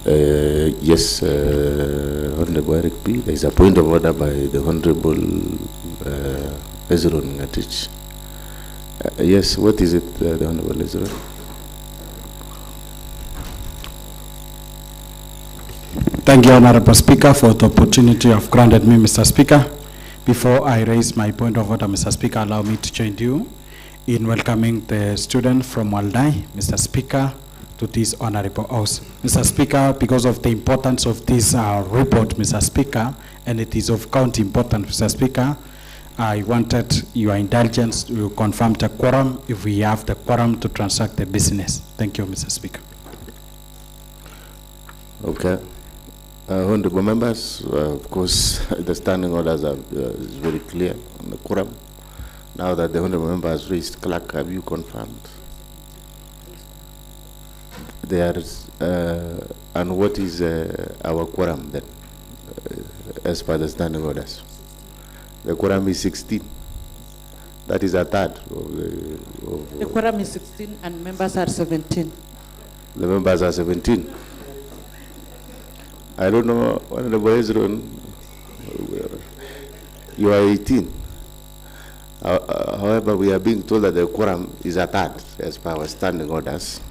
Yes, Honorable Eric B. There is a point of order by the Honorable Ezron Ngatich. Yes, what is it, the Honorable Ezron? Thank you, Honorable Speaker, for the opportunity of granted me, Mr. Speaker. Before I raise my point of order, Mr. Speaker, allow me to join you in welcoming the student from Waldai, Mr. Speaker, to this honorable house. Mr. Speaker, because of the importance of this report, Mr. Speaker, and it is of county importance, Mr. Speaker, I wanted your indulgence to confirm the quorum, if we have the quorum to transact the business. Thank you, Mr. Speaker. Okay. Honorable members, of course, the standing orders are is very clear on the quorum. Now that the honorable member has raised, clerk, have you confirmed? There is, and what is our quorum then, as per the standing orders? The quorum is 16. That is a third. The quorum is 16 and members are 17. The members are 17. I don't know, Honorable Ezron, you are 18. However, we are being told that the quorum is a third as per our standing orders,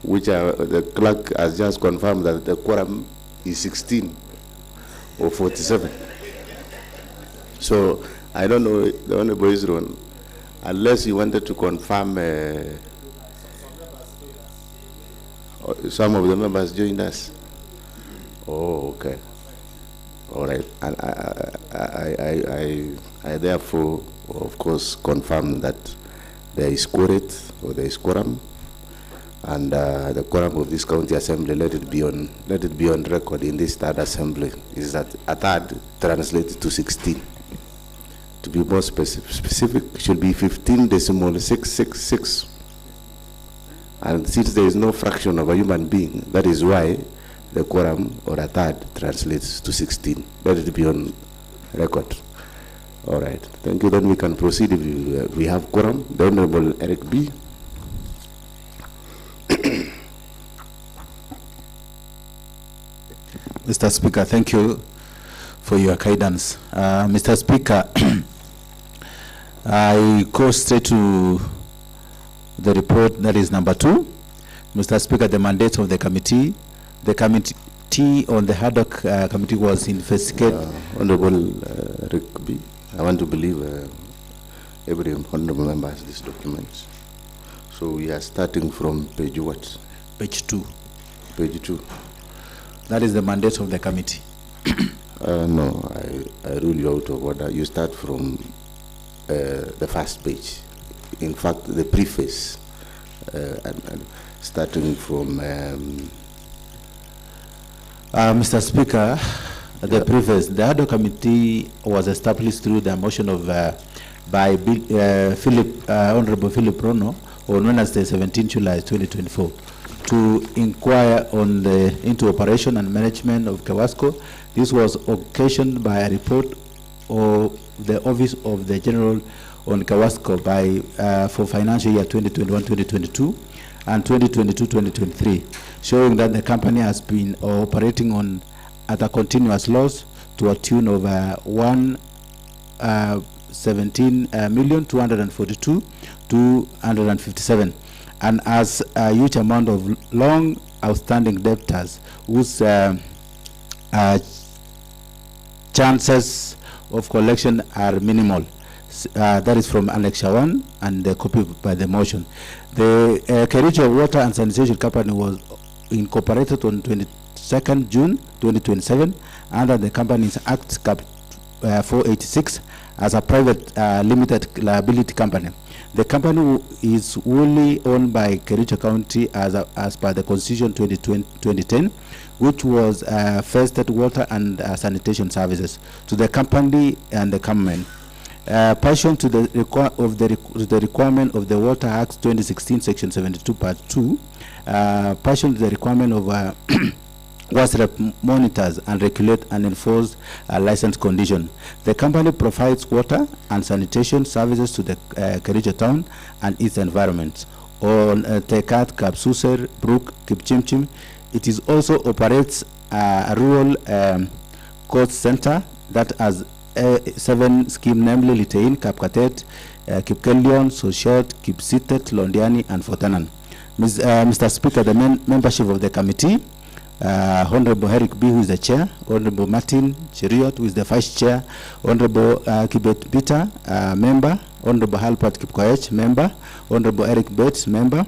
which the clerk has just confirmed that the quorum is 16 or 47. So I don't know, the Honorable Ezron, unless you wanted to confirm some of the members joined us. Oh, okay. All right. And I therefore, of course, confirm that there is quorum, or there is quorum, and the quorum of this county assembly, let it be on record in this third assembly, is that a third translated to 16. To be more specific, should be 15.666. And since there is no fraction of a human being, that is why the quorum, or a third, translates to 16. Let it be on record. All right. Thank you. Then we can proceed if we have quorum. The Honorable Eric B. Mr. Speaker, thank you for your guidance. Mr. Speaker, I go straight to the report that is number 2. Mr. Speaker, the mandate of the committee. The committee on the Haddock committee was investigated. Honorable Rick B. I want to believe every honorable member has this document. So we are starting from page what? Page 2. Page 2. That is the mandate of the committee. No, I rule you out of order. You start from the first page. In fact, the preface, and starting from Mr. Speaker, the preface, the Haddock committee was established through the motion of by Honorable Philip Rono on Wednesday, 17 July 2024, to inquire on into operation and management of Kawasco. This was occasioned by a report of the Office of the General on Kawasco for financial year 2021-2022 and 2022-2023, showing that the company has been operating at a continuous loss to a tune of 117,242,257, and as a huge amount of long outstanding debtors whose chances of collection are minimal. That is from Annex 1 and the copy by the motion. The Kericho Water and Sanitation Company was incorporated on 22nd June 2027 under the Companies Act Cap 486 as a private limited liability company. The company is wholly owned by Kericho County as per the Constitution 2010, which was vested water and sanitation services to the company and the government. Pursuant to the requirement of the Water Act 2016, Section 72, Part 2, pursuant to the requirement of WASREP monitors and regulate and enforce license condition. The company provides water and sanitation services to the Kericho town and its environment on Tekat, Kapsuser, Brook, Kipchimchim, It is also operates a rural court center that has 7 schemes, namely Litein, Kapkatet, Kipkelion, Soshot, Kipsitet, Londiani, and Fortanan. Mr. Speaker, the membership of the committee, Honorable Eric B., who is the chair, Honorable Martin Cheriot, who is the vice chair, Honorable Kibet Peter, member, Honorable Halpat Kipkoech, member, Honorable Eric Bates, member,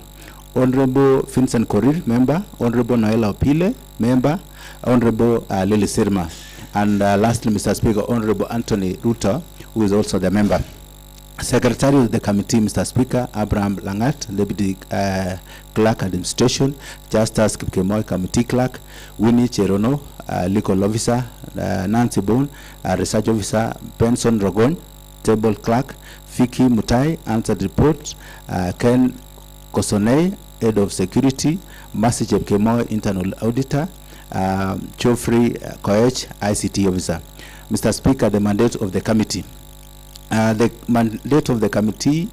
Honorable Vincent Korir, member, Honorable Noela Opile, member, Honorable Lily Sirma, and lastly, Mr. Speaker, Honorable Anthony Ruta, who is also the member. Secretary of the committee, Mr. Speaker, Abraham Langat, Deputy Clerk Administration, Justice Kipkemoi Committee Clerk, Winnie Cherono, Legal Officer, Nancy Bone, Research Officer, Benson Rogon, Table Clerk, Fiki Mutai, Answered Report, Ken Kosonei, Head of Security, Mercy Chepkemoi, Internal Auditor, Geoffrey Koech, ICT Officer. Mr. Speaker, the mandate of the committee. The mandate of the committee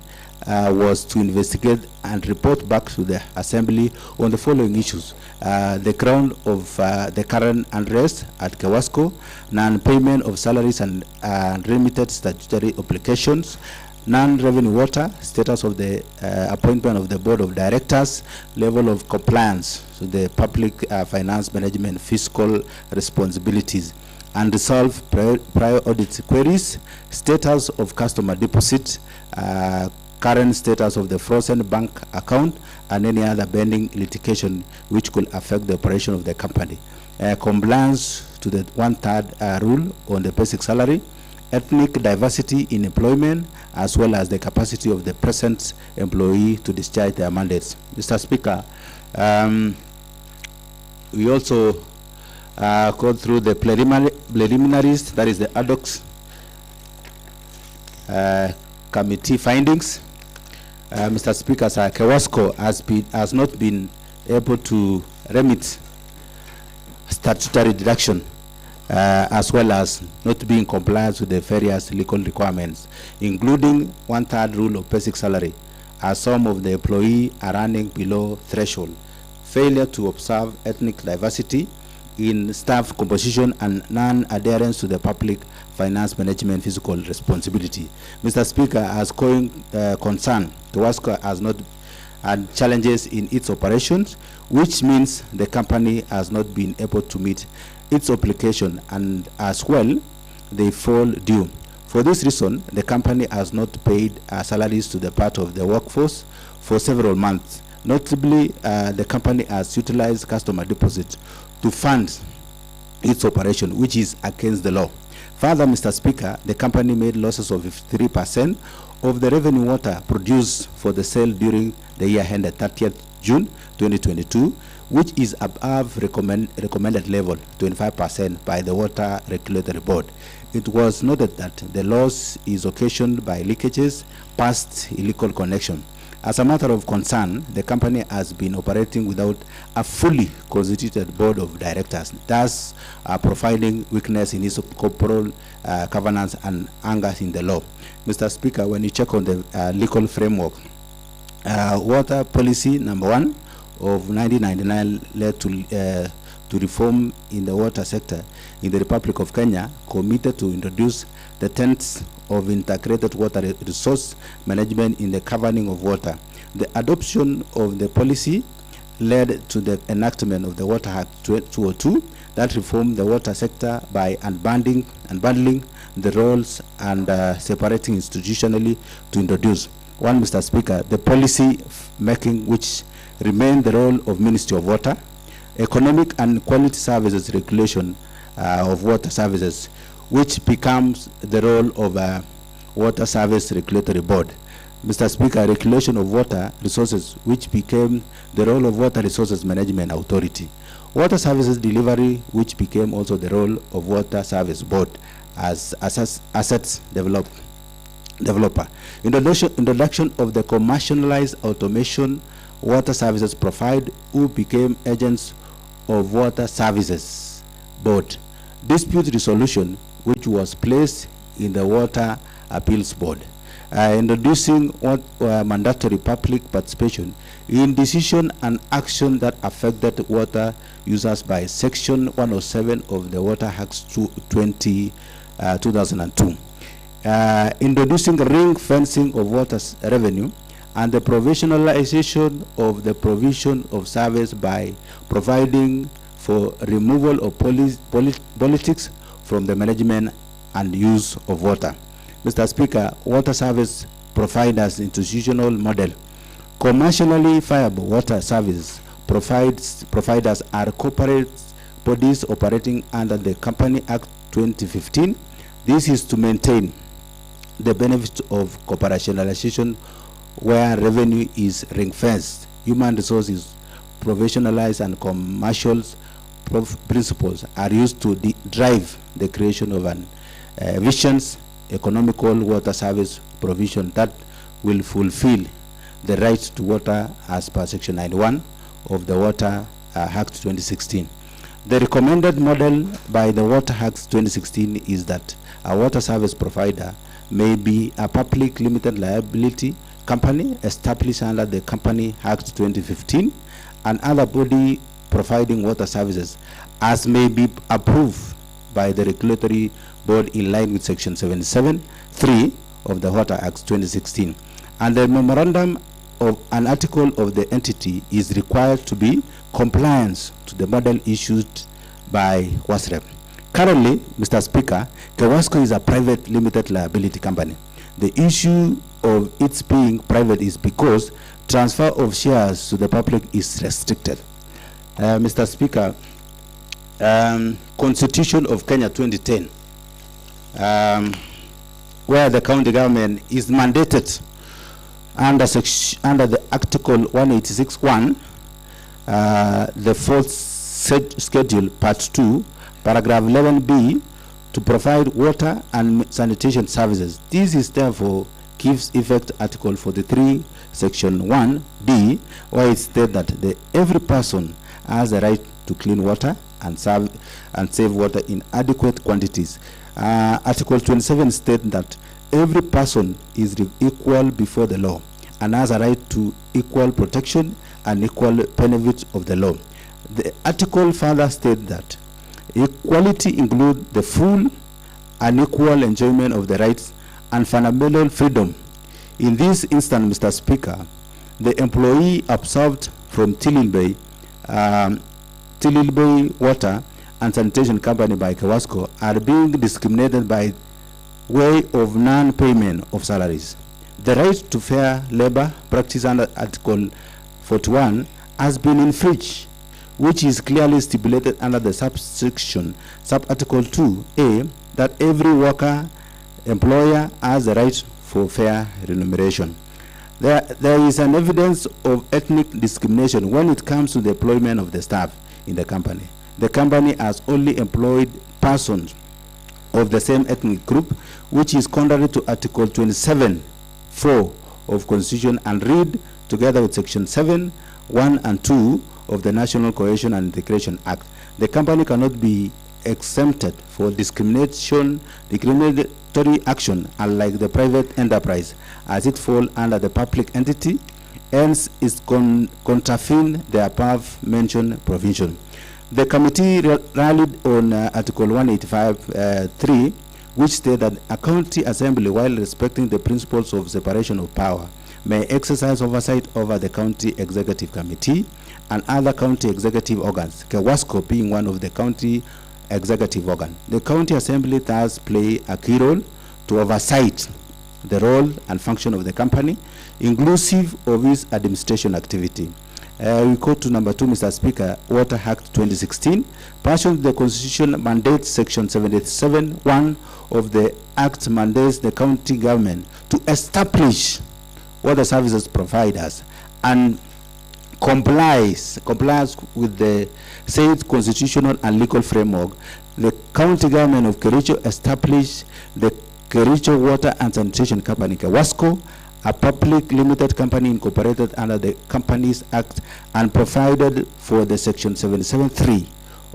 was to investigate and report back to the Assembly on the following issues. The ground of the current unrest at Kewasco, non-payment of salaries and remitted statutory obligations, non-revenue water, status of the appointment of the board of directors, level of compliance to the public finance management fiscal responsibilities, unresolved prior audit queries, status of customer deposit, current status of the frozen bank account, and any other pending litigation which could affect the operation of the company. Compliance to the 1/3 rule on the basic salary, ethnic diversity in employment, as well as the capacity of the present employee to discharge their mandates. Mr. Speaker, we also go through the preliminaries, that is the ad hoc committee findings. Mr. Speaker, Kewasco has not been able to remit statutory deduction, as well as not being compliant with the various legal requirements, including 1/3 rule of basic salary, as some of the employees are running below threshold, failure to observe ethnic diversity in staff composition, and non-adherence to the public finance management fiscal responsibility. Mr. Speaker, as going concern, Kewasco has not had challenges in its operations, which means the company has not been able to meet its obligation, and as well, they fall due. For this reason, the company has not paid salaries to the part of the workforce for several months. Notably, the company has utilized customer deposits to fund its operation, which is against the law. Further, Mr. Speaker, the company made losses of 53% of the revenue water produced for the sale during the year ended 30th June 2022, which is above recommended level 25% by the Water Regulatory Board. It was noted that the loss is occasioned by leakages, past illegal connection. As a matter of concern, the company has been operating without a fully constituted board of directors, thus providing weakness in its corporate governance and anger in the law. Mr. Speaker, when you check on the legal framework, water policy number 1 of 1999 led to reform in the water sector in the Republic of Kenya, committed to introduce the tenets of integrated water resource management in the governing of water. The adoption of the policy led to the enactment of the Water Act 2002 that reformed the water sector by unbundling the roles and separating institutionally to introduce. One, Mr. Speaker, the policy making which remained the role of Ministry of Water, economic and quality services regulation of water services, which becomes the role of Water Service Regulatory Board. Mr. Speaker, regulation of water resources, which became the role of Water Resources Management Authority. Water Services Delivery, which became also the role of Water Service Board as assets developer. Introduction of the commercialized automation water services provide, who became agents of Water Services Board. Dispute resolution, which was placed in the Water Appeals Board. introducing what mandatory public participation in decision and action that affected water users by Section 107 of the Water Acts 2002. Introducing ring fencing of water revenue and the provisionalization of the provision of service by providing for removal of politics from the management and use of water. Mr. Speaker, water service providers institutional model. Commercially viable water service providers are corporate bodies operating under the Company Act 2015. This is to maintain the benefits of corporationalization where revenue is ring-fenced, human resources, professionalized, and commercial principles are used to drive the creation of an efficient, economical water service provision that will fulfill the right to water as per Section 91 of the Water Act 2016. The recommended model by the Water Act 2016 is that a water service provider may be a public limited liability company established under the Company Act 2015 and other body providing water services as may be approved by the regulatory board in line with Section 77(3) of the Water Act 2016. And the memorandum of an article of the entity is required to be compliant to the model issued by WASREP. Currently, Mr. Speaker, KEWASCO is a private limited liability company. The issue of its being private is because transfer of shares to the public is restricted. Mr. Speaker, Constitution of Kenya 2010, where the county government is mandated under the Article 186(1), the fourth schedule, Part 2, Paragraph 11B, to provide water and sanitation services. This is therefore gives effect Article 43, Section 1D, where it states that every person has the right to clean water and save water in adequate quantities. Article 27 states that every person is equal before the law and has a right to equal protection and equal benefit of the law. The article further states that equality includes the full and equal enjoyment of the rights and fundamental freedom. In this instance, Mr. Speaker, the employee observed from Tililbay Water and Sanitation Company by KEWASCO are being discriminated by way of non-payment of salaries. The right to fair labor practice under Article 41 has been infringed, which is clearly stipulated under the subsection, sub-article 2A, that every worker employer has the right for fair remuneration. There is an evidence of ethnic discrimination when it comes to the employment of the staff in the company. The company has only employed persons of the same ethnic group, which is contrary to Article 27(4) of Constitution and read together with Section 7, 1 and 2 of the National Cohesion and Integration Act. The company cannot be exempted for discriminatory action, unlike the private enterprise, as it falls under the public entity, hence is contravene the above mentioned provision. The committee rallied on Article 185(3), which states that a county assembly, while respecting the principles of separation of power, may exercise oversight over the county executive committee and other county executive organs, KEWASCO being one of the county executive organs. The county assembly thus play a key role to oversight the role and function of the company, inclusive of its administration activity. We go to number 2, Mr. Speaker, Water Act 2016. Pursuant to the Constitution mandates Section 77(1) of the Act mandates the county government to establish water services providers and complies with the said constitutional and legal framework. The county government of Kericho established the Kericho Water and Sanitation Company, KEWASCO, a public limited company incorporated under the Companies Act and provided for the Section 77(3)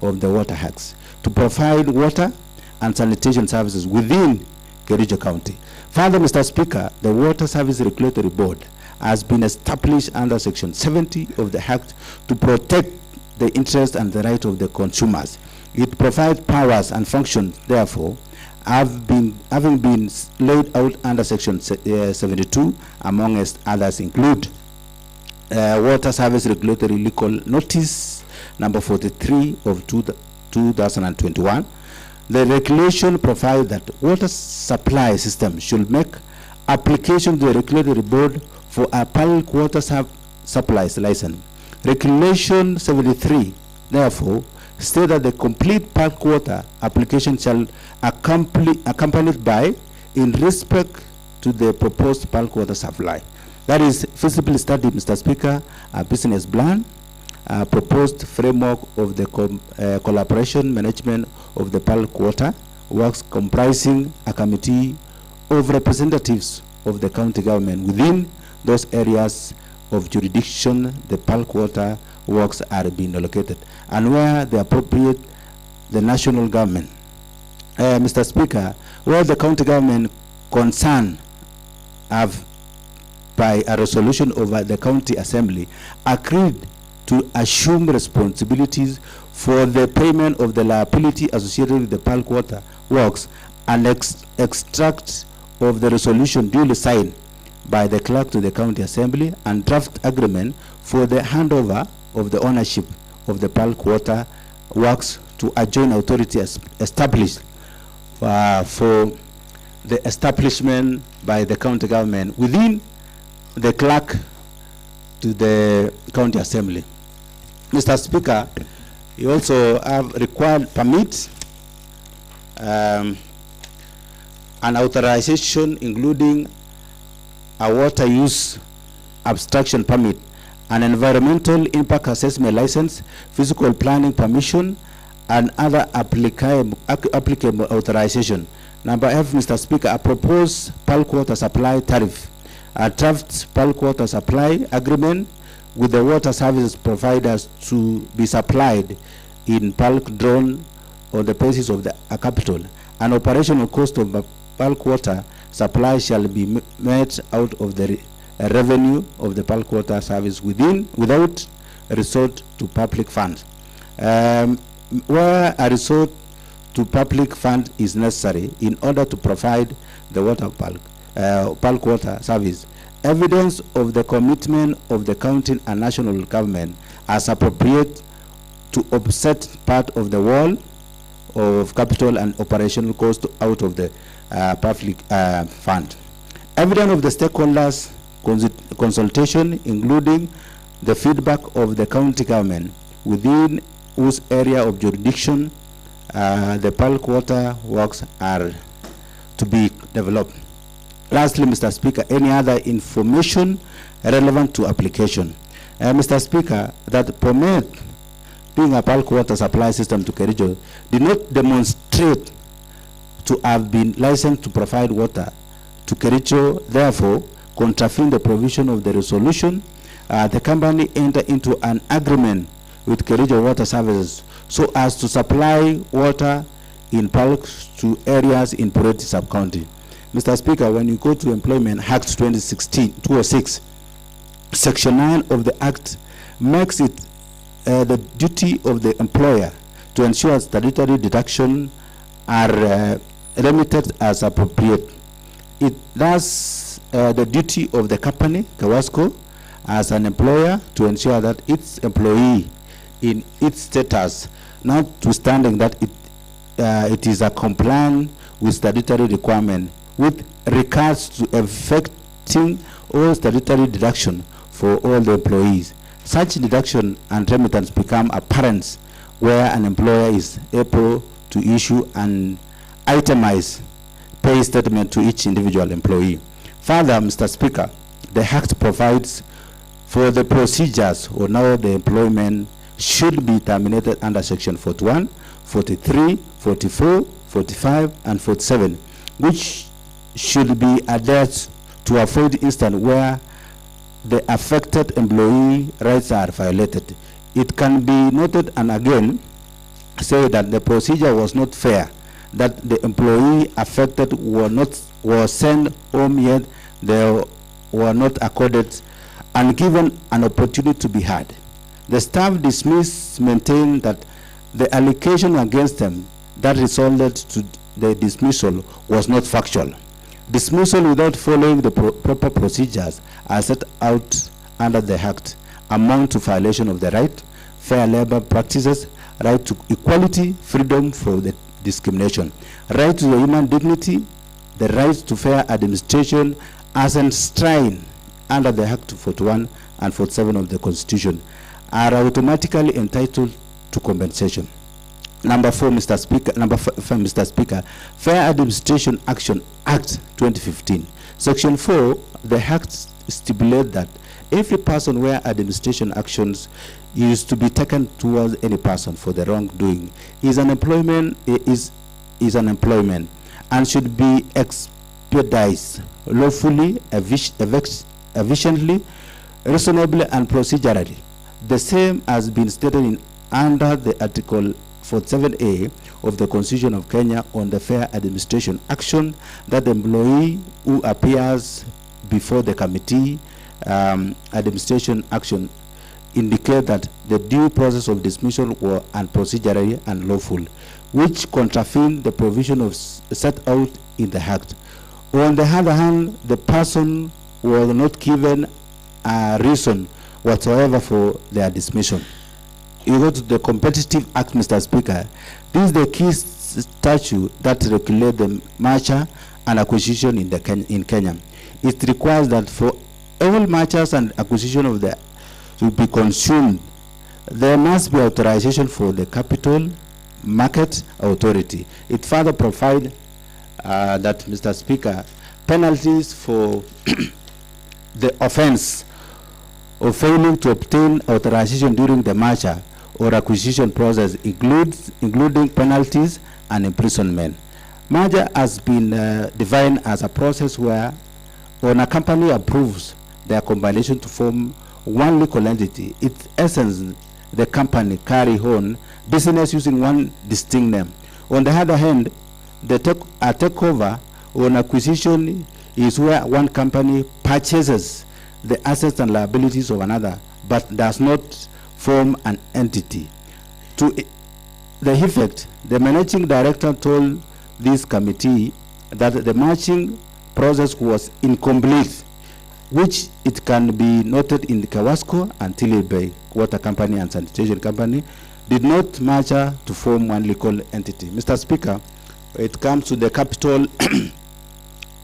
of the Water Act to provide water and sanitation services within Kericho County. Further, Mr. Speaker, the Water Service Regulatory Board has been established under Section 70 of the Act to protect the interest and the right of the consumers. It provides powers and functions, therefore, having been laid out under Section 72, amongst others include Water Service Regulatory Legal Notice number 43 of 2021. The regulation provides that water supply system should make application to the regulatory board for a bulk water supplies license. Regulation 73, therefore, states that the complete bulk water application shall accompanied by, in respect to the proposed bulk water supply. That is feasibility study, Mr. Speaker, a business plan, a proposed framework of the collaboration management of the bulk water works, comprising a committee of representatives of the county government within those areas of jurisdiction the bulk water works are being allocated, and where the appropriate, the national government. Mr. Speaker, where the county government concerned have, by a resolution over the county assembly, agreed to assume responsibilities for the payment of the liability associated with the bulk water works, and extract of the resolution duly signed by the clerk to the county assembly, and draft agreement for the handover of the ownership of the bulk water works to a joint authority established for the establishment by the county government within the clerk to the county assembly. Mr. Speaker, you also have required permit and authorization, including a water use abstraction permit, an environmental impact assessment license, physical planning permission, and other applicable authorization. Number F, Mr. Speaker, a proposed bulk water supply tariff, a draft bulk water supply agreement with the water services providers to be supplied in bulk drawn on the basis of the capital. An operational cost of bulk water supply shall be met out of the revenue of the bulk water service without resort to public funds. Where a resort to public fund is necessary in order to provide the water bulk water service, evidence of the commitment of the county and national government as appropriate to offset part of the wall of capital and operational cost out of the public fund. Evidence of the stakeholders consultation, including the feedback of the county government within whose area of jurisdiction the bulk water works are to be developed. Lastly, Mr. Speaker, any other information relevant to application. Mr. Speaker, that permit being a bulk water supply system to Kericho did not demonstrate to have been licensed to provide water to Kericho, therefore contravene the provision of the resolution. The company entered into an agreement with Kericho Water Services so as to supply water in bulk to areas in Pureti sub-county. Mr. Speaker, when you go to Employment Act 2006, Section 9 of the Act makes it the duty of the employer to ensure statutory deductions are remitted as appropriate. It thus the duty of the company, Kawasco, as an employer to ensure that its employee in its status, notwithstanding that it is a compliant with statutory requirement with regards to effecting all statutory deduction for all the employees. Such deduction and remittance become apparent where an employer is able to issue an itemized pay statement to each individual employee. Further, Mr. Speaker, the Act provides for the procedures on how the employment should be terminated under Section 41, 43, 44, 45, and 47, which should be adhered to avoid instance where the affected employee rights are violated. It can be noted and again say that the procedure was not fair, that the employee affected were sent home, yet they were not accorded and given an opportunity to be heard. The staff dismissed maintained that the allegation against them that resulted to the dismissal was not factual. Dismissal without following the proper procedures as set out under the Act amount to violation of the right, fair labor practices, right to equality, freedom from the discrimination, right to the human dignity, the right to fair administration as enshrined under the Act 41 and 47 of the Constitution, are automatically entitled to compensation. Number 4, Mr. Speaker. Number 5, Mr. Speaker, Fair Administration Action Act 2015. Section 4, the Act stipulates that every person where administration actions is to be taken towards any person for the wrongdoing is an employment and should be expedited lawfully, efficiently, reasonably, and procedurally. The same has been stated in under the Article 47A of the Constitution of Kenya on the fair administration action, that the employee who appears before the committee administration action indicate that the due process of dismissal were unprocedurally unlawful, which contravene the provision of set out in the Act. On the other hand, the person was not given a reason whatsoever for their dismissal. You go to the Competitive Act, Mr. Speaker. This is the key statute that regulates the merger and acquisition in Kenya. It requires that for all mergers and acquisition of the to be consumed, there must be authorization for the Capital Market Authority. It further provides that, Mr. Speaker, penalties for the offense of failing to obtain authorization during the merger or acquisition process including penalties and imprisonment. Merger has been defined as a process where when a company approves their combination to form one legal entity, its essence, the company carry on business using one distinct name. On the other hand, a takeover or an acquisition is where one company purchases the assets and liabilities of another, but does not form an entity. To the effect, the managing director told this committee that the merging process was incomplete, which it can be noted in the Kawasco and Tilibay Water Company and Sanitation Company did not merge to form one legal entity. Mr. Speaker, it comes to the Capital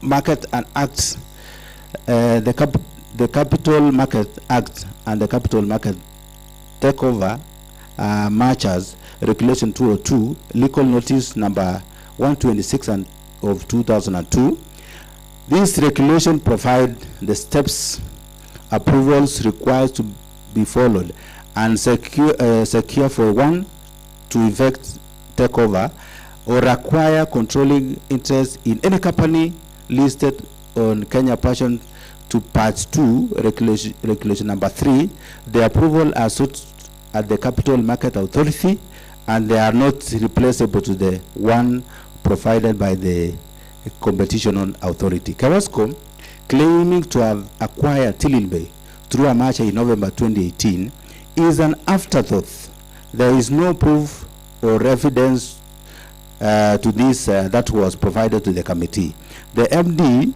Market and Act, the Capital Market Act and the Capital Market Takeover Mergers Regulation 202, legal notice number 126 of 2002. This regulation provides the steps approvals required to be followed and secure for one to effect takeover or acquire controlling interest in any company listed on Kenya Passion to Part 2, regulation number 3. The approval are sought at the Capital Market Authority and they are not replaceable to the one provided by the Competition Authority. Kawasco, claiming to have acquired Tililbay through a merger in November 2018, is an afterthought. There is no proof or evidence to this that was provided to the committee. The MD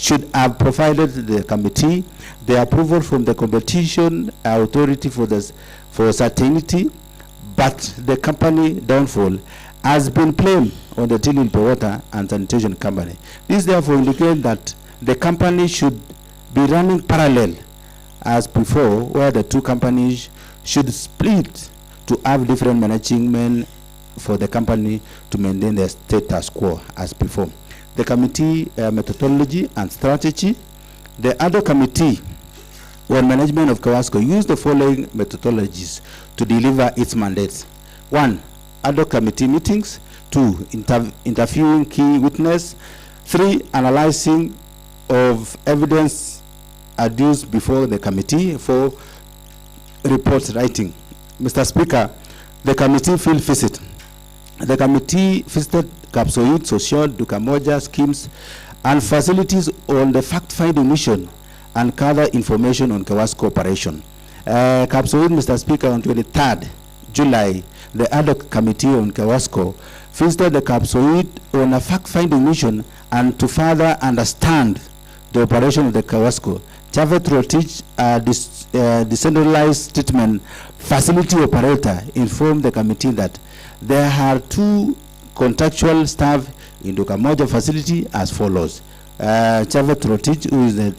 should have provided the committee the approval from the Competition Authority for certainty, but the company downfall has been blamed on the Tililbay Water and Sanitation Company. This therefore indicates that the company should be running parallel as before, where the two companies should split to have different management for the company to maintain the status quo as before. The committee methodology and strategy. The other committee on management of Kawasco used the following methodologies to deliver its mandates. 1, ad hoc committee meetings. 2, interviewing key witness. 3, analyzing of evidence adduced before the committee. 4, report writing. Mr. Speaker, the committee field visit The committee visited Kapsoit, Social, Dukamoja schemes and facilities on the fact-finding mission and gather information on Kawasco operation. Kapsoit, Mr. Speaker, on 23rd July, the ad hoc committee on Kawasco visited the Kapsoit on a fact-finding mission and to further understand the operation of the Kawasco. Javed Rotich, decentralized treatment facility operator, informed the committee that there are 2 contractual staff in Dukamoja facility as follows. Javed Rotich, who is the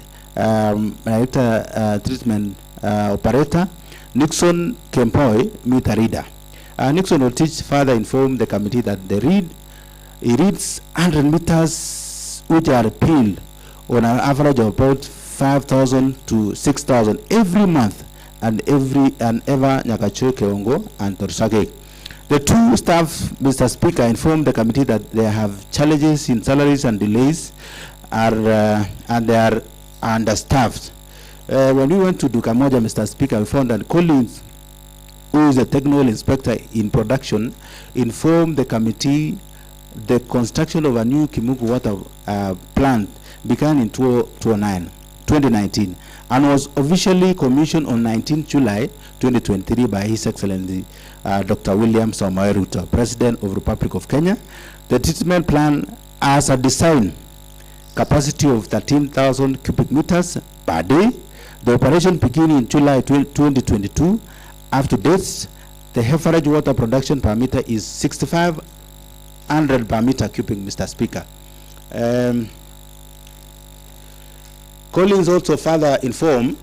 director treatment operator, Nixon Kempoi, meter reader. Nixon Rotich further informed the committee that he reads 100 meters which are peeled on an average of about 5,000 to 6,000 every month and ever Nyakacho, Keongo and Torsake. The 2 staff, Mr. Speaker, informed the committee that they have challenges in salaries and delays and they are understaffed. When we went to Dukamoja, Mr. Speaker, we found that Collins, who is a technical inspector in production, informed the committee the construction of a new Kimuku water plant began in 2019 and was officially commissioned on 19 July 2023 by His Excellency Dr. William Samoei Ruto, President of Republic of Kenya. The treatment plan has a design capacity of 13,000 cubic meters per day. The operation began in July 2022. Up to date, the average water production per meter is 6,500 per meter cubic, Mr. Speaker. Collins also further informed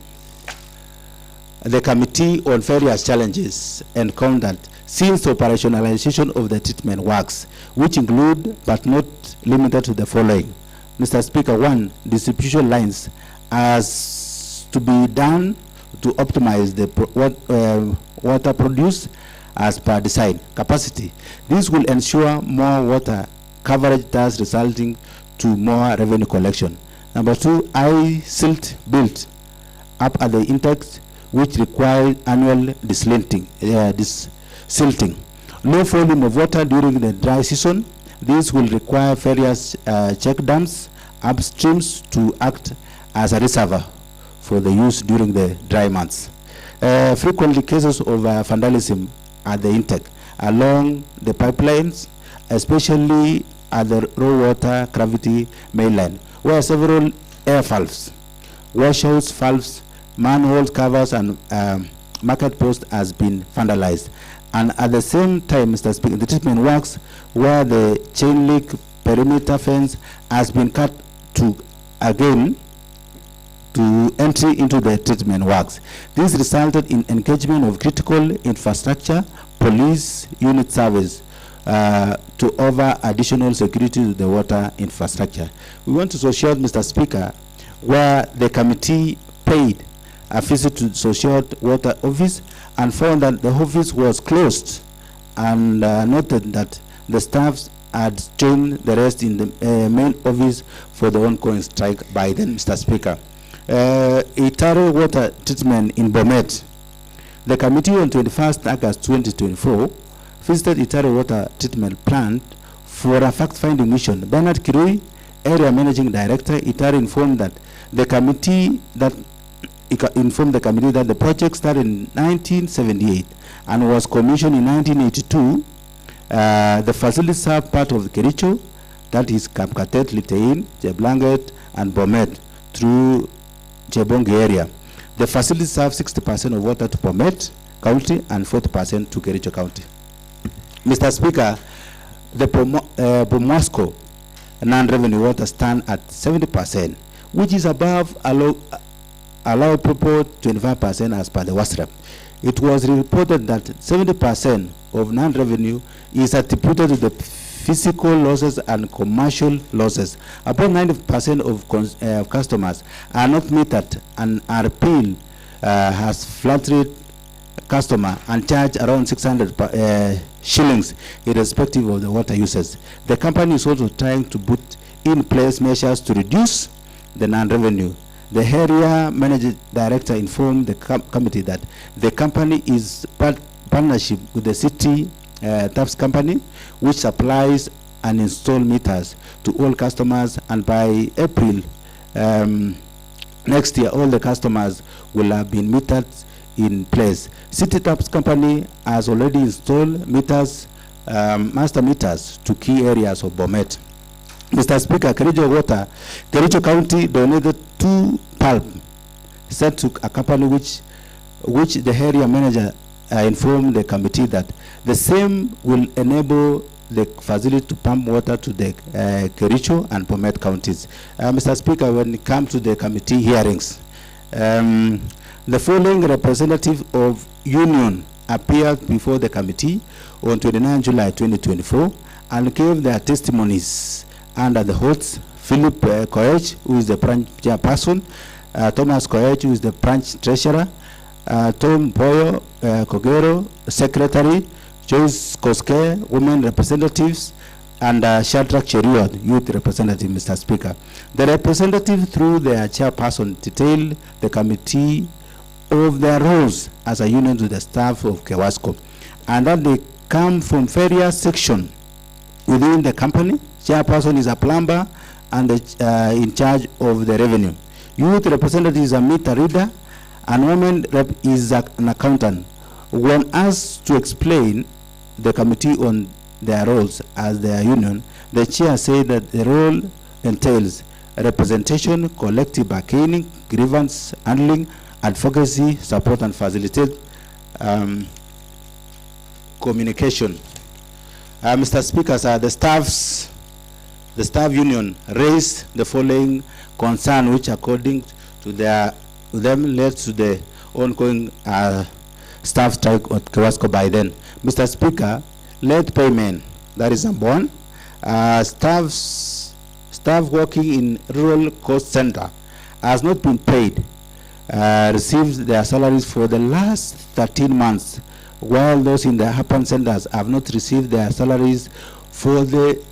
the committee on various challenges encountered since the operationalization of the treatment works, which include but not limited to the following. Mr. Speaker, 1, distribution lines as to be done to optimize the water produced as per design capacity. This will ensure more water coverage, thus resulting to more revenue collection. Number 2, silt built up at the intakes which require annual desilting. Low volume of water during the dry season. This will require various check dams upstreams to act as a reservoir for the use during the dry months. Frequently cases of vandalism at the intake along the pipelines, especially at the raw water gravity mainline, where several air valves, washouts, valves, manhole covers, and market post has been vandalized. And at the same time, Mr. Speaker, the treatment works where the chain link perimeter fence has been cut to entry into the treatment works. This resulted in engagement of critical infrastructure, police unit service to offer additional security to the water infrastructure. We want to assure Mr. Speaker, where the committee paid a visit to Social Water Office and found that the office was closed and noted that the staff had joined the rest in the main office for the ongoing strike by then, Mr. Speaker. Itaro water treatment in Bomet. The committee on 21st August 2024 visited Itaro water treatment plant for a fact-finding mission. Bernard Kirui, area managing director, Itaro informed the committee that the project started in 1978 and was commissioned in 1982. The facility served part of Kericho, that is Kapkatet, Litein, Jeblanget, and Bomet through Chebongi area. The facility serves 60% of water to Bomet County and 40% to Kericho County. Mr. Speaker, the Bomosco non-revenue water stand at 70%, which is above allowable 25% as per the WASREP. It was reported that 70% of non-revenue is attributed to the physical losses and commercial losses. About 90% of customers are not metered and are billed has flat rate customer and charge around 600 shillings irrespective of the water uses. The company is also trying to put in place measures to reduce the non-revenue. The area manager director informed the committee that the company is partnership with the city TAPS company, which supplies and install meters to all customers, and by April next year, all the customers will have been metered in place. City TAPS company has already installed meters, master meters to key areas of Bomet. Mr. Speaker, Kericho County donated 2 pulp sent to a company which the area manager informed the committee that the same will enable the facility to pump water to the Kericho and Bomet counties. Mr. Speaker, when it comes to the committee hearings, the following representative of union appeared before the committee on 29 July 2024 and gave their testimonies under the oaths. Philip Koech, who is the branch chairperson, Thomas Koech, who is the branch treasurer, Tom Boyo Kogero, secretary, Joyce Koske, women representatives, and Shadrach Cheriot, youth representative, Mr. Speaker. The representative, through their chairperson, detailed the committee of their roles as a union to the staff of Kewasco, and that they come from various sections within the company. Chairperson is a plumber and in charge of the revenue. Youth representative is a meter reader, and women rep is an accountant. When asked to explain the committee on their roles as their union, the chair said that the role entails representation, collective bargaining, grievance handling, advocacy, support, and facilitate communication. Mr. Speaker, the staff union raised the following concern, which according to them led to the ongoing staff strike at Kewasco by then. Mr. Speaker, late payment, that is number one. Staff working in rural coast center has not been paid, received their salaries for the last 13 months, while those in the urban centers have not received their salaries for the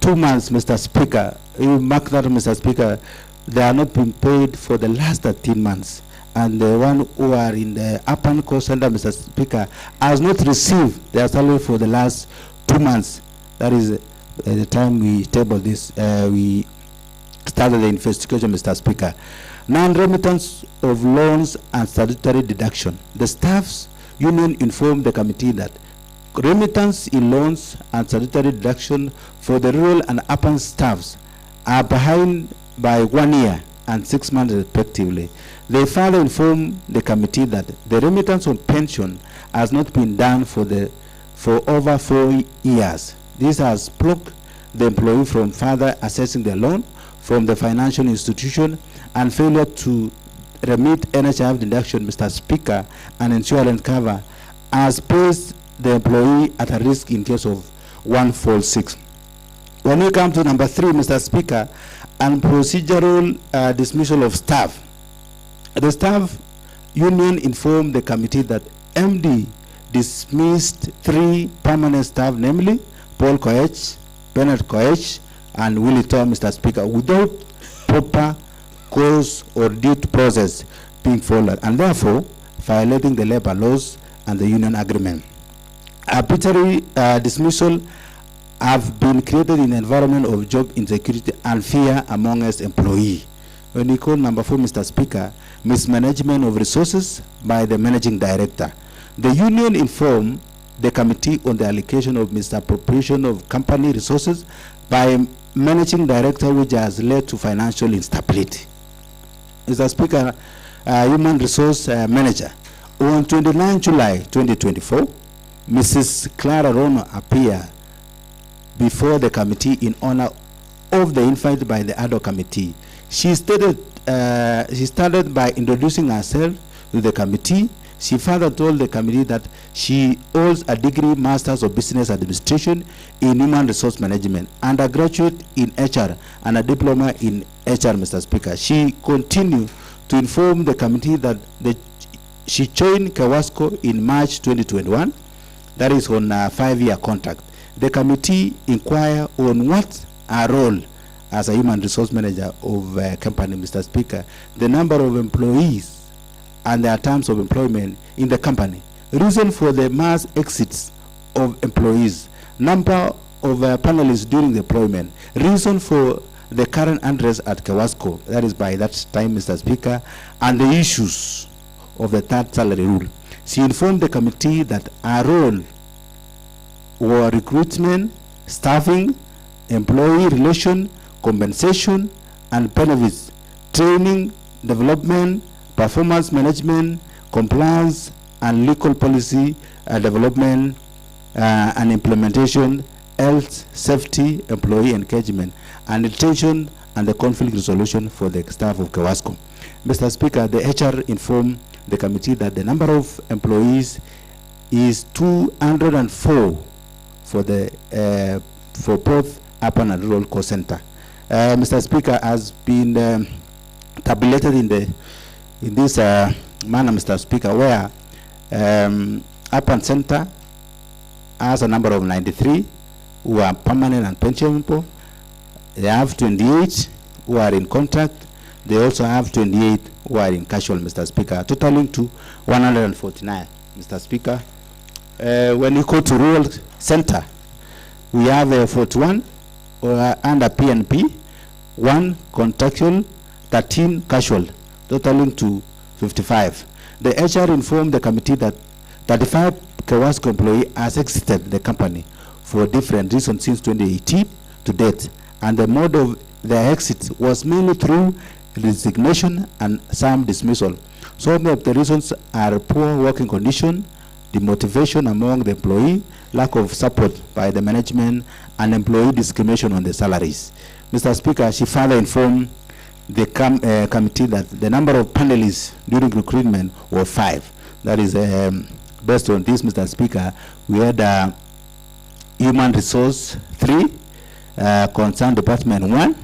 2 months, Mr. Speaker. You mark that, Mr. Speaker. They are not being paid for the last 13 months. And the one who are in the urban coast center, Mr. Speaker, has not received their salary for the last 2 months. That is the time we tabled this, we started the investigation, Mr. Speaker. Non-remittance of loans and statutory deduction. The staff's union informed the committee that remittance in loans and statutory deduction for the rural and urban staffs are behind by 1 year and 6 months respectively. They further informed the committee that the remittance of pension has not been done for over 4 years. This has blocked the employee from further assessing the loan from the financial institution, and failure to remit NHIF deduction, Mr. Speaker, and insurance cover has placed the employee at a risk in case of one false sick. When we come to number 3, Mr. Speaker, and procedural dismissal of staff, the staff union informed the committee that MD dismissed 3 permanent staff, namely Paul Koech, Bernard Koech, and Willie Tom, Mr. Speaker, without proper cause or due process being followed, and therefore violating the labor laws and the union agreement. Arbitrary dismissal have been created in an environment of job insecurity and fear amongst employees. When we call number 4, Mr. Speaker, mismanagement of resources by the managing director. The union informed the committee on the allocation of misappropriation of company resources by managing director, which has led to financial instability. Mr. Speaker, human resource manager, on 29 July 2024, Mrs. Clara Rono appeared before the committee in honor of the invite by the ad hoc committee. She started by introducing herself to the committee. She further told the committee that she holds a degree Masters of Business Administration in Human Resource Management, undergraduate in HR, and a diploma in HR, Mr. Speaker. She continued to inform the committee that she joined Kewasco in March 2021, that is on a 5-year contract. The committee inquired on what her role as a human resource manager of a company, Mr. Speaker, the number of employees and their terms of employment in the company, reason for the mass exits of employees, number of panelists during the deployment, reason for the current unrest at Kewasco, that is by that time, Mr. Speaker, and the issues of the third salary rule. She informed the committee that our role were recruitment, staffing, employee relation, compensation, and benefits, training, development, performance management, compliance, and legal policy development and implementation, health, safety, employee engagement, and retention and the conflict resolution for the staff of Kewasco. Mr. Speaker, the HR informed the committee that the number of employees is 204 for the for both urban and rural call center. Mr. Speaker, has been tabulated in this manner, Mr. Speaker, where urban center has a number of 93 who are permanent and pensionable. They have 28 who are in contract. They also have 28 who are in casual, Mr. Speaker, totaling to 149, Mr. Speaker. When you go to rural center, we have 41 under PNP, 1 contractual, 13 casual, totaling to 55. The HR informed the committee that 35 Kewasco employee has exited the company for different reasons since 2018 to date, and the mode of their exit was mainly through resignation and some dismissal. Some of the reasons are poor working condition, demotivation among the employee, lack of support by the management, and employee discrimination on the salaries. Mr. Speaker, she further informed the committee that the number of panelists during recruitment were 5. That is, based on this, Mr. Speaker, we had human resource 3, concerned department 1,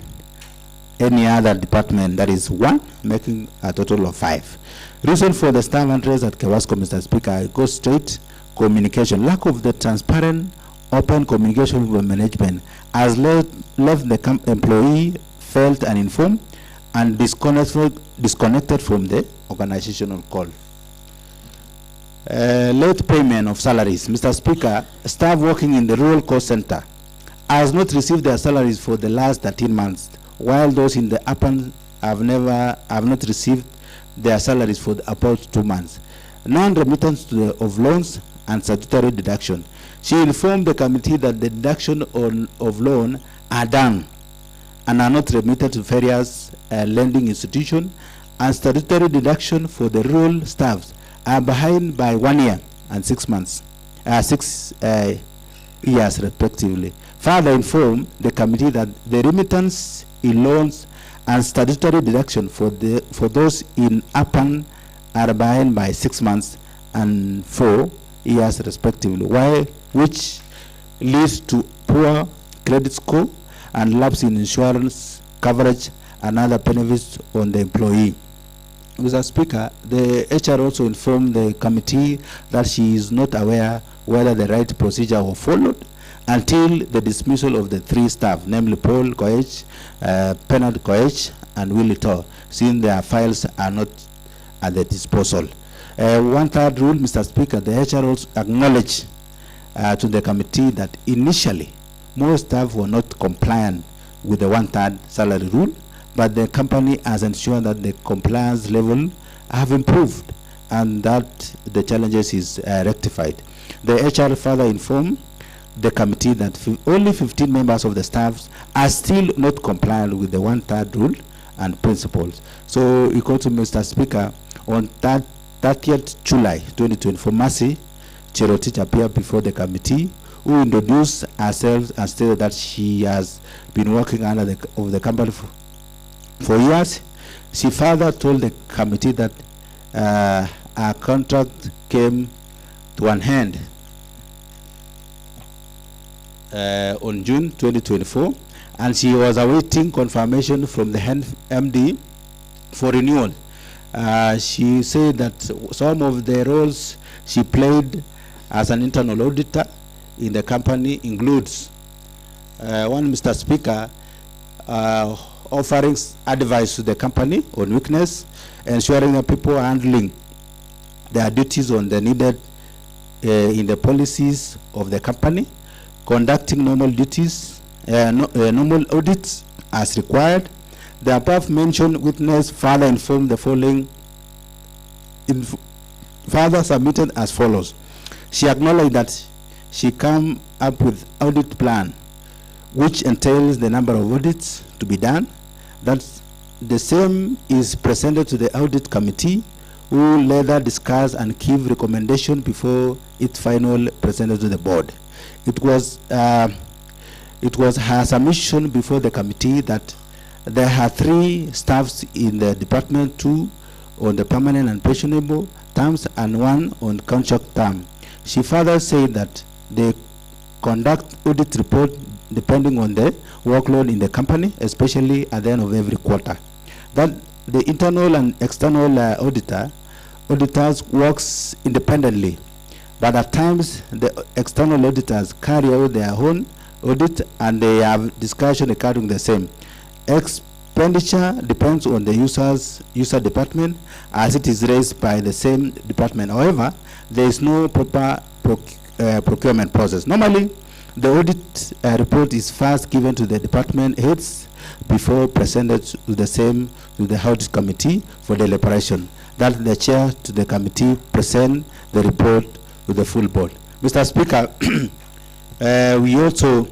any other department that is 1, making a total of 5. Reason for the staff unrest at Kewasco, Mr. Speaker, goes straight communication. Lack of the transparent, open communication with management has left the employee felt uninformed and disconnected from the organizational call. Late payment of salaries. Mr. Speaker, staff working in the rural call center has not received their salaries for the last 13 months, while those in the urban have not received their salaries for about 2 months. Non-remittance of loans and statutory deduction. She informed the committee that the deduction of loan are done and are not remitted to various lending institutions, and statutory deduction for the rural staffs are behind by 1 year and 6 months, 6 years respectively. Further informed the committee that the remittance in loans and statutory deduction for those in urban are behind by 6 months and 4 years respectively, which leads to poor credit score and lapse in insurance coverage and other benefits on the employee. Mr. Speaker, the HR also informed the committee that she is not aware whether the right procedure was followed until the dismissal of the 3 staff, namely Paul Koech, Bernard Koech, and Willie Tor, since their files are not at the disposal. 1/3 rule, Mr. Speaker, the HR also acknowledged to the committee that initially most staff were not compliant with the 1/3 salary rule, but the company has ensured that the compliance level have improved and that the challenges is rectified. The HR further informed the committee that only 15 members of the staff are still not compliant with the 1/3 rule and principles. So, equal to Mr. Speaker, on 30th July 2024, Mercy Cherotich appeared before the committee, who introduced herself and stated that she has been working under the company for years. She further told the committee that her contract came to an end on June 2024, and she was awaiting confirmation from the MD for renewal. She said that some of the roles she played as an internal auditor in the company includes one, Mr. Speaker, offering advice to the company on weakness, ensuring that people are handling their duties on the needed in the policies of the company, conducting normal duties, normal audits as required. The above mentioned witness further informed the following, further submitted as follows. She acknowledged that she came up with audit plan, which entails the number of audits to be done. That the same is presented to the audit committee, who later discuss and give recommendation before its final presented to the board. It was her submission before the committee that there are 3 staffs in the department, 2 on the permanent and pensionable terms and 1 on contract term. She further said that they conduct audit report depending on the workload in the company, especially at the end of every quarter. That the internal and external auditors works independently, but at times the external auditors carry out their own audit and they have discussion regarding the same. Expenditure depends on the user department as it is raised by the same department. However, there is no proper procurement process. Normally, the audit report is first given to the department heads before presented to the same to the audit committee for deliberation. That the chair to the committee present the report to the full board. Mr. Speaker, we also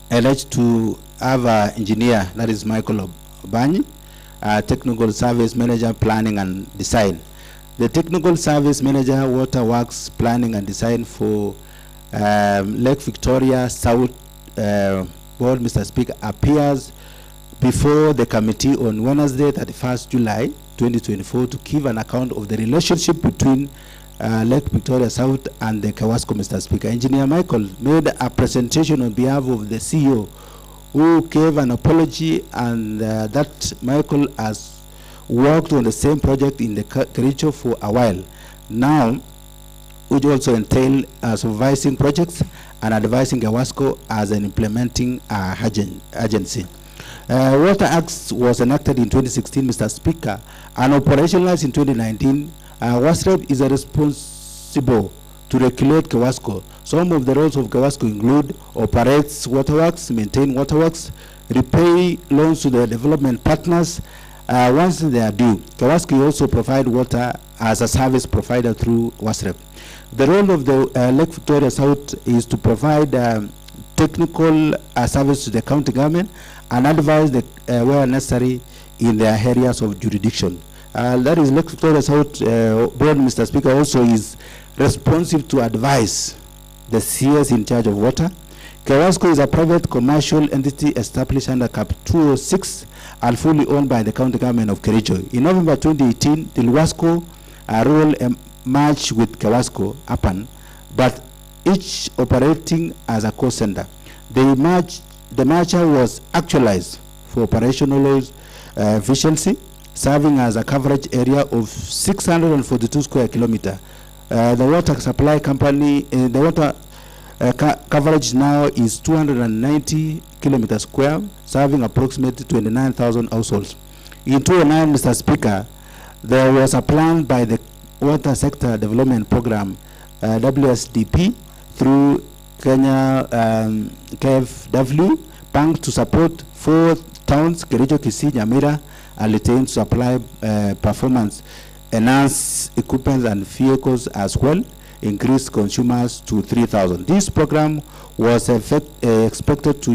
alleged to have an engineer, that is Michael Obani, technical service manager, planning and design. The technical service manager, water works, planning and design for Lake Victoria South board, Mr. Speaker, appears before the committee on Wednesday, 31st July 2024, to give an account of the relationship between Lake Victoria South and the Kawasco, Mr. Speaker. Engineer Michael made a presentation on behalf of the CEO, who gave an apology, and that Michael has worked on the same project in the Kericho for a while now, which also entail supervising projects and advising Kawasco as an implementing agency. Water Act was enacted in 2016, Mr. Speaker, and operationalized in 2019. WASREP is responsible to regulate Kawasco. Some of the roles of Kawasco include operates waterworks, maintain waterworks, repay loans to the development partners once they are due. Kawasco also provide water as a service provider through WASREP. The role of the Lake Victoria South is to provide technical service to the county government and advise the where necessary in their areas of jurisdiction. That is Lake Victoria South board, Mr. Speaker, also is responsive to advise the CS in charge of water. Kawasco is a private commercial entity established under Cap 206 and fully owned by the county government of Kericho. In November 2018, the Luasco role merged with Kawasco Apan, but each operating as a cost center. The merger was actualized for operational efficiency, serving as a coverage area of 642 square kilometers. The water supply company, the water coverage now is 290 kilometers square, serving approximately 29,000 households. In 2009, Mr. Speaker, there was a plan by the Water Sector Development Program, WSDP, through Kenya KFW Bank to support 4 towns, Kericho, Kisii, Nyamira, and Litein, to supply performance, enhance equipment and vehicles as well, increase consumers to 3,000. This program was expected to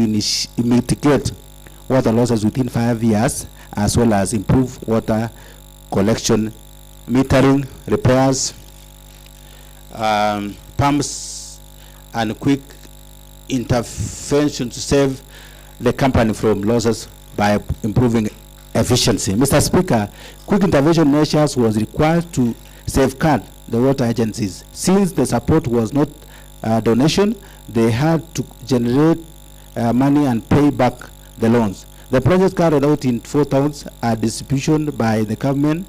mitigate water losses within 5 years, as well as improve water collection, metering, repairs, pumps, and quick intervention to save the company from losses by improving efficiency. Mr. Speaker, quick intervention measures was required to safeguard the water agencies. Since the support was not a donation, they had to generate money and pay back the loans. The project carried out in 4 towns are distribution by the government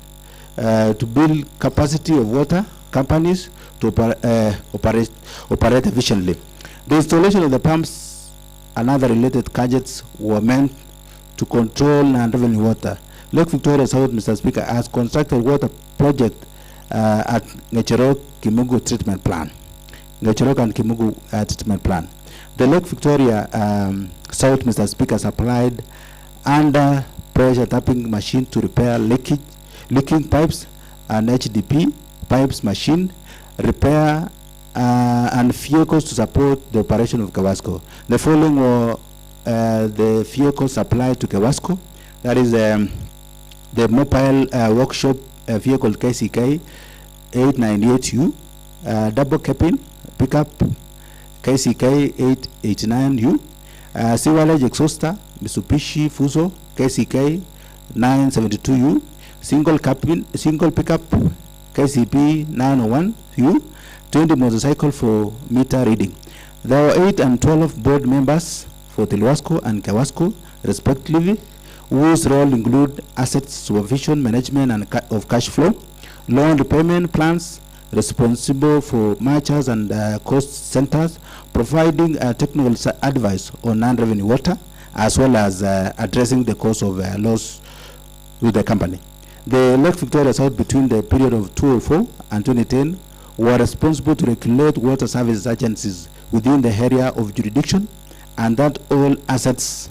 to build capacity of water companies to operate efficiently. The installation of the pumps and other related gadgets were meant to control non-revenue water. Lake Victoria South, Mr. Speaker, has constructed water project at Ngechero Kimungu treatment plant. Ngechorok and Kimugu treatment plan. The Lake Victoria South, Mr. Speaker, supplied under pressure tapping machine to repair leaking pipes, and HDP pipes machine, repair and vehicles to support the operation of Kewasco. The following were the vehicles supplied to Kewasco. That is the mobile workshop vehicle KCK 898U, double cabin pickup KCK 889U, Siwalage exhauster Mitsubishi Fuso KCK 972U, single pickup KCP 901U, 20 motorcycle for meter reading. There were 8 and 12 board members for Telwasco and Kewasco respectively, whose role include asset supervision, management and of cash flow, loan repayment plans, responsible for mergers and cost centers, providing technical advice on non-revenue water, as well as addressing the cause of loss with the company. The Lake Victoria South, between the period of 2004 and 2010, were responsible to regulate water service agencies within the area of jurisdiction, and that all assets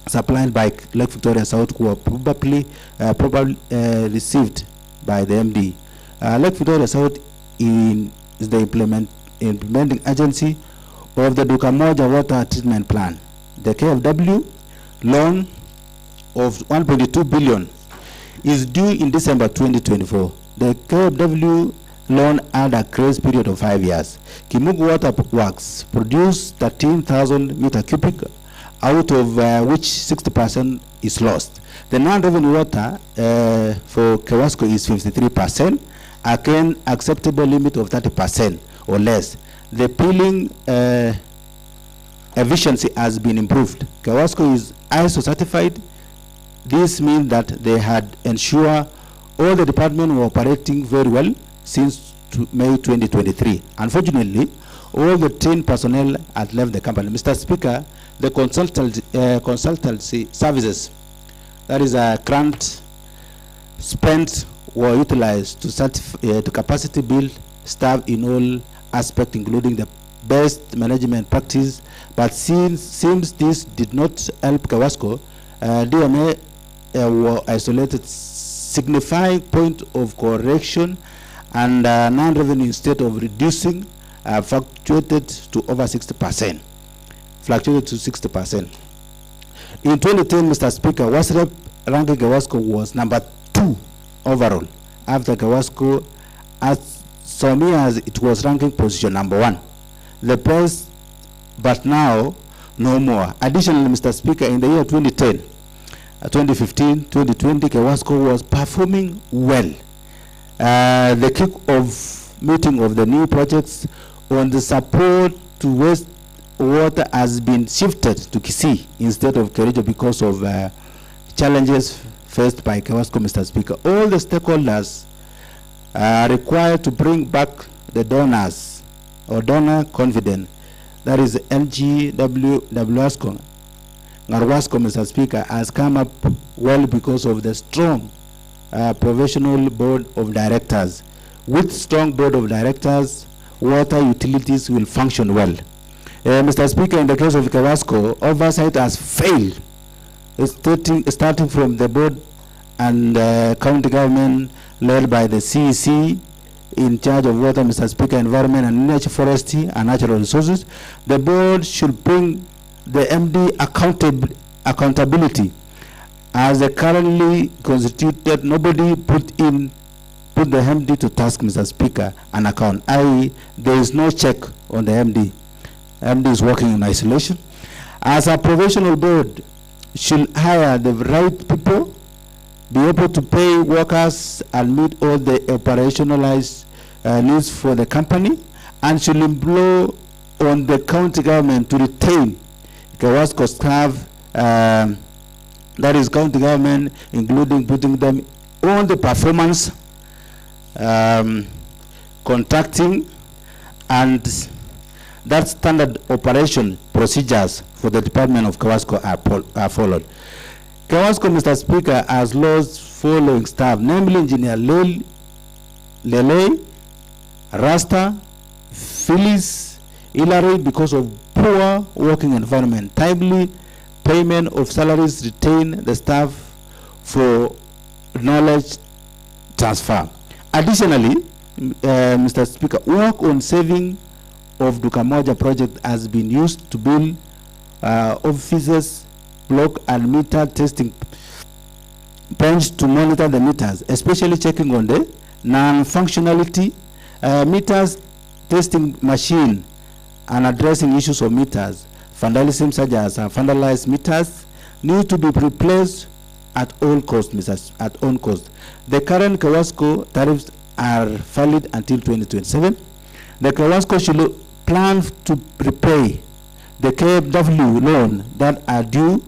supplied by Lake Victoria South were probably received by the MD. Lake Victoria South is the implementing agency of the Dukamoja Water Treatment Plan. The KFW loan of 1.2 billion is due in December 2024. The KFW loan had a grace period of 5 years. Kimugu Water Works produced 13,000 meter cubic, out of which 60% is lost. The non-revenue water for Kewasco is 53%, again acceptable limit of 30% or less. The peeling efficiency has been improved. Kewasco is ISO certified. This means that they had ensured all the departments were operating very well since May 2023. Unfortunately, all the trained personnel had left the company. Mr. Speaker, the consultancy services, that is a grant spent, were utilized to capacity build staff in all aspects, including the best management practice. But seems this did not help Kewasco, DMA were isolated, signifying point of correction, and non-revenue, instead of reducing, fluctuated to over 60%. In 2010, Mr. Speaker, WASREP ranking Kewasco was number 2 overall, after Kewasco, as some years it was ranking position number 1. The best, but now no more. Additionally, Mr. Speaker, in the year 2010, 2015, 2020, Kewasco was performing well. The kick-off meeting of the new projects on the support to wastewater has been shifted to Kisii instead of Kericho because of challenges faced by Kewasco, Mr. Speaker. All the stakeholders are required to bring back the donors or donor confidence. That is LGWASCO. Ngarwasco, Mr. Speaker, has come up well because of the strong professional board of directors. With strong board of directors, water utilities will function well. Mr. Speaker, in the case of Kewasco, oversight has failed, starting from the board and county government led by the CEC in charge of water, Mr. Speaker, environment and nature, forestry and natural resources. The board should bring the MD accountability. As the currently constituted, nobody put the MD to task, Mr. Speaker, an account, i.e. there is no check on the MD. MD is working in isolation. As a professional board should hire the right people, be able to pay workers and meet all the operationalized needs for the company, and should employ on the county government to retain Kewasco staff, that is county government, including putting them on the performance, contracting, and that standard operation procedures for the Department of Kewasco are followed. Kewasco, Mr. Speaker, has lost following staff, namely Engineer Lele, Rasta, Phyllis Hillary because of poor working environment. Timely payment of salaries retain the staff for knowledge transfer. Additionally, Mr. Speaker, work on saving of Dukamoja project has been used to build offices, block and meter testing points to monitor the meters, especially checking on the non-functionality meters, testing machine, and addressing issues of meters. Vandalism such as vandalized meters need to be replaced at all costs, at all cost. The current Kawasco tariffs are valid until 2027. The Kawasco should plan to repay the KFW loan that are due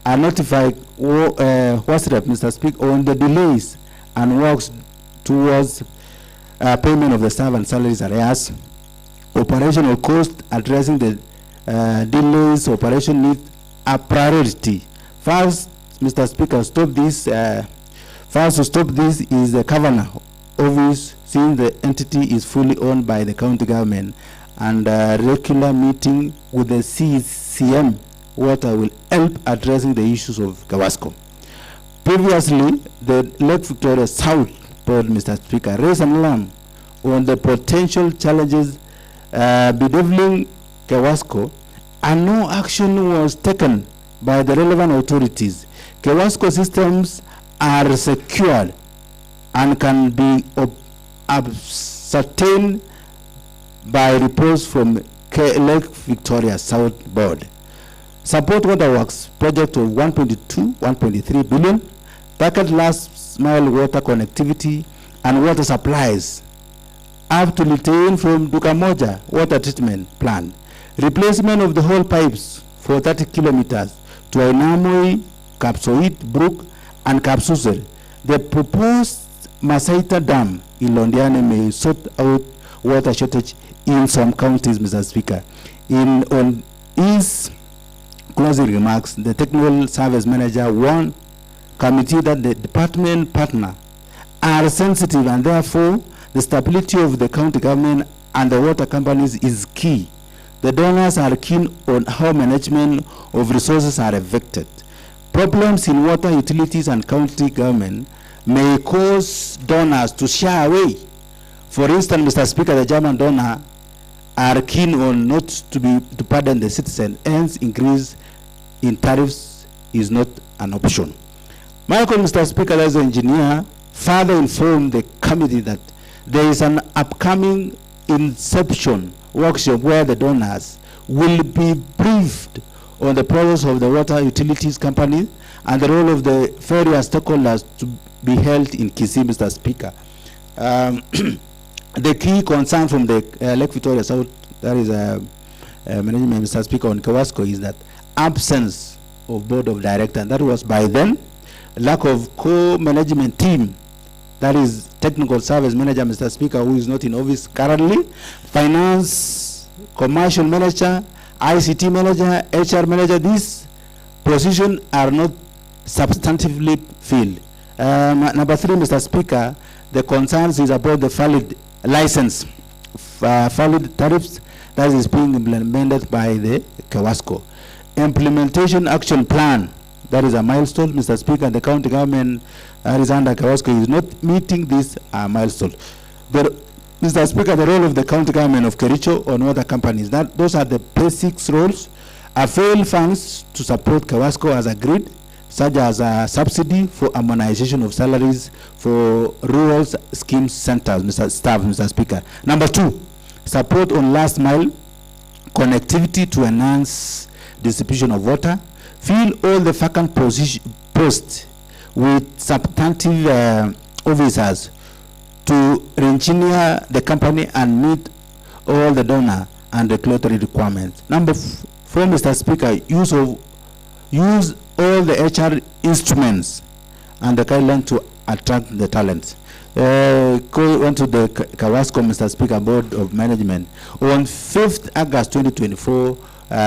and notify WASREP, Mr. Speaker, on the delays and works towards payment of the staff and salaries arrears. Operational cost, addressing the delays, operation needs a priority. First, Mr. Speaker, stop this. First to stop this is the governor office, since the entity is fully owned by the county government, and regular meeting with the CCM Water will help addressing the issues of Kawasco. Previously, the Lake Victoria South Board, Mr. Speaker, raised an alarm on the potential challenges bedeviling Kawasco, and no action was taken by the relevant authorities. Kawasco systems are secured and can be ascertained by reports from Lake Victoria South Board. Support Waterworks project of 1.3 billion, target last mile water connectivity and water supplies up to Litein from Dukamoja water treatment plant, replacement of the whole pipes for 30 kilometers to Ainamoi, Kapsoit, Brook, and Kapsusel. The proposed Masaita Dam in Londiane may sort out water shortage in some counties, Mr. Speaker. On his closing remarks, the technical service manager warned committee that the department partner are sensitive, and therefore the stability of the county government and the water companies is key. The donors are keen on how management of resources are affected. Problems in water utilities and county government may cause donors to shy away. For instance, Mr. Speaker, the German donor are keen on not to pardon the citizen, hence increase in tariffs is not an option. Michael, Mr. Speaker, as an engineer, further informed the committee that there is an upcoming inception workshop where the donors will be briefed on the progress of the water utilities company and the role of the various stakeholders to be held in Kisii, Mr. Speaker. The key concern from the Lake Victoria South, that is management, Mr. Speaker, on Kawasco, is that absence of board of directors, and that was by then, lack of co-management team, that is technical service manager, Mr. Speaker, who is not in office currently, finance, commercial manager, ICT manager, HR manager. These positions are not substantively filled. Number 3, Mr. Speaker, the concerns is about the valid license, valid tariffs that is being implemented by the Kawasco. Implementation action plan, that is a milestone, Mr. Speaker. The county government that is under Kawasco is not meeting this milestone. Mr. Speaker, the role of the county government of Kericho on water companies, those are the basic roles. Avail funds to support Kawasco as agreed, such as a subsidy for harmonization of salaries for rural scheme centers, Mr. Speaker. Number 2, support on last mile connectivity to enhance distribution of water. Fill all the vacant posts with substantive officers to re-engineer the company and meet all the donor and regulatory requirements. Number 4, Mr. Speaker, use all the HR instruments and the guidelines to attract the talent. Go on to the Kawasco, Mr. Speaker, Board of Management. On 5th August 2024,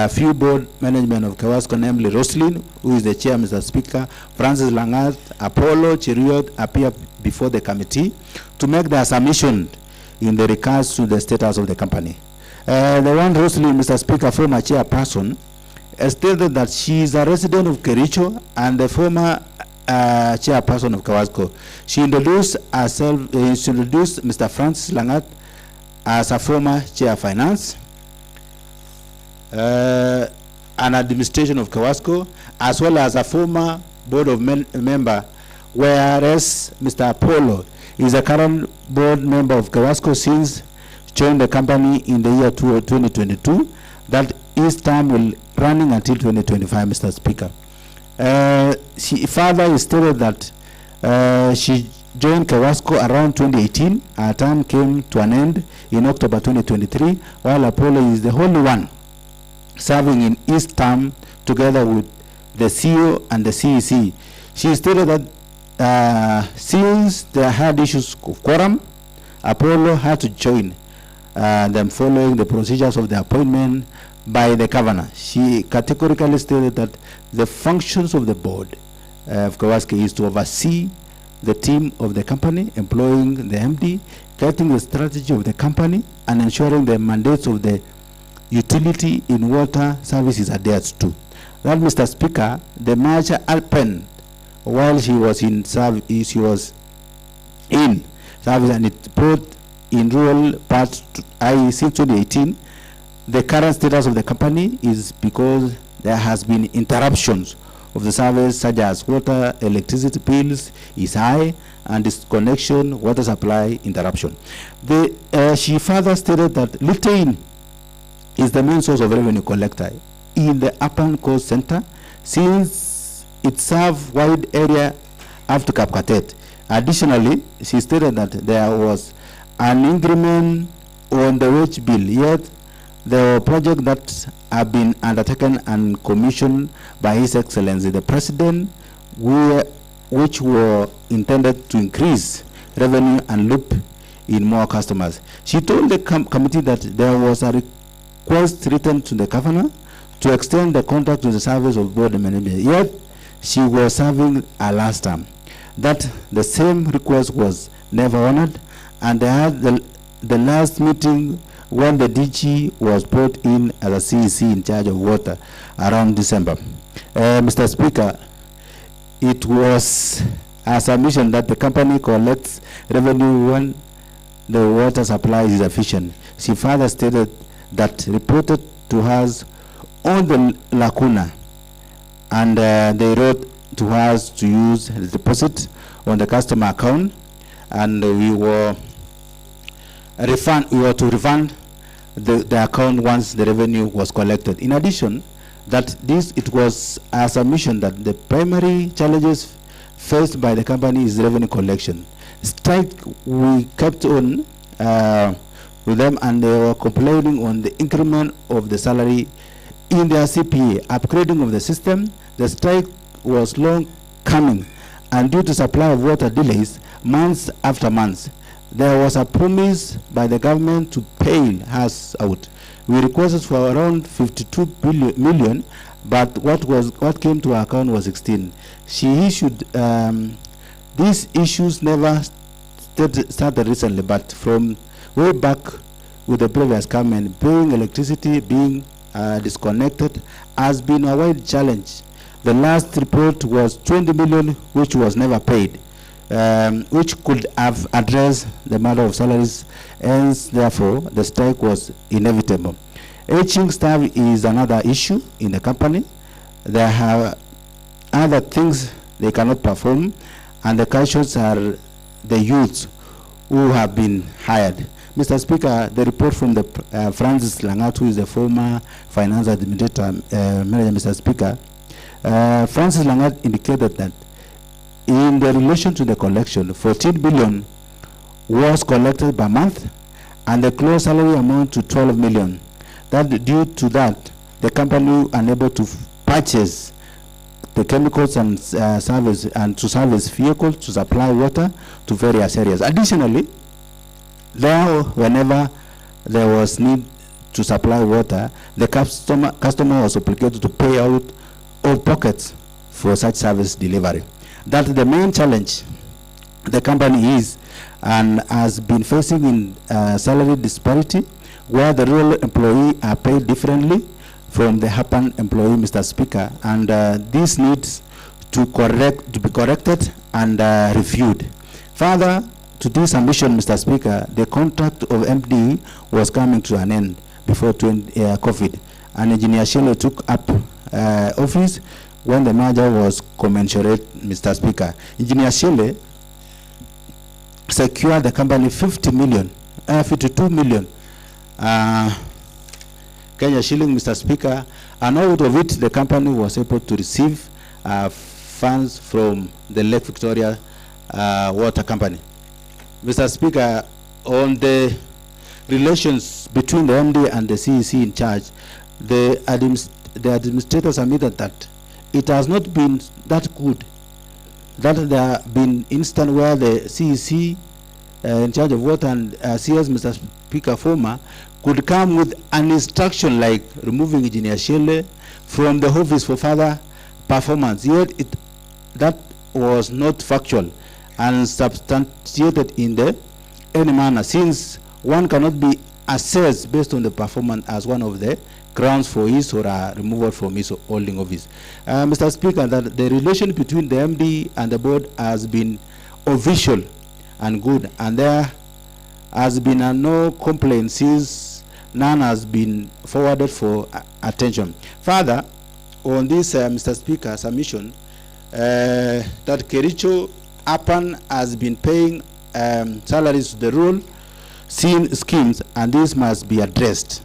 few board management of Kawasco, namely Roslyn, who is the chair, Mr. Speaker, Francis Langat, Apollo, Cheriot, appear before the committee to make their submission in the regards to the status of the company. The one Rosalie, Mr. Speaker, former chairperson, stated that she is a resident of Kericho and the former chairperson of Kawasco. She introduced herself, she introduced Mr. Francis Langat as a former chair of finance and administration of Kawasco, as well as a former board of member, whereas Mr. Apollo is a current board member of Kawasco since joined the company in the year 2022. That his term will running until 2025, Mr. Speaker. She further stated that she joined Kawasco around 2018. Her term came to an end in October 2023, while Apollo is the only one serving in his term together with the CEO and the CEC. She stated that since they had issues of quorum, Apollo had to join them following the procedures of the appointment by the governor. She categorically stated that the functions of the board of Kawasco is to oversee the team of the company, employing the MD, guiding the strategy of the company, and ensuring the mandates of the utility in water services adhered to. That, Mr. Speaker, the merger happened while she was in service. She was in service, and it brought in rural parts, i.e. since 2018. The current status of the company is because there has been interruptions of the service, such as water, electricity bills is high, and disconnection, water supply interruption. She further stated that Litain is the main source of revenue collector in the Upper Coast Center, since it serves wide area up to Kapkatet. Additionally, she stated that there was an increment on the wage bill, yet the project that have been undertaken and commissioned by His Excellency the President, which were intended to increase revenue and loop in more customers. She told the committee that there was a request written to the governor to extend the contract to the service of board management, yet she was serving a last term. That the same request was never honored, and they had the last meeting when the DG was brought in as a CEC in charge of water around December. Mr. Speaker, it was a submission that the company collects revenue when the water supply is efficient. She further stated that reported to us on the lacuna, and they wrote to us to use the deposit on the customer account, and we were to refund the account once the revenue was collected. In addition, it was a submission that the primary challenges faced by the company is revenue collection. Strike, we kept on with them, and they were complaining on the increment of the salary in their CPA, upgrading of the system. The strike was long coming, and due to supply of water delays months after months, there was a promise by the government to pay us out. We requested for around 52 million, but what came to our account was 16. She issued these issues never started recently, but from way back with the previous government, paying electricity, being disconnected has been a wide challenge. The last report was 20 million, which was never paid, which could have addressed the matter of salaries. Hence, therefore, the strike was inevitable. Aging staff is another issue in the company. There are other things they cannot perform, and the casualties are the youths who have been hired. Mr. Speaker, the report from the Francis Langat, who is the former finance administrator manager, Mr. Speaker, Francis Langat indicated that in the relation to the collection, 14 billion was collected per month, and the close salary amount to 12 million. That due to that, the company unable to purchase the chemicals and service vehicles to supply water to various areas. Additionally, whenever there was need to supply water, the customer was obligated to pay out of pockets for such service delivery. That's the main challenge the company is and has been facing in salary disparity, where the rural employee are paid differently from the urban employee, Mr. Speaker, and this needs to be corrected and reviewed. Further, to this ambition, Mr. Speaker, the contract of MD was coming to an end before COVID, and Engineer Shelley took up office when the merger was commensurate, Mr. Speaker. Engineer Shelley secured the company 52 million Kenya shilling, Mr. Speaker, and out of it, the company was able to receive funds from the Lake Victoria Water Company. Mr. Speaker, on the relations between the MD and the CEC in charge, the administrators admitted that it has not been that good, that there have been instances where the CEC in charge of water and CS, Mr. Speaker, former, could come with an instruction like removing Engineer Shelley from the office for further performance, yet that was not factual and substantiated in any manner, since one cannot be assessed based on the performance as one of the grounds for his or removal from his holding office. Mr. Speaker, that the relation between the MD and the board has been official and good, and there has been no complaint since none has been forwarded for attention. Further, on this, Mr. Speaker, submission, that Kericho Apan has been paying salaries to the rural schemes, and this must be addressed.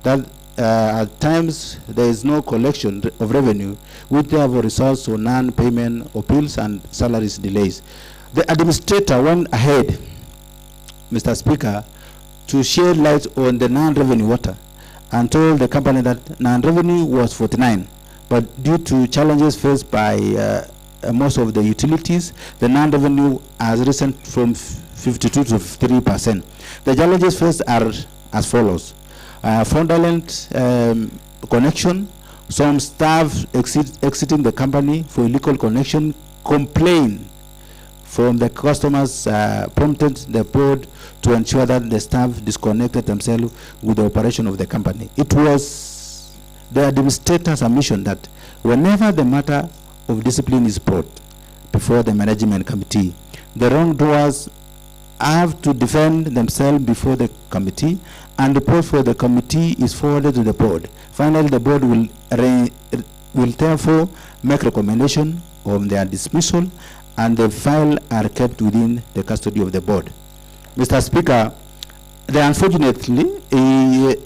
That at times there is no collection of revenue, which therefore results in non-payment of bills and salaries delays. The administrator went ahead, Mr. Speaker, to shed light on the non-revenue water and told the company that non-revenue was 49, but due to challenges faced by most of the utilities, the non-revenue has risen from 52 to 53%. The challenges faced are as follows: fraudulent connection, some staff exiting the company for illegal connection, complaint from the customers prompted the board to ensure that the staff disconnected themselves with the operation of the company. It was the administrator's admission that whenever the matter of discipline is brought before the management committee, the wrongdoers have to defend themselves before the committee, and the report for the committee is forwarded to the board. Finally, the board will therefore make recommendation on their dismissal, and the file are kept within the custody of the board. Mr. Speaker, unfortunately, it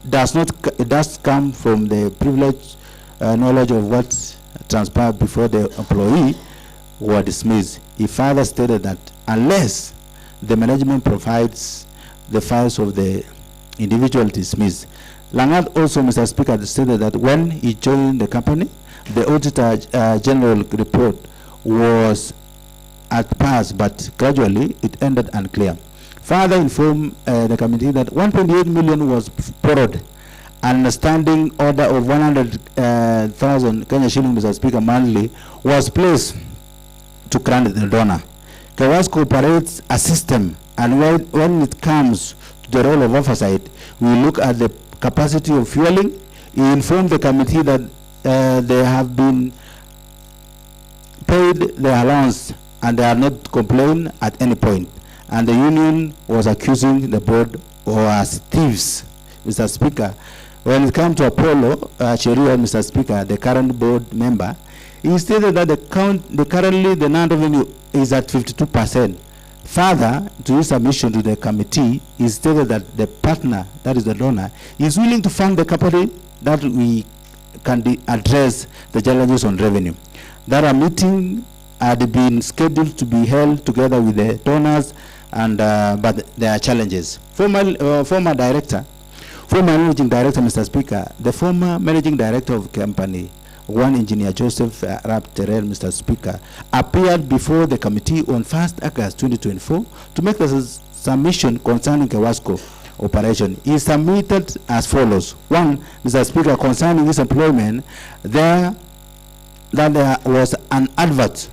does come from the privileged knowledge of what transpired before the employee were dismissed. He further stated that unless the management provides the files of the individual dismissed. Langat also, Mr. Speaker, stated that when he joined the company, the Auditor General report was at pass, but gradually it ended unclear. Further informed the committee that 1.8 million was borrowed, and a standing order of 100,000 Kenya shilling, Mr. Speaker, monthly was placed to grant the donor. KEWASCO operates a system, and when it comes to the role of oversight, we look at the capacity of fueling. He informed the committee that they have been paid their allowance and they are not complained at any point. And the union was accusing the board as thieves, Mr. Speaker. When it comes to Apollo Cheria, Mr. Speaker, the current board member, he stated that currently the non-revenue is at 52%. Further, to his submission to the committee, he stated that the partner, that is the donor, is willing to fund the company that we can address the challenges on revenue. That a meeting had been scheduled to be held together with the donors, and but there are challenges. Former managing director, Mr. Speaker, the former managing director of the company, one engineer Joseph Arap Terrell, Mr. Speaker, appeared before the committee on 1st August 2024 to make the submission concerning KEWASCO operation. He submitted as follows. One, Mr. Speaker, concerning his employment, there was an advert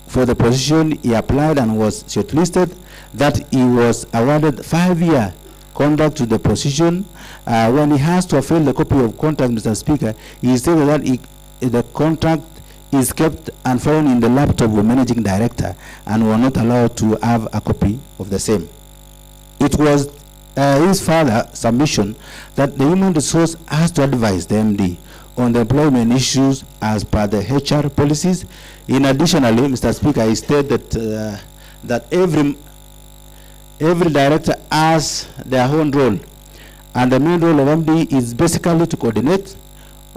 for the position he applied and was shortlisted, that he was awarded 5-year conduct to the position. When he has to fill the copy of contract, Mr. Speaker, he stated that the contract is kept and found in the laptop of the managing director and were not allowed to have a copy of the same. It was his further submission that the human resource has to advise the MD on the employment issues as per the HR policies. Additionally, Mr. Speaker, he stated that every director has their own role, and the main role of MD is basically to coordinate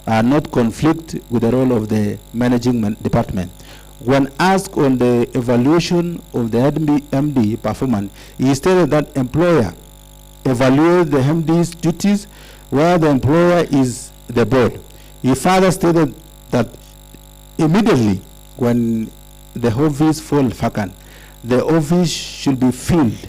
and not conflict with the role of the managing department. When asked on the evaluation of the MD performance, he stated that employer evaluates the MD's duties where the employer is the board. He further stated that immediately when the office falls vacant, the office should be filled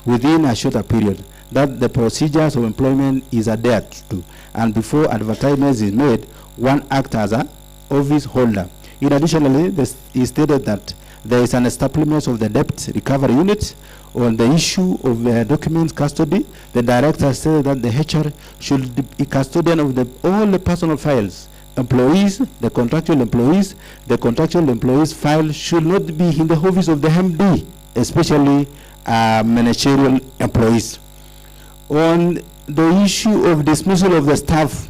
within a shorter period, that the procedures of employment is adhered to, and before advertisement is made, one acts as an office holder. Additionally, he stated that there is an establishment of the debt recovery unit. On the issue of documents custody, the director said that the HR should be custodian of all the personal files. Employees, the contractual employees file should not be in the office of the MD, especially managerial employees. On the issue of dismissal of the staff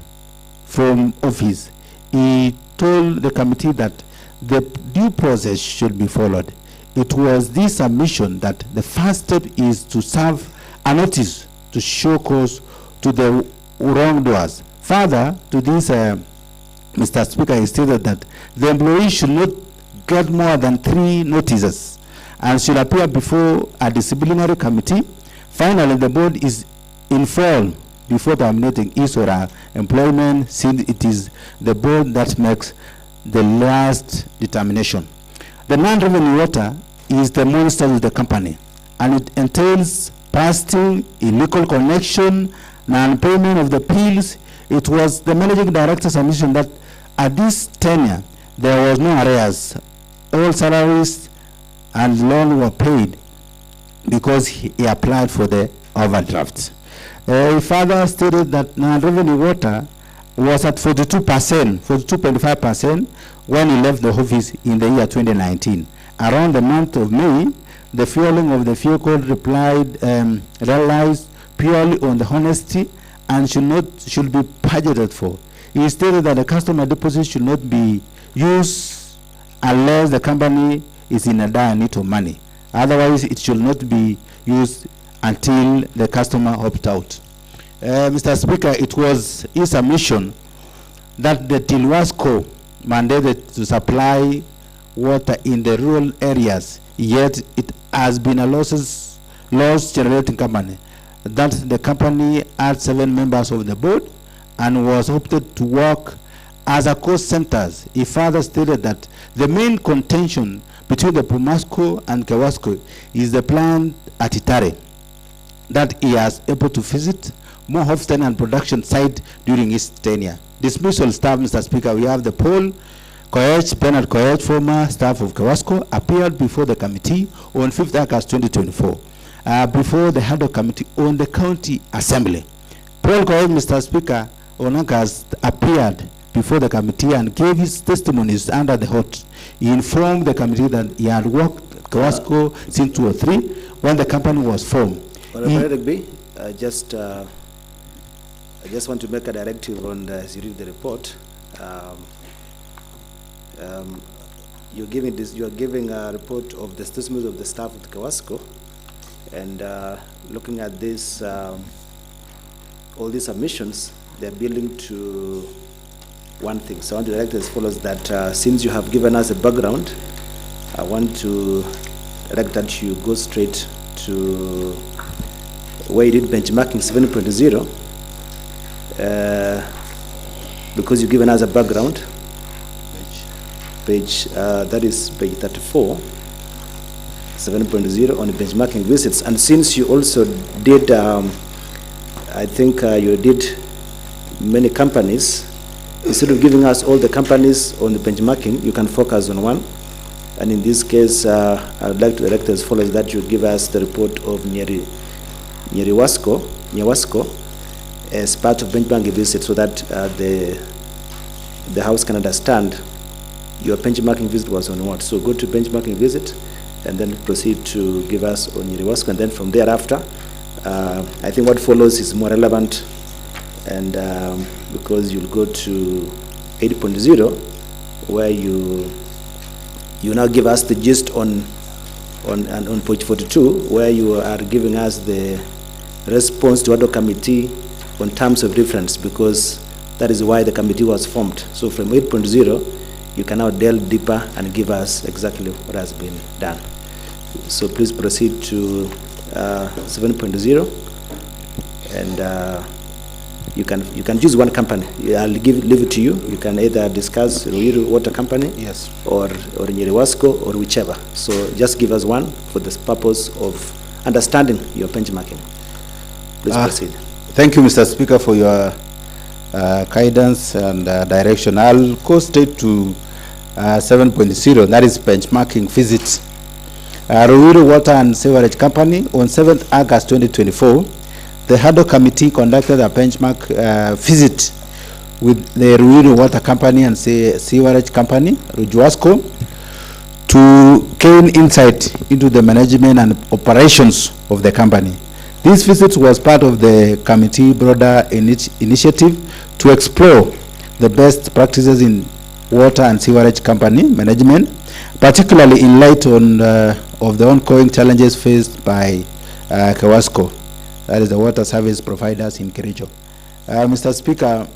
from office, he told the committee that the due process should be followed. It was this submission that the first step is to serve a notice to show cause to the wrongdoers. Further to this, Mr. Speaker, he stated that the employee should not get more than 3 notices and should appear before a disciplinary committee. Finally, the board is informed before terminating his or her employment, since it is the board that makes the last determination. The non-revenue water is the monster of the company, and it entails fasting, illegal connection, non-payment of the bills. It was the managing director's submission that at this tenure, there was no arrears. All salaries and loan were paid because he applied for the overdraft. He further stated that non-revenue water was at 42.5% when he left the office in the year 2019. Around the month of May, the fueling of the vehicle realized purely on the honesty and should be budgeted for. He stated that the customer deposit should not be used unless the company is in a dire need of money. Otherwise, it should not be used until the customer opts out. Mr. Speaker, it was his submission that the TILWASCO mandated to supply water in the rural areas, yet it has been a loss generating company. That the company had 7 members of the board and was opted to work as a cost centers. He further stated that the main contention between the POMASCO and KEWASCO is the plant at Itare that he has able to visit more often and production site during his tenure. Dismissal staff, Mr. Speaker, we have the Paul Koech, Bernard Koech, former staff of KEWASCO, appeared before the committee on 5th August 2024, before the head of committee on the county assembly. Paul Koech, Mr. Speaker, on August appeared before the committee and gave his testimonies under the oath. He informed the committee that he had worked at KEWASCO since 2003 when the company was formed. I just want to make a directive on as you read the report. You are giving a report of the testimonies of the staff of the KEWASCO, and looking at this, all these submissions, they're building to one thing. So I want to direct as follows: that since you have given us a background, I want to direct that you go straight to where you did benchmarking 7.0, because you've given us a background. Page that is page 34, 7.0 on the benchmarking visits. And since you also did, I think you did many companies, instead of giving us all the companies on the benchmarking, you can focus on one. And in this case, I would like to direct as follows: that you give us the report of NYERIWASCO, Nyawasco as part of benchmarking visit, so that the House can understand your benchmarking visit was on what. So go to benchmarking visit and then proceed to give us on Nyawasco, and then from thereafter, I think what follows is more relevant, and because you'll go to 8.0, where you now give us the gist on page 42, where you are giving us the response to other committee on terms of reference, because that is why the committee was formed. So from 8.0, you can now delve deeper and give us exactly what has been done. So please proceed to 7.0, and you can choose one company. I'll leave it to you. You can either discuss Ruiru Water Company, Yes. or Nyawasco, or whichever. So just give us one for the purpose of understanding your benchmarking. Please proceed. Thank you, Mr. Speaker, for your guidance and direction. I'll go straight to 7.0, that is benchmarking visit. Ruiru Water and Sewerage Company, on 7th August 2024, the HADO committee conducted a benchmark visit with the Ruiru Water Company and Sewerage Company, Rujuasco, to gain insight into the management and operations of the company. This visit was part of the committee broader initiative to explore the best practices in water and sewerage company management, particularly in light of the ongoing challenges faced by Kewasco, that is the water service providers in Kericho. Mr. Speaker,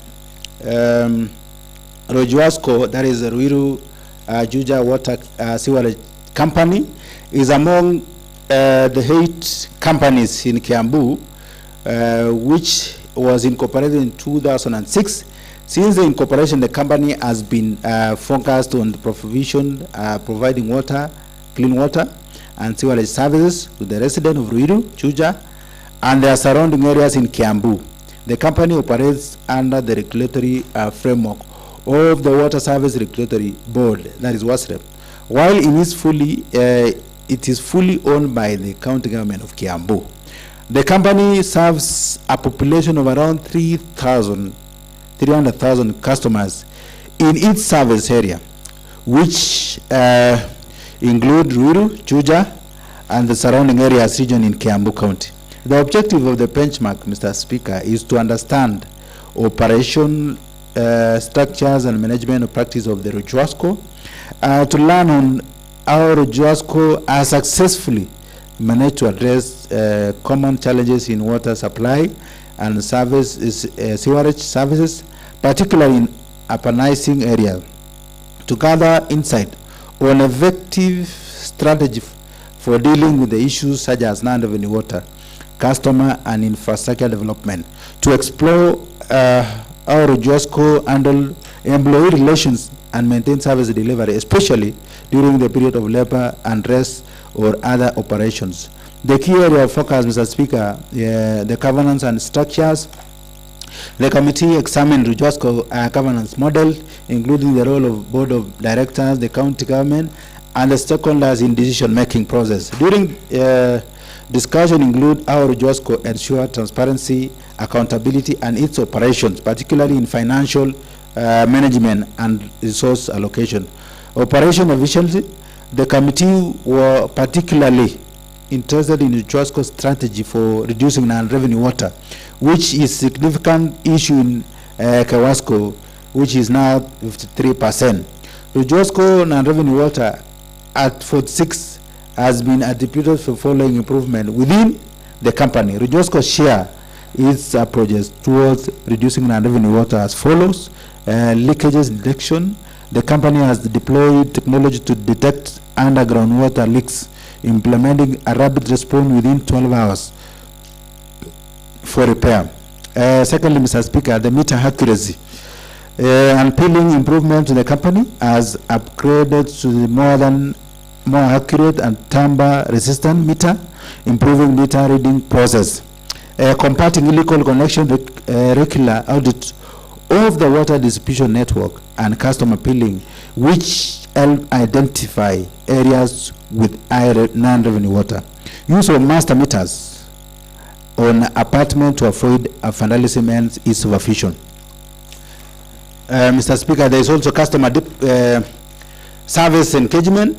Rujuasco, that is the Ruiru Juja Water Sewerage Company, is among the 8 companies in Kiambu, which was incorporated in 2006. Since the incorporation, the company has been focused on the providing water, clean water, and sewerage services to the residents of Ruiru, Juja, and their surrounding areas in Kiambu. The company operates under the regulatory framework of the Water Service Regulatory Board, that is WASREB, while it is fully owned by the county government of Kiambu. The company serves a population of around 300,000 customers in its service area, which include Ruiru, Juja, and the surrounding areas region in Kiambu County. The objective of the benchmark, Mr. Speaker, is to understand operation structures and management practice of the Rujuasco, to learn on how Rujuasco has successfully managed to address common challenges in water supply and sewerage services, particularly in urbanizing areas, to gather insight on effective strategy for dealing with the issues such as non-revenue water, customer and infrastructure development, to explore how Rujuasco handle employee relations and maintain service delivery, especially during the period of labor unrest or other operations. The key area of focus, Mr. Speaker, the governance and structures. The committee examined Rujuasco governance model, including the role of board of directors, the county government, and the stakeholders in decision-making process. During discussion include how Rujuasco ensure transparency, accountability, and its operations, particularly in financial management and resource allocation. Operation efficiency, the committee were particularly interested in Rujuasco's strategy for reducing non-revenue water, which is a significant issue in Kewasco, which is now 53%. Rujuasco non-revenue water at 46 has been attributed for following improvement within the company. Rujuasco's share its approaches towards reducing non-revenue water as follows: leakages detection. The company has deployed technology to detect underground water leaks, implementing a rapid response within 12 hours for repair. Secondly, Mr. Speaker, the meter accuracy and peeling improvement to the company has upgraded to the more accurate and tamper-resistant meter, improving meter reading process. Combating illegal connection, regular audit of the water distribution network and customer peeling, which help identify areas with high non-revenue water. Use of master meters on apartment to avoid vandalism and its supervision. Mr. Speaker, there is also customer service engagement.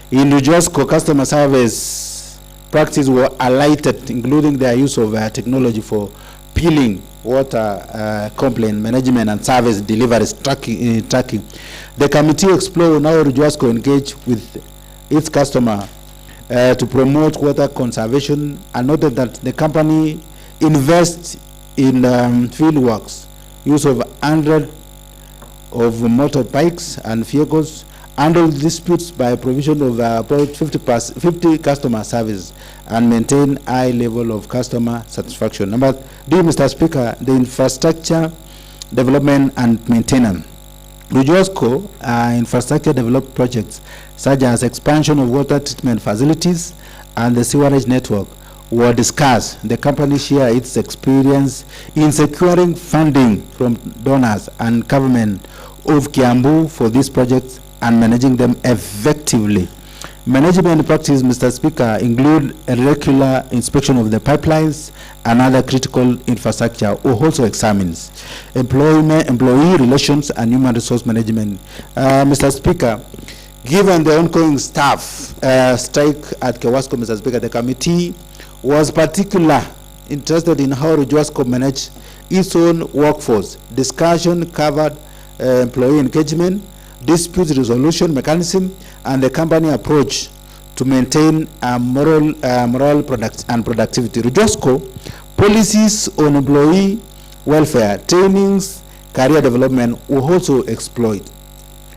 In Rujosco, customer service practices were highlighted, including their use of technology for billing, water complaint management, and service delivery tracking. The committee explored how Rujosco engage with its customer to promote water conservation, and noted that the company invests in field works, use of 100 of motorbikes and vehicles, handle disputes by provision of about 50 customer service, and maintain high level of customer satisfaction. Number 3, Mr. Speaker, the infrastructure development and maintenance. Rujosco infrastructure development projects such as expansion of water treatment facilities and the sewerage network were discussed. The company shared its experience in securing funding from donors and government of Kiambu for these projects and managing them effectively. Management practice, Mr. Speaker, include a regular inspection of the pipelines and other critical infrastructure, or also examines employee relations and human resource management. Mr. Speaker, given the ongoing staff strike at Kewasco, Mr. Speaker, the committee was particularly interested in how Rujosco managed its own workforce. Discussion covered employee engagement, dispute resolution mechanism, and the company approach to maintain moral productivity. Rujosco policies on employee welfare, trainings, career development were also explored.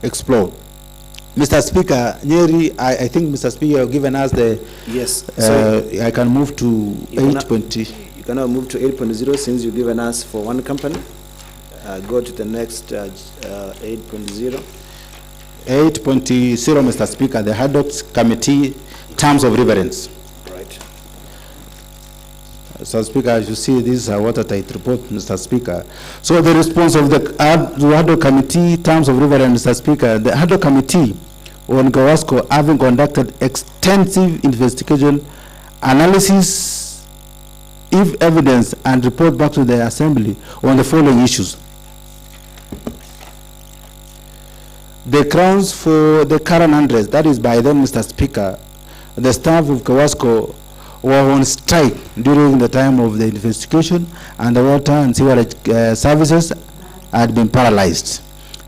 Mr. Speaker, Nyeri, I think, Mr. Speaker, you have given us the... Yes. So I can move to 8.0. You can now move to 8.0 since you've given us for one company. Go to the next 8.0. 8.0, Mr. Speaker, the Haddock Committee terms of reference. Right. Mr. Speaker, as you see, this is a watertight report, Mr. Speaker. So the response of the Haddock Committee terms of reference, Mr. Speaker, the Haddock Committee on Kewasco, having conducted extensive investigation, analysis, if evidence, and report back to the Assembly on the following issues. The grounds for the current unrest, that is by then, Mr. Speaker, the staff of Kewasco were on strike during the time of the investigation, and the water and sewerage services had been paralyzed.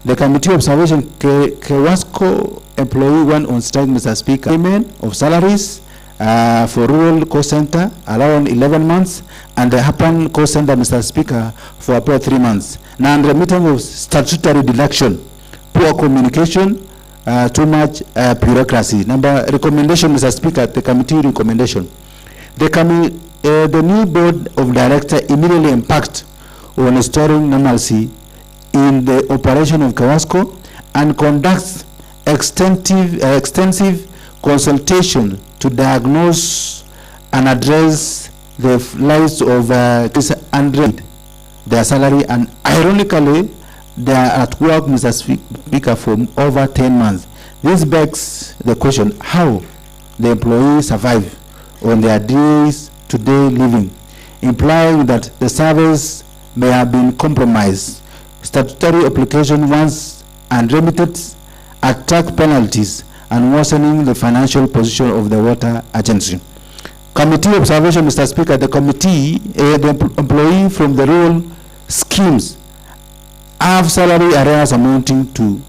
The committee observation, Kewasco employee went on strike, Mr. Speaker. Payment of salaries for rural call center around 11 months, and the Hapan call center, Mr. Speaker, for about 3 months. Now, remittance of statutory deduction, poor communication, too much bureaucracy. Number recommendation, Mr. Speaker, the committee recommendation. The new board of directors immediately impact on restoring normalcy in the operation of Kewasco and conducts extensive consultation to diagnose and address the lives of their salary, and ironically, they are at work, Mr. Speaker, for over 10 months. This begs the question, how the employees survive on their day-to-day living, implying that the service may have been compromised. Statutory application once unremitted attract penalties and worsening the financial position of the water agency. Committee observation, Mr. Speaker, the committee, the employee from the rural schemes have salary arrears amounting to,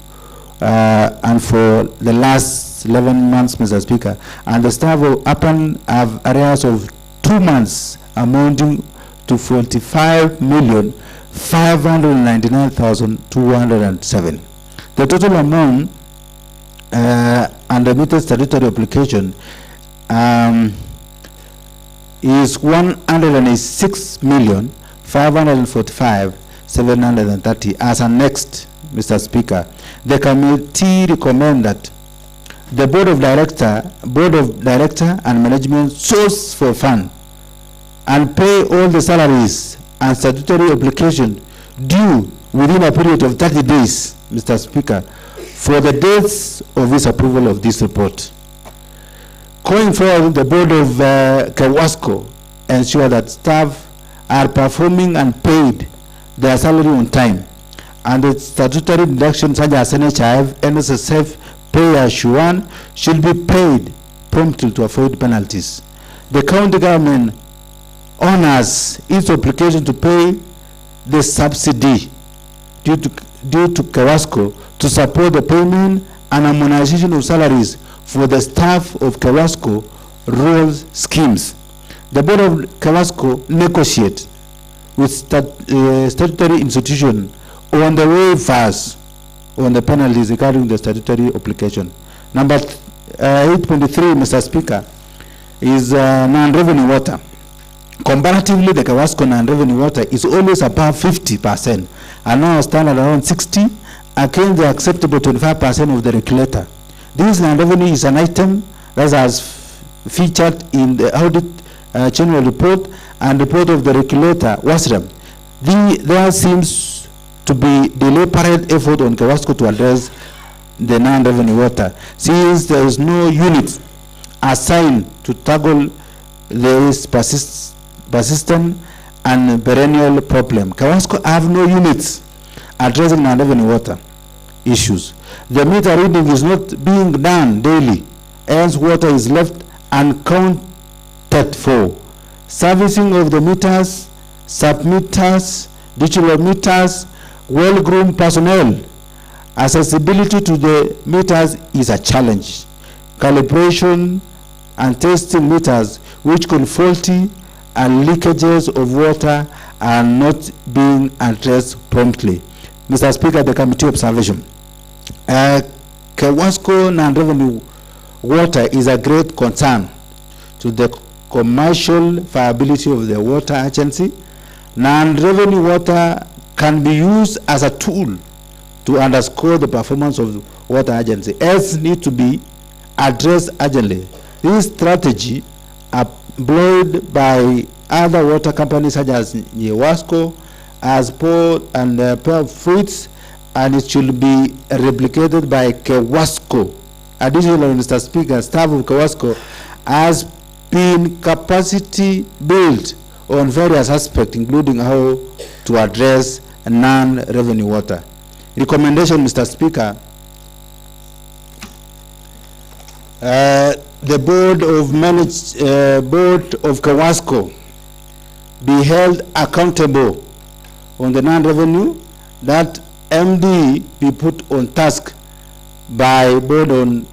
and for the last 11 months, Mr. Speaker, and the staff of Upon have arrears of 2 months amounting to 45,599,207. The total amount unremitted statutory application is 106,545,730 as annexed, Mr. Speaker. The committee recommend that the board of director and management source for fund and pay all the salaries and statutory obligation due within a period of 30 days, Mr. Speaker, for the dates of this approval of this report. Going forward, the board of Kewasco ensure that staff are performing and paid their salary on time, and the statutory deductions such as NHIF, NSSF, pay as you earn should be paid promptly to avoid penalties. The county government honors its obligation to pay the subsidy due to KEWASCO to support the payment and harmonization of salaries for the staff of KEWASCO rural schemes. The board of KEWASCO negotiate with statutory institution on the waivers on the penalties regarding the statutory application. Number 8.3, Mr. Speaker, is non-revenue water. Comparatively, the KEWASCO non-revenue water is always above 50%, and now stand at around 60, against the acceptable 25% of the regulator. This non-revenue is an item that has featured in the audit general report and report of the regulator, WASREM. There seems to be deliberate effort on KEWASCO to address the non-revenue water, since there is no unit assigned to tackle this persistent and perennial problem. KEWASCO have no units addressing non-revenue water issues. The meter reading is not being done daily, hence water is left uncounted for. Servicing of the meters, sub-meters, digital meters, well-groomed personnel, accessibility to the meters is a challenge. Calibration and testing meters which could faulty and leakages of water are not being addressed promptly. Mr. Speaker, the committee observation. KEWASCO non-revenue water is a great concern to the commercial viability of the water agency. Non-revenue water can be used as a tool to underscore the performance of the water agency, as need to be addressed urgently. This strategy employed by other water companies such as KEWASCO, Port and Fruits, and it should be replicated by KEWASCO. Additionally, Mr. Speaker, staff of KEWASCO has been capacity built on various aspects, including how to address non-revenue water. Recommendation, Mr. Speaker, the board of KEWASCO be held accountable on the non-revenue, that MD be put on task by board on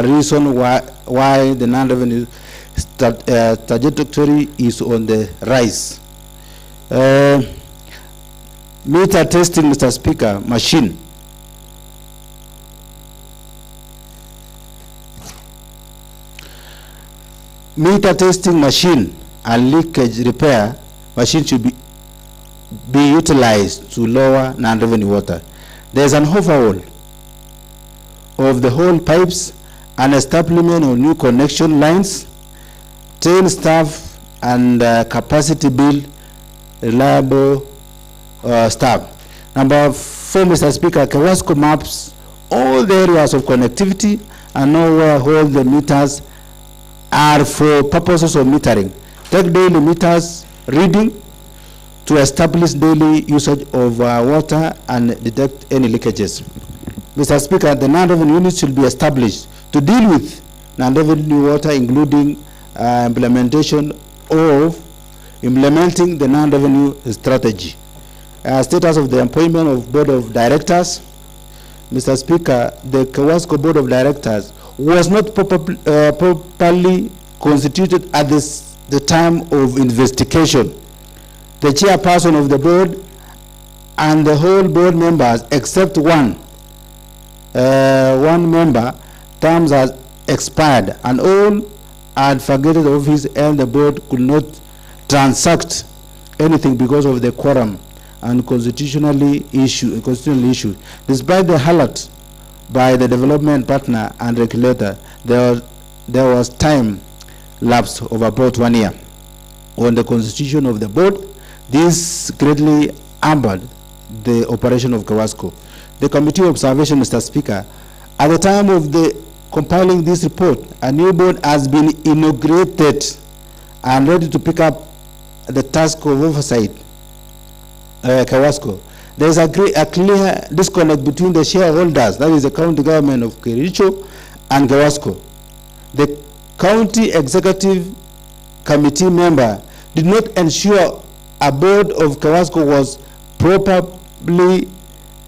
reason why the non-revenue trajectory is on the rise. Meter testing, Mr. Speaker, machine. Meter testing machine and leakage repair machine should be utilized to lower non-revenue water. There is an overhaul of the whole pipes and establishment of new connection lines, train staff and capacity build reliable staff. Number 4, Mr. Speaker, KEWASCO maps all the areas of connectivity and know where all the meters are for purposes of metering. Take daily meters reading to establish daily usage of water and detect any leakages. Mr. Speaker, the non-revenue unit should be established to deal with non-revenue water, including implementing the non-revenue strategy. Status of the appointment of board of directors. Mr. Speaker, the KEWASCO board of directors was not properly constituted at the time of investigation. The chairperson of the board and the whole board members, except one member, terms has expired, and all had vacated office, and the board could not transact anything because of the quorum and constitutional issue. Despite the alert by the development partner and regulator, there was time lapse of about 1 year on the constitution of the board. This greatly hampered the operation of KEWASCO. The committee observation, Mr. Speaker, at the time of the compiling this report, a new board has been inaugurated and ready to pick up the task of oversight, Kawasco. There is a clear disconnect between the shareholders, that is the county government of Kericho and Kawasco. The county executive committee member did not ensure a board of Kawasco was properly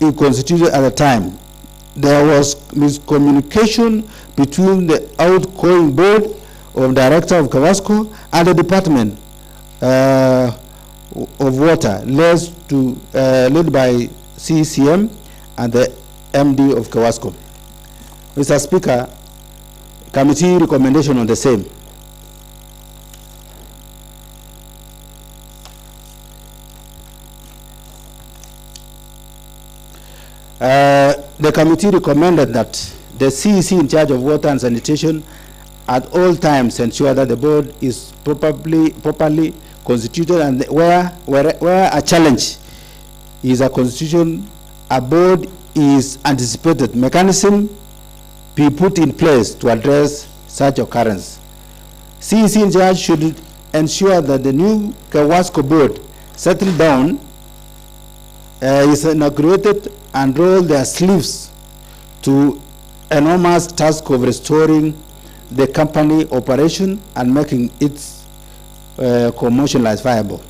constituted at the time. There was miscommunication between the outgoing board of director of Kawasco and the department of water, led by CCM and the MD of Kawasco. Mr. Speaker, committee recommendation on the same. The committee recommended that the CEC in charge of water and sanitation at all times ensure that the board is properly constituted, and where a challenge is a constitution, a board is anticipated mechanism be put in place to address such occurrence. CEC in charge should ensure that the new Kawasco board settled down, is inaugurated, and roll their sleeves to enormous task of restoring the company operation and making it commercialized viable.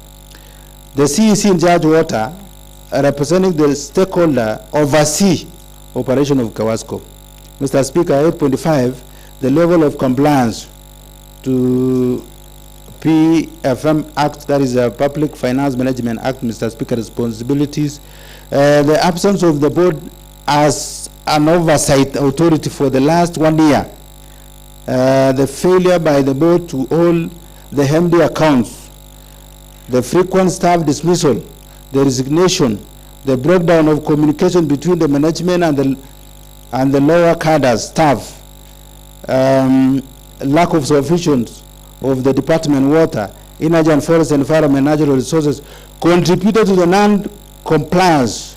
The CEC in charge water, representing the stakeholder, oversee operation of Kawasco. Mr. Speaker, 8.5, the level of compliance to PFM Act, that is a Public Finance Management Act, Mr. Speaker, responsibilities. The absence of the board as an oversight authority for the last 1 year, the failure by the board to hold the MD accounts, the frequent staff dismissal, the resignation, the breakdown of communication between the management and the lower cadre staff, lack of sufficiency of the department water, energy and forest, environment, natural resources, contributed to the non-compliance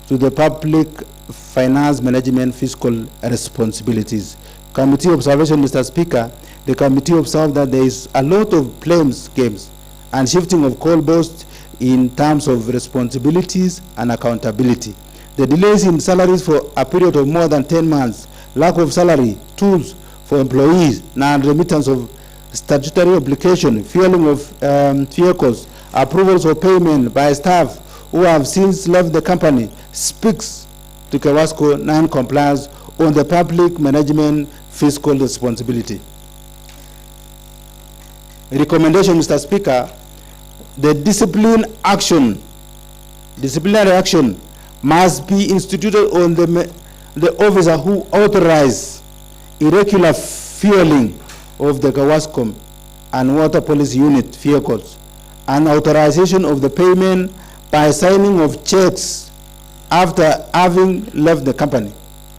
to the public finance management fiscal responsibilities. Committee observation, Mr. Speaker, the committee observed that there is a lot of blames games and shifting of goalposts in terms of responsibilities and accountability. The delays in salaries for a period of more than 10 months, lack of salary, tools for employees, non-remittance of statutory obligation, fueling of vehicles, approvals of payment by staff who have since left the company, speaks to Kawasco non-compliance on the public management fiscal responsibility. Recommendation, Mr. Speaker, the disciplinary action must be instituted on the officer who authorized irregular fueling of the Kawasco and water policy unit vehicles, and authorization of the payment by signing of checks after having left the company.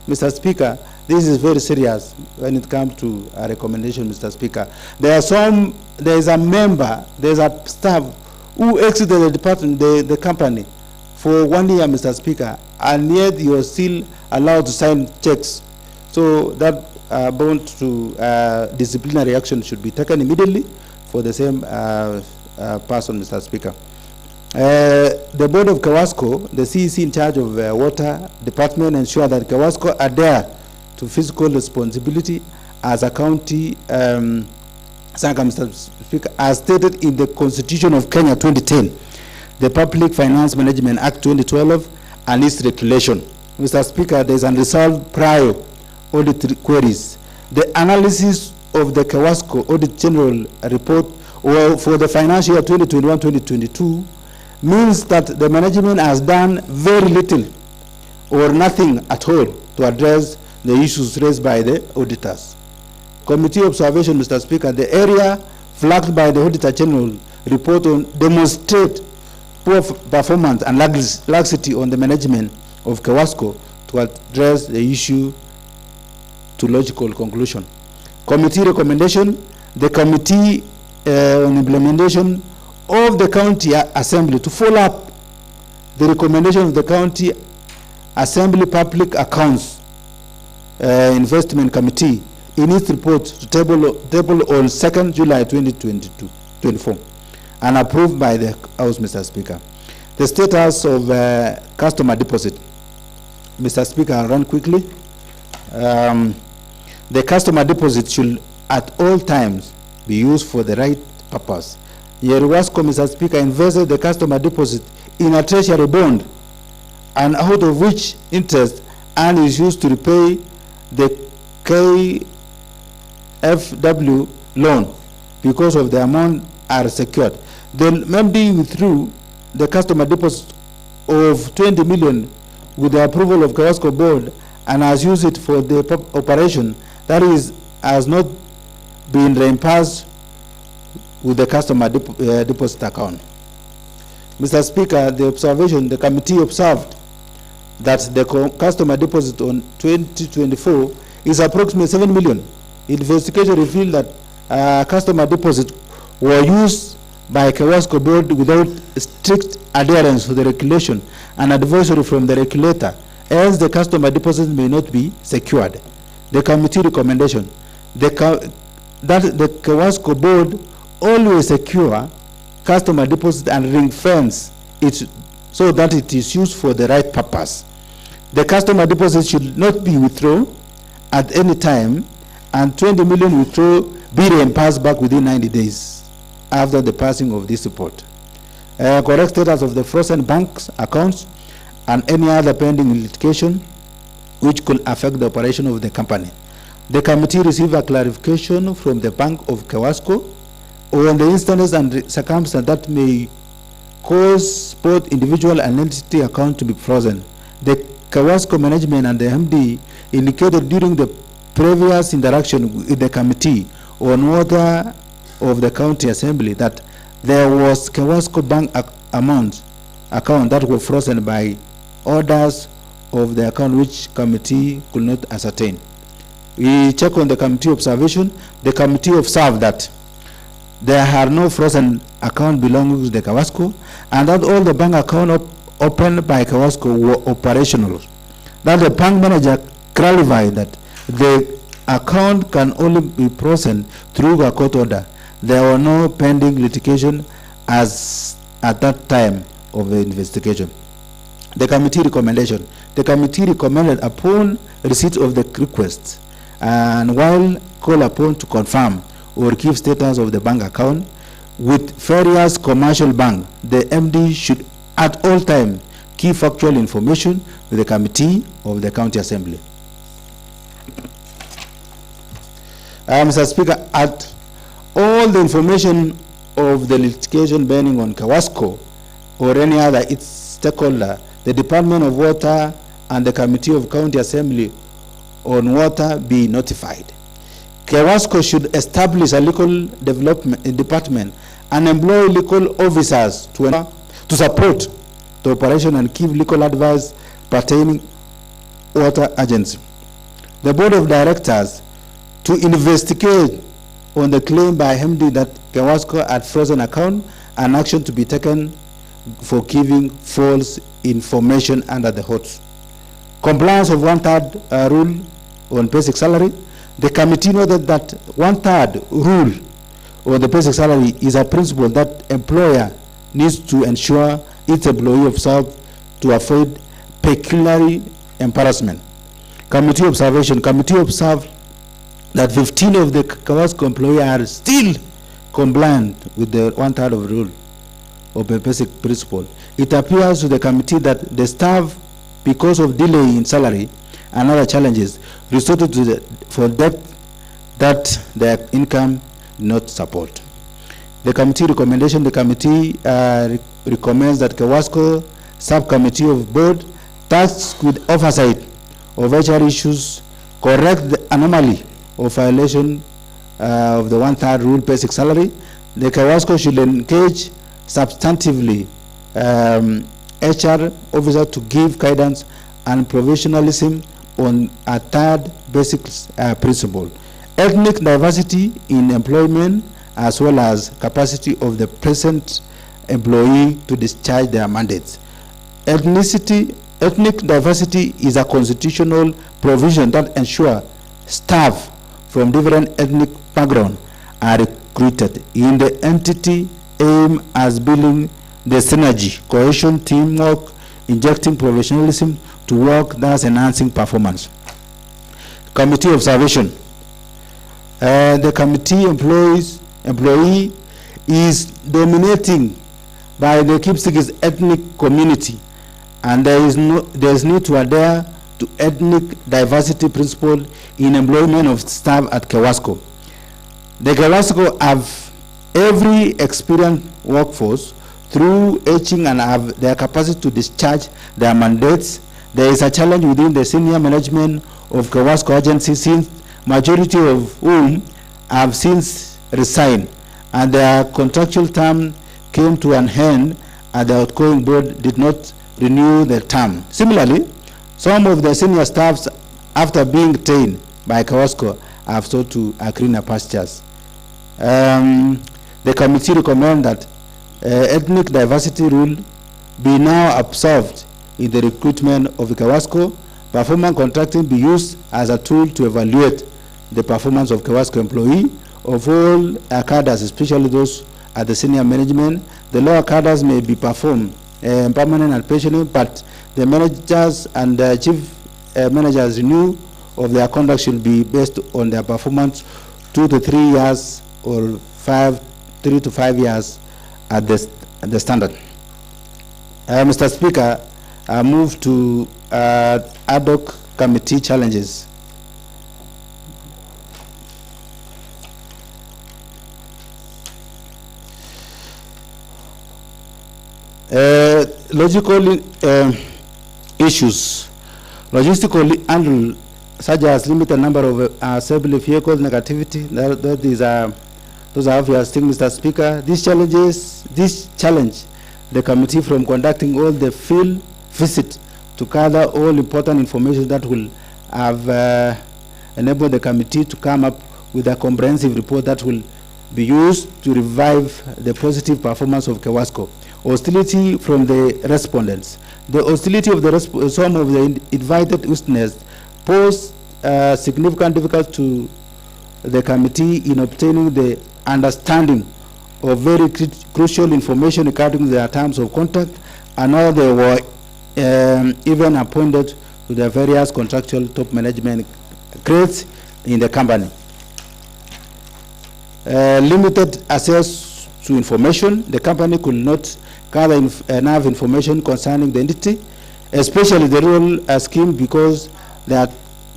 Mr. Speaker, this is very serious when it comes to a recommendation, Mr. Speaker. There's a member, there's a staff who exited the department, the company for 1 year, Mr. Speaker, and yet you are still allowed to sign checks. So that bound to disciplinary action should be taken immediately for the same person, Mr. Speaker. The board of Kawasco, the CEC in charge of water department, ensure that Kawasco adhere to fiscal responsibility as a county, Mr. Speaker, as stated in the Constitution of Kenya 2010, the Public Finance Management Act 2012, and its regulation. Mr. Speaker, there is unresolved prior audit queries. The analysis of the Kawasco Audit General Report for the financial year 2021-2022 means that the management has done very little or nothing at all to address the issues raised by the auditors. Committee observation, Mr. Speaker, the area flagged by the Auditor General report on demonstrate poor performance and laxity on the management of Kawasco to address the issue to logical conclusion. Committee recommendation, the committee on implementation of the county assembly to follow up the recommendation of the county assembly public accounts investment committee in its report to table on 2nd July 2024 and approved by the House, Mr. Speaker. The status of customer deposit. Mr. Speaker, I'll run quickly. The customer deposit should at all times be used for the right purpose. Yeriwasco, Mr. Speaker, invested the customer deposit in a treasury bond, and out of which interest and is used to repay the KFW loan because of the amount are secured. The MD withdrew the customer deposit of 20 million with the approval of Kawasco board and has used it for the operation that is has not been reimbursed with the customer deposit account. Mr. Speaker, the committee observed that the customer deposit on 2024 is approximately 7 million. Investigation revealed that customer deposit were used by Kawasco board without strict adherence to the regulation and advisory from the regulator, else the customer deposit may not be secured. The committee recommendation, that the Kawasco board always secure customer deposit and ring fence it so that it is used for the right purpose. The customer deposit should not be withdrawn at any time, and 20 million withdraw be reimbursed back within 90 days after the passing of this report. Correct status of the frozen banks accounts and any other pending litigation which could affect the operation of the company. The committee received a clarification from the Bank of Kawasco on the instances and circumstances that may cause both individual and entity account to be frozen. The Kawasco management and the MD indicated during the previous interaction with the committee on order of the county assembly that there was Kawasco bank account that were frozen by orders of the account which committee could not ascertain. We check on the committee observation. The committee observed that there are no frozen account belonging to the Kawasco and that all the bank account opened by Kawasco were operational. That the bank manager clarified that the account can only be frozen through a court order. There were no pending litigation as at that time of the investigation. The committee recommendation. The committee recommended upon receipt of the request and while called upon to confirm or give status of the bank account with various commercial bank, the MD should at all time keep factual information with the committee of the county assembly. Mr. Speaker, at all the information of the litigation bearing on Kawasco or any other its stakeholder, the Department of Water and the Committee of County Assembly on Water be notified. Kawasco should establish a legal development department and employ legal officers to support the operation and give legal advice pertaining water agency. The Board of Directors to investigate on the claim by MD that Kawasco had frozen account and action to be taken for giving false information under the HOTS. Compliance of 1/3 rule on basic salary. The committee noted that 1/3 rule on the basic salary is a principle that employer needs to ensure its employee observe to avoid pecuniary embarrassment. Committee observation. Committee observed that 15 of the Kawasco employees are still compliant with the 1/3 of rule of the basic principle. It appears to the committee that the staff, because of delay in salary and other challenges, resorted to for debt that their income not support. The committee recommendation, the committee recommends that Kawasco subcommittee of board tasked with oversight of HR issues correct the anomaly of violation of the 1/3 rule basic salary. The Kawasco should engage substantively HR officer to give guidance and professionalism on a 3rd basic principle. Ethnic diversity in employment as well as capacity of the present employee to discharge their mandates. Ethnic diversity is a constitutional provision that ensures staff from different ethnic backgrounds are recruited in the entity aim as building the synergy, cohesion, teamwork, injecting professionalism to work, thus enhancing performance. Committee observation. The committee employee is dominating by the Kipsigis ethnic community, and there is need to adhere to ethnic diversity principle in employment of staff at Kewasco. The Kewasco have every experienced workforce through aging and have their capacity to discharge their mandates. There is a challenge within the senior management of Kewasco agency, since majority of whom have since resigned and their contractual term came to an end and the outgoing board did not renew the term. Similarly, some of the senior staffs, after being trained by Kewasco, have sought to greener pastures. The committee recommend that ethnic diversity rule be now observed in the recruitment of Kewasco. Performance contracting be used as a tool to evaluate the performance of Kewasco employee of all cadres, especially those at the senior management. The lower cadres may be performed permanent and pensionable, but the managers and the chief managers review of their conduct should be based on their performance 2 to 3 years or 3 to 5 years at the standard. Mr. Speaker, I move to ad hoc committee challenges. Logical issues. Logistically handle such as limited number of assembly vehicles, negativity. Those are obvious things, Mr. Speaker. This challenge the committee from conducting all the field visit to gather all important information that will have enabled the committee to come up with a comprehensive report that will be used to revive the positive performance of Kewasco. Hostility from the respondents. The hostility of some of the invited witnesses posed significant difficulty to the committee in obtaining the understanding of very crucial information regarding their terms of contact, and how they were even appointed to the various contractual top management grades in the company. Limited access to information. The company could not gather enough information concerning the entity, especially the role scheme, because there are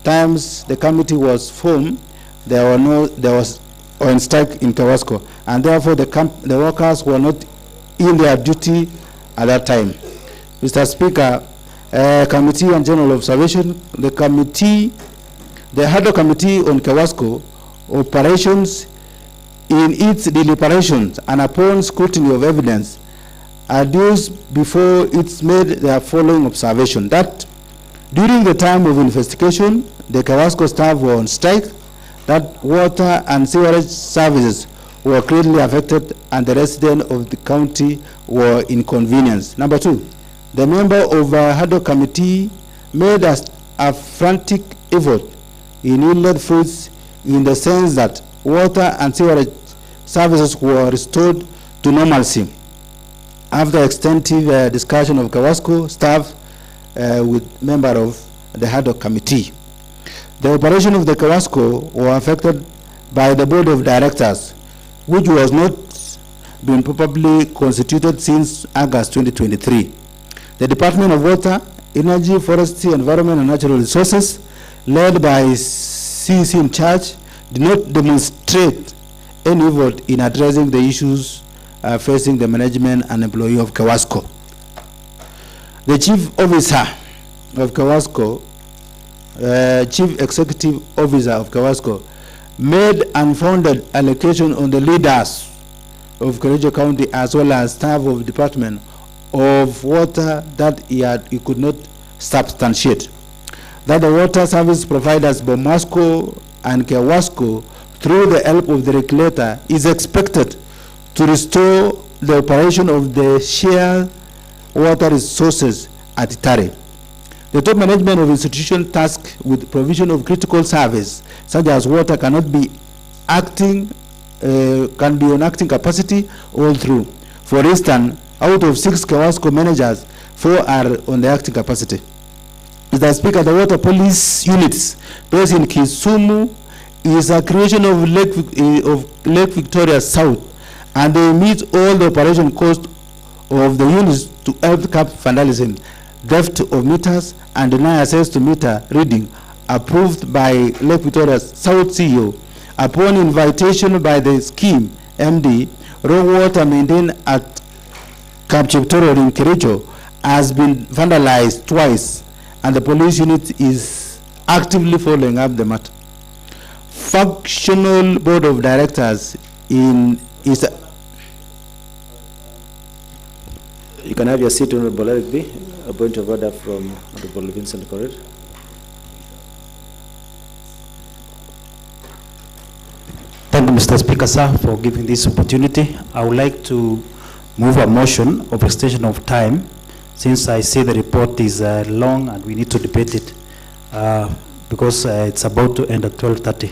times the committee was formed, there was on strike in Kewasco, and therefore the workers were not in their duty at that time. Mr. Speaker, committee on general observation, the ad hoc committee on Kewasco operations in its deliberations and upon scrutiny of evidence adduced before it's made their following observation: that during the time of investigation, the Kewasco staff were on strike, that water and sewerage services were greatly affected, and the residents of the county were inconvenienced. Number 2, the member of ad hoc committee made a frantic effort in inlet fruits in the sense that water and sewerage services were restored to normalcy. After extensive discussion of Kewasco staff with member of the ad hoc committee, the operation of the Kewasco were affected by the board of directors, which was not been properly constituted since August 2023. The Department of Water, Energy, Forestry, Environment and Natural Resources, led by CEC in charge, did not demonstrate any effort in addressing the issues facing the management and employee of Kewasco. The chief officer of Kewasco, chief executive officer of Kewasco, made unfounded allocation on the leaders of Kericho County as well as staff of Department of Water that he could not substantiate. That the water service providers Bomasco and Kewasco, through the help of the regulator, is expected to restore the operation of the shared water resources at Itare. The top management of institution tasked with provision of critical service, such as water, cannot be acting, can be on acting capacity all through. For instance, out of 6 Kawasco managers, 4 are on the acting capacity. Mr. Speaker, the water police units based in Kisumu is a creation of Lake Victoria South, and they meet all the operation cost of the units to help cap vandalism, theft of meters, and deny access to meter reading, approved by Lake Victoria South CEO. Upon invitation by the scheme MD, raw water maintained at Cap Cheptoro in Kericho has been vandalized twice, and the police unit is actively following up the matter. Functional board of directors in is. You can have your seat, Honorable Eric B. A point of order from Honorable Vincent Correa. Thank you, Mr. Speaker, sir, for giving this opportunity. I would like to move a motion of extension of time, since I see the report is long and we need to debate it because it's about to end at 12:30.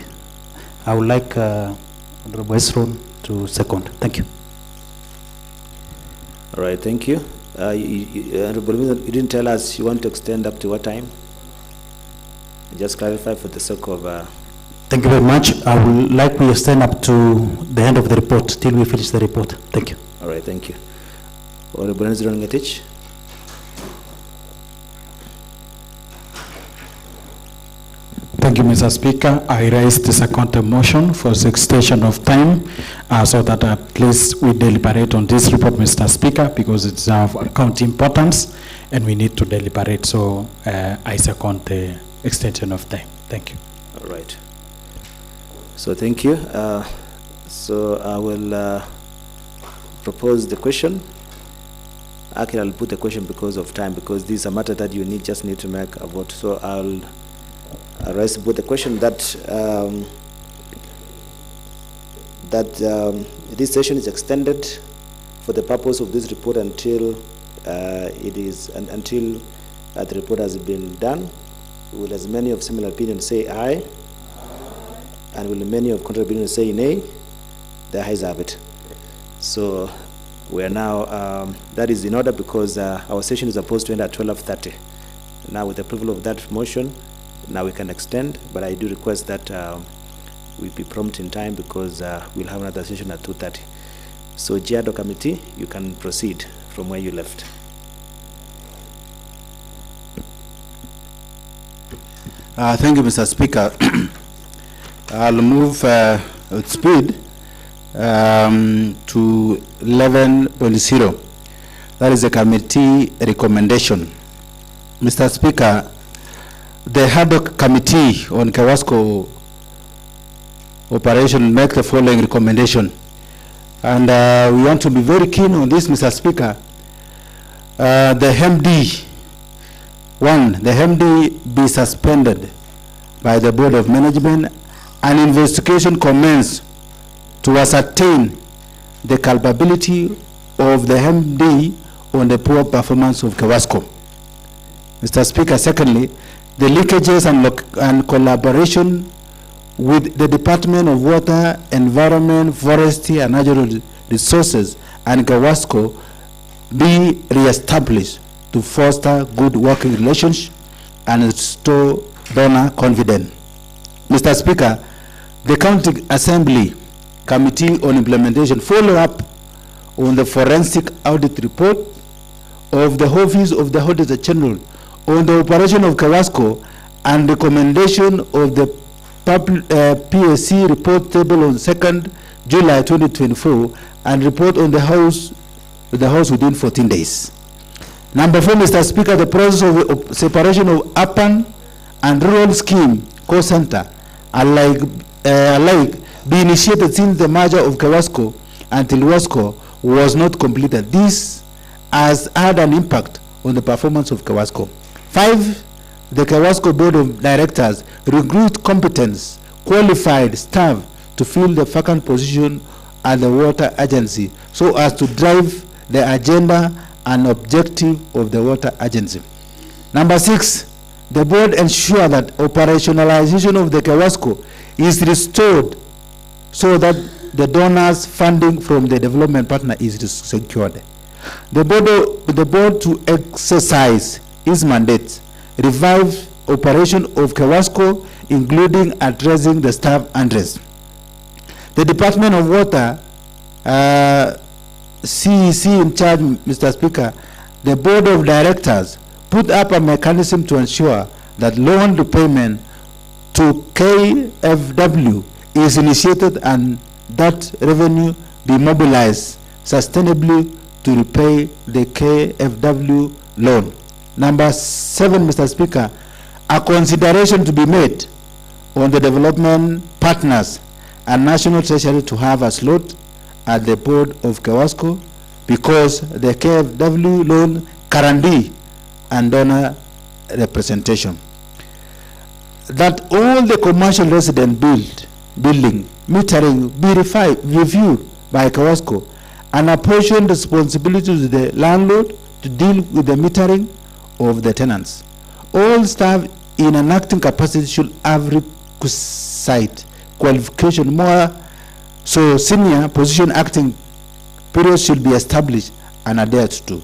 I would like Honorable Esron to second. Thank you. All right, thank you. Honorable Vincent, you didn't tell us you want to extend up to what time? Just clarify for the sake of... Thank you very much. I would like we extend up to the end of the report till we finish the report. Thank you. All right, thank you. Honorable Nziro Ngetich. Thank you, Mr. Speaker. I raise the second motion for extension of time so that at least we deliberate on this report, Mr. Speaker, because it's of account importance and we need to deliberate. So I second the extension of time. Thank you. All right. So thank you. So I will propose the question. Actually, I'll put the question because of time, because this is a matter that you just need to make a vote. So I'll raise put the question that this session is extended for the purpose of this report until the report has been done. Will as many of similar opinions say aye? And will many of contrary opinions say nay? The ayes have it. So we are now, that is in order because our session is supposed to end at 12:30. Now with the approval of that motion, now we can extend, but I do request that we be prompt in time because we'll have another session at 2:30. So GIADO committee, you can proceed from where you left. Thank you, Mr. Speaker. I'll move with speed to 11.0. That is a committee recommendation. Mr. Speaker, the ad hoc committee on Kawasco operation make the following recommendation. And we want to be very keen on this, Mr. Speaker. The MD, the MD be suspended by the Board of Management and investigation commence to ascertain the culpability of the MD on the poor performance of Kawasco. Mr. Speaker, secondly, the leakages and collaboration with the Department of Water, Environment, Forestry and Natural Resources and Kawasco be re-established to foster good working relations and restore donor confidence. Mr. Speaker, the County Assembly Committee on Implementation follow up on the forensic audit report of the Office of the Auditor General on the operation of Kawasco and recommendation of the PSC report table on 2nd July 2024 and report on the House within 14 days. Number 4, Mr. Speaker, the process of separation of urban and rural scheme co-center alike be initiated since the merger of Kawasco and Tilwasco was not completed. This has had an impact on the performance of Kawasco. 5, the Kawasco Board of Directors recruit competent, qualified staff to fill the vacant position at the water agency so as to drive the agenda and objective of the water agency. Number 6, the board ensure that operationalization of the Kewasco is restored so that the donors funding from the development partner is secured. The board to exercise its mandate, revive operation of Kewasco, including addressing the staff unrest. The Department of Water, CEC in charge, Mr. Speaker, the board of directors put up a mechanism to ensure that loan repayment to KFW is initiated and that revenue be mobilized sustainably to repay the KFW loan. Number 7, Mr. Speaker, a consideration to be made on the development partners and National Treasury to have a slot at the board of Kewasco because the KFW loan guarantee and donor representation. That all the commercial resident building metering be reviewed by Kewasco and apportion responsibility to the landlord to deal with the metering of the tenants. All staff in an acting capacity should have requisite qualification, more so senior position acting periods should be established and adhered to.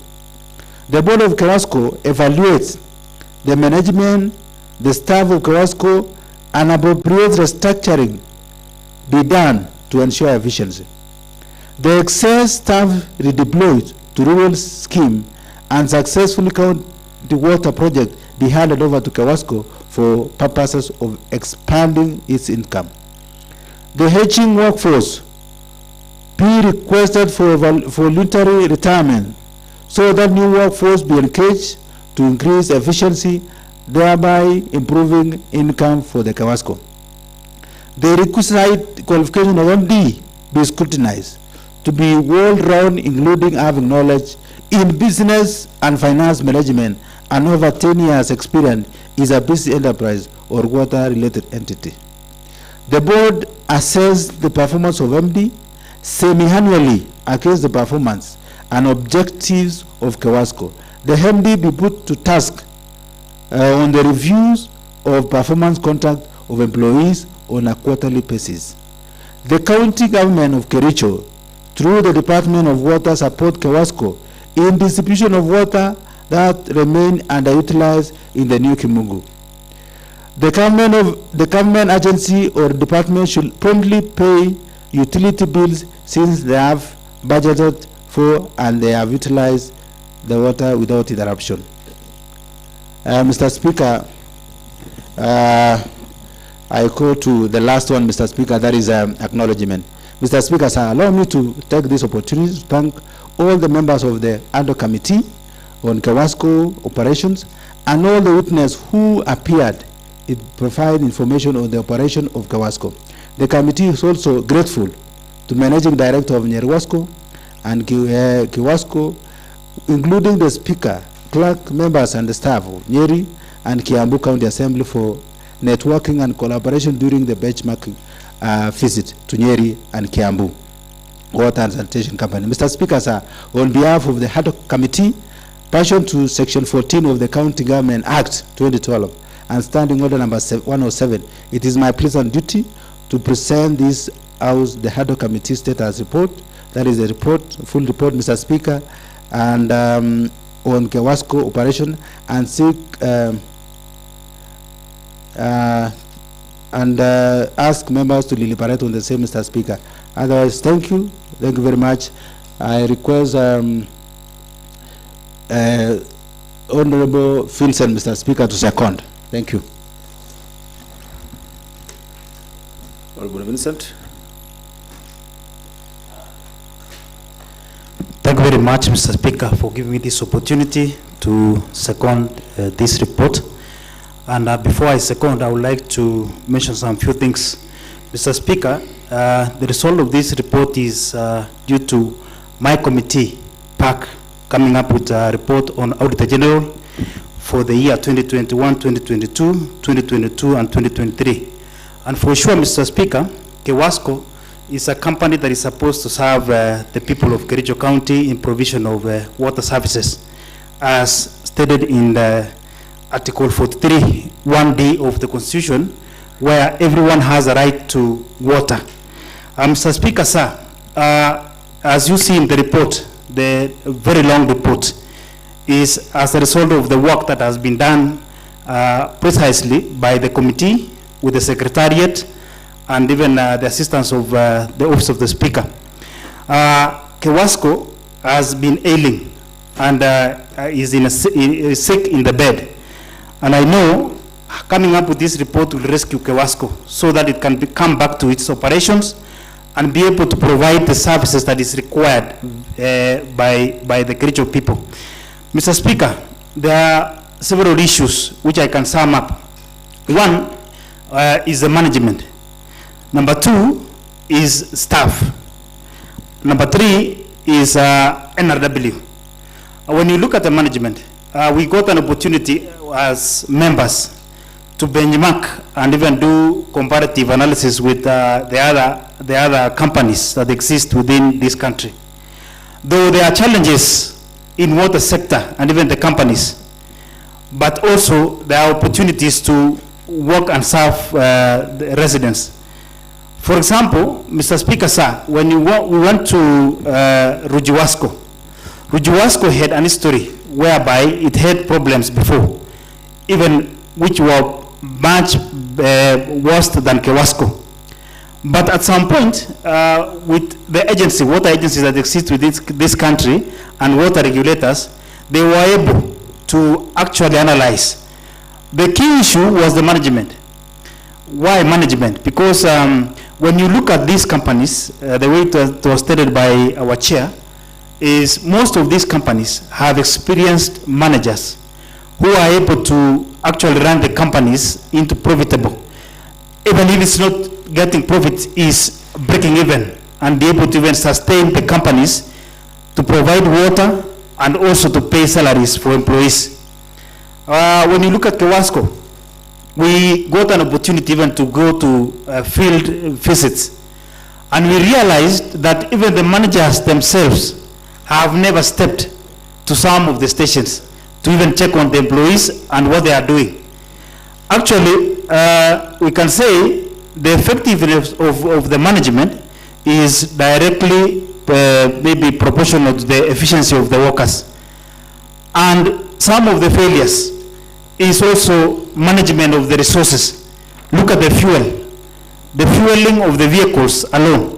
The board of Kewasco evaluates the management, the staff of Kewasco, and appropriate restructuring be done to ensure efficiency. The excess staff redeployed to rural scheme and successfully county water project be handed over to Kewasco for purposes of expanding its income. The hedging workforce be requested for voluntary retirement so that new workforce be engaged to increase efficiency, thereby improving income for the Kewasco. The requisite qualification of MD be scrutinized to be well-rounded, including having knowledge in business and finance management and over 10 years experience is a business enterprise or water-related entity. The board assessed the performance of MD semi-annually against the performance and objectives of Kewasco. The MD be put to task on the reviews of performance contract of employees on a quarterly basis. The county government of Kericho, through the Department of Water, support Kewasco in distribution of water that remain underutilized in the new Kimungu. The government agency or department should promptly pay utility bills since they have budgeted for and they have utilized the water without interruption. Mr. Speaker, I go to the last one, Mr. Speaker, that is acknowledgement. Mr. Speaker, sir, allow me to take this opportunity to thank all the members of the ad hoc committee on Kewasco operations and all the witnesses who appeared to provide information on the operation of Kewasco. The committee is also grateful to Managing Director of Nyeri and Kewasco, including the Speaker, clerk, members and the staff of Nyeri and Kiambu County Assembly for networking and collaboration during the benchmarking visit to Nyeri and Kiambu Water and Sanitation Company. Mr. Speaker, sir, on behalf of the ad hoc committee, pursuant to Section 14 of the County Government Act 2012 and Standing Order number 107, it is my pleasant duty to present this House the ad hoc committee status report. That is the report, full report, Mr. Speaker, and on Kewasco operation and seek ask members to deliberate on the same, Mr. Speaker. Otherwise, thank you very much. I request Honorable Vincent, Mr. Speaker, to second. Thank you. Honorable Vincent. Thank you very much, Mr. Speaker, for giving me this opportunity to second this report. And before I second, I would like to mention some few things. Mr. Speaker, the result of this report is due to my committee, PAC, coming up with a report on Auditor General for the year 2021, 2022, 2022, and 2023. And for sure, Mr. Speaker, Kewasco is a company that is supposed to serve the people of Kericho County in provision of water services, as stated in the Article 43, 1D of the Constitution, where everyone has a right to water. Mr. Speaker, sir, as you see in the report, the very long report is as a result of the work that has been done precisely by the committee with the secretariat and even the assistance of the Office of the Speaker. Kewasco has been ailing and is sick in the bed. And I know coming up with this report will rescue Kewasco so that it can come back to its operations and be able to provide the services that is required by the Kericho people. Mr. Speaker, there are several issues which I can sum up. One is the management. Number two is staff. Number three is NRW. When you look at the management, we got an opportunity as members to benchmark and even do comparative analysis with the other companies that exist within this country. Though there are challenges in water sector and even the companies, but also there are opportunities to work and serve the residents. For example, Mr. Speaker, sir, when we went to Rujiwasco, Rujiwasco had an history whereby it had problems before, even which were much worse than Kewasco. But at some point, with the agency, water agencies that exist within this country and water regulators, they were able to actually analyze. The key issue was the management. Why management? Because when you look at these companies, the way it was stated by our chair, is most of these companies have experienced managers who are able to actually run the companies into profitable. Even if it's not getting profit, is breaking even and be able to even sustain the companies to provide water and also to pay salaries for employees. When you look at Kewasco, we got an opportunity even to go to field visits, and we realized that even the managers themselves have never stepped to some of the stations to even check on the employees and what they are doing. Actually, we can say the effectiveness of the management is directly maybe proportional to the efficiency of the workers. And some of the failures is also management of the resources. Look at the fueling of the vehicles alone.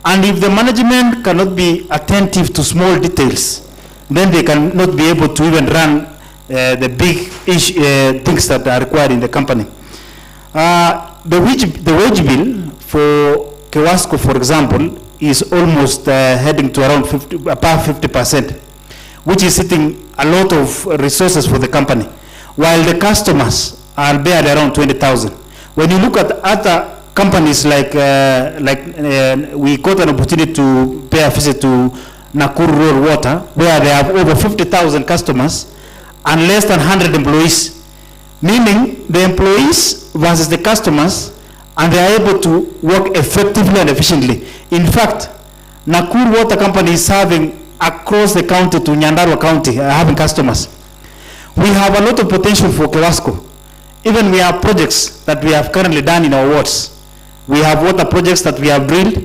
And if the management cannot be attentive to small details, then they cannot be able to even run the big things that are required in the company. The wage bill for Kewasco, for example, is almost heading to around above 50%, which is hitting a lot of resources for the company, while the customers are barely around 20,000. When you look at other companies like we got an opportunity to pay a visit to Nakuru Rural Water, where they have over 50,000 customers and less than 100 employees, meaning the employees versus the customers, and they are able to work effectively and efficiently. In fact, Nakuru Water Company is serving across the county to Nyandarua County, having customers. We have a lot of potential for Kewasco. Even we have projects that we have currently done in our wards. We have water projects that we have drilled,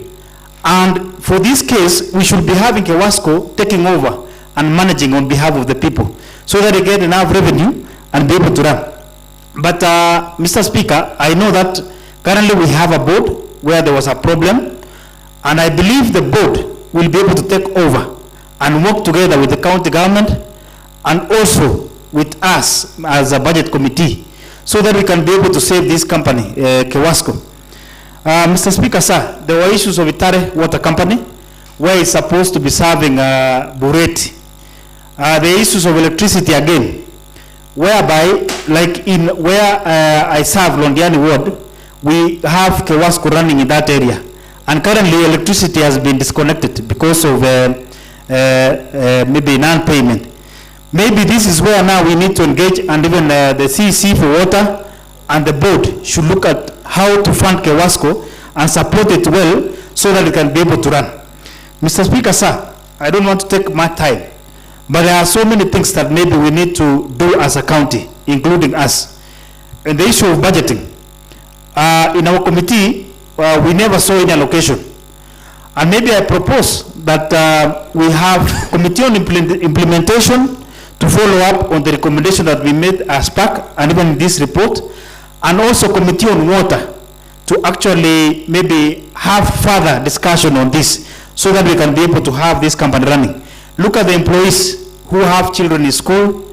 and for this case, we should be having Kewasco taking over and managing on behalf of the people, so that they get enough revenue and be able to run. But Mr. Speaker, I know that currently we have a board where there was a problem, and I believe the board will be able to take over and work together with the county government and also with us as a budget committee, so that we can be able to save this company, Kewasco. Mr. Speaker, sir, there were issues of Itare Water Company, where it's supposed to be serving Bureti. The issues of electricity again, whereby, like in where I serve, Londiani Ward, we have Kewasco running in that area. And currently electricity has been disconnected because of maybe non-payment. Maybe this is where now we need to engage, and even the CEC for water and the board should look at how to fund Kewasco and support it well so that it can be able to run. Mr. Speaker, sir, I don't want to take my time, but there are so many things that maybe we need to do as a county. including us. And the issue of budgeting, in our committee, we never saw any allocation. And maybe I propose that we have committee on implementation to follow up on the recommendation that we made as PAC and even in this report, and also committee on water to actually maybe have further discussion on this so that we can be able to have this company running. Look at the employees who have children in school,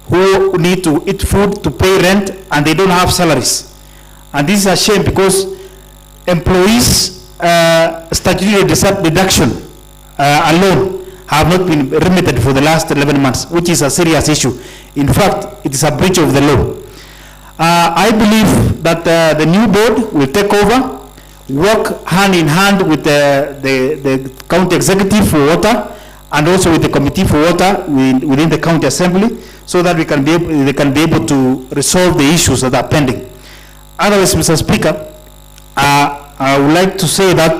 who need to eat food, to pay rent, and they don't have salaries. And this is a shame because employees statutory deduction alone have not been remitted for the last 11 months, which is a serious issue. In fact, it is a breach of the law. I believe that the new board will take over, work hand in hand with the county executive for water and also with the committee for water within the county assembly, so that they can be able to resolve the issues that are pending. Otherwise, Mr. Speaker, I would like to say that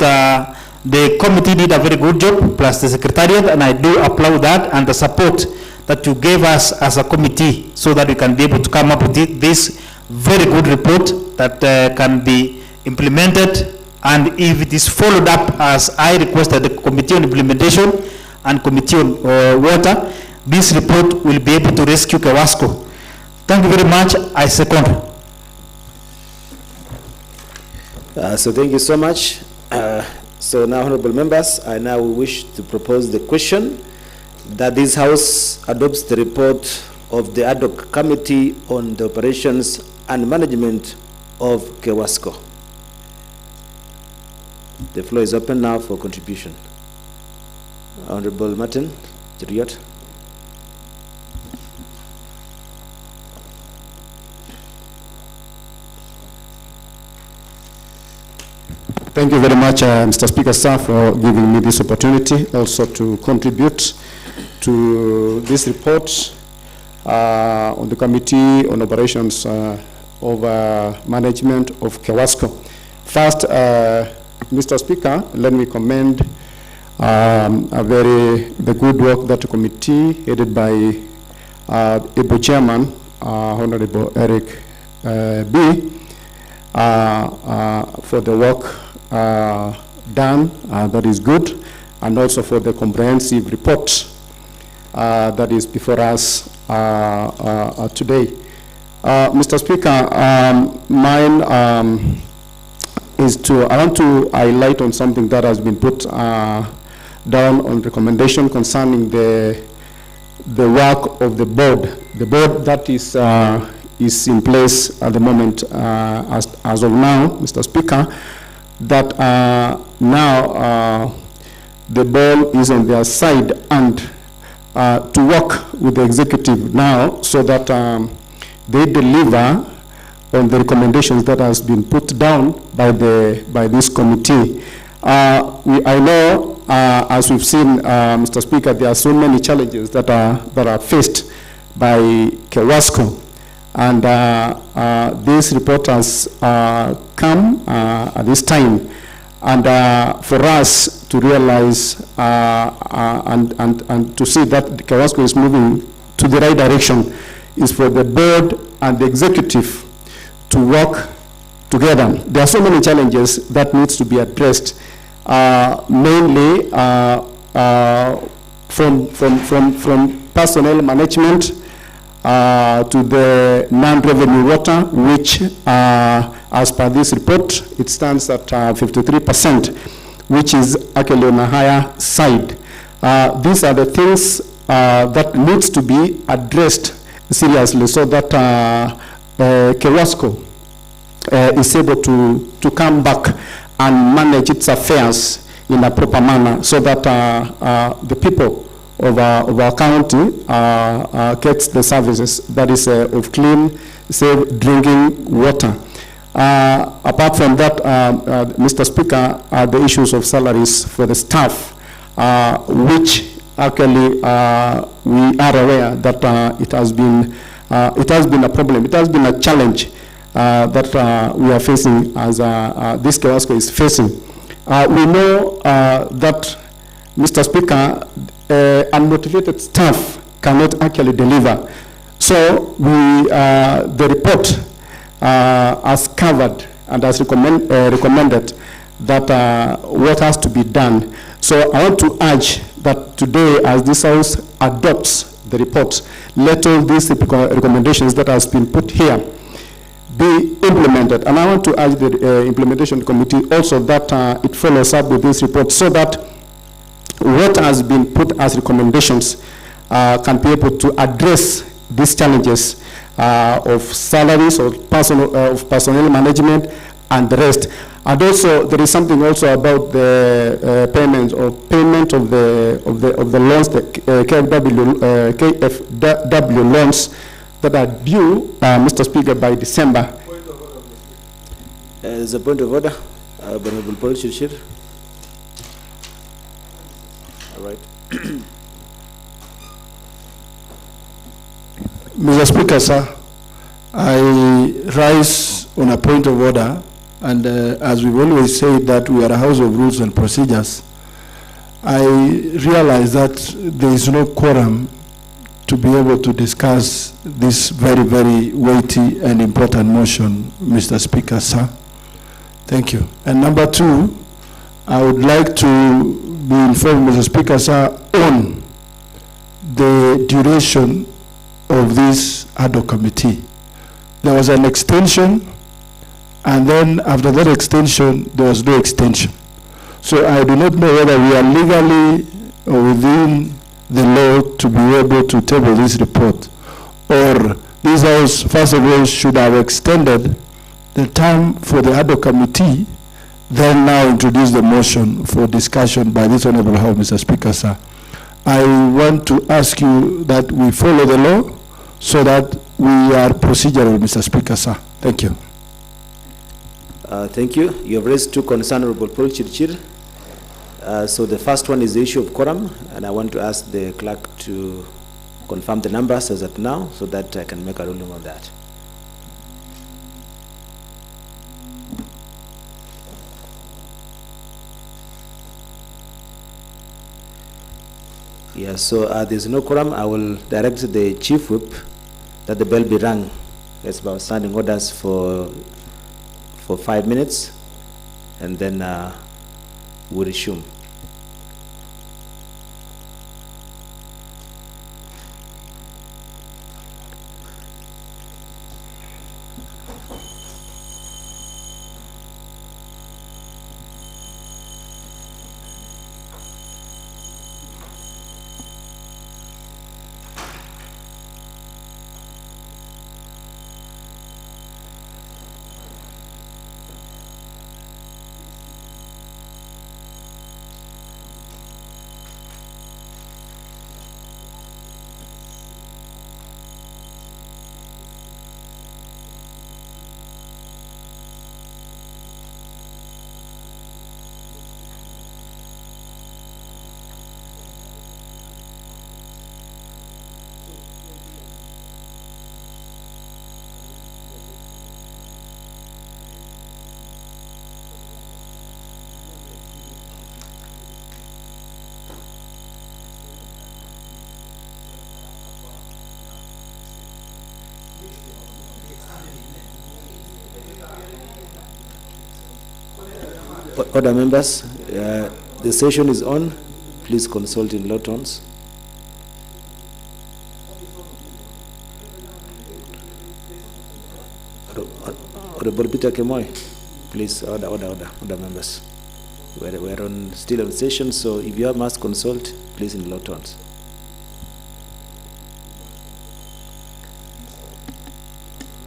the committee did a very good job, plus the secretariat, and I do applaud that and the support that you gave us as a committee so that we can be able to come up with this very good report that can be implemented, and if it is followed up as I requested, the committee on implementation and committee on water, this report will be able to rescue Kewasco. Thank you very much. I second. So thank you so much. So now, honorable members, I now wish to propose the question that this House adopts the report of the ad hoc committee on the operations and management of Kewasco. The floor is open now for contribution. Honorable Martin Cheriot. Thank you very much, Mr. Speaker, sir, for giving me this opportunity also to contribute to this report on the Committee on Operations of Management of Kewasco. First, Mr. Speaker, let me commend the good work that the committee headed by Able Chairman, Honorable Eric B. For the work done, that is good, and also for the comprehensive report that is before us today. Mr. Speaker, mine is I want to highlight on something that has been put down on recommendation concerning the work of the board. The board that is in place at the moment as of now, Mr. Speaker, that now the ball is on their side, and to work with the executive now so that they deliver on the recommendations that has been put down by this committee. I know, as we've seen, Mr. Speaker, there are so many challenges that are faced by Kewasco. And this report has come at this time, and for us to realize and to see that Kewasco is moving to the right direction is for the board and the executive to work together. There are so many challenges that needs to be addressed, mainly from personnel management to the non-revenue water, which as per this report, it stands at 53%, which is actually on a higher side. These are the things that needs to be addressed seriously so that Kewasco is able to come back and manage its affairs in a proper manner so that the people of our county gets the services that is of clean, safe drinking water. Apart from that, Mr. Speaker, the issues of salaries for the staff, which actually we are aware that it has been a problem, it has been a challenge that we are facing as this Kewasco is facing. We know that, Mr. Speaker, unmotivated staff cannot actually deliver. So the report has covered and has recommended that what has to be done. So I want to urge that today, as this House adopts the report, let all these recommendations that has been put here be implemented. And I want to urge the implementation committee also that it follows up with this report so that what has been put as recommendations can be able to address these challenges of salaries or personnel management and the rest. And also, there is something also about the payment of the loans, the KFW loans that are due, Mr. Speaker, by December. There's a point of order, Honorable Paul Chirchir. All right. Mr. Speaker, sir, I rise on a point of order, and as we've always said that we are a house of rules and procedures, I realize that there is no quorum to be able to discuss this very, very weighty and important motion, Mr. Speaker, sir. Thank you. And number two, I would like to be informed, Mr. Speaker, sir, on the duration of this ad hoc committee. There was an extension, and then after that extension, there was no extension. So I do not know whether we are legally or within the law to be able to table this report, or this House, first of all, should have extended the time for the ad hoc committee, then now introduce the motion for discussion by this Honorable House, Mr. Speaker, sir. I want to ask you that we follow the law so that we are procedural, Mr. Speaker, sir. Thank you. Thank you. You have raised two concerns, Honorable Paul Chirchir. So the first one is the issue of quorum, and I want to ask the clerk to confirm the numbers as of now so that I can make a ruling on that. Yeah, so there's no quorum. I will direct the chief whip that the bell be rung. That's about standing orders for 5 minutes, and then we'll resume. Order members, the session is on. Please consult in low tones. Honorable Peter Kemoy, please, order members. We're still on session, so if you must consult, please in low tones.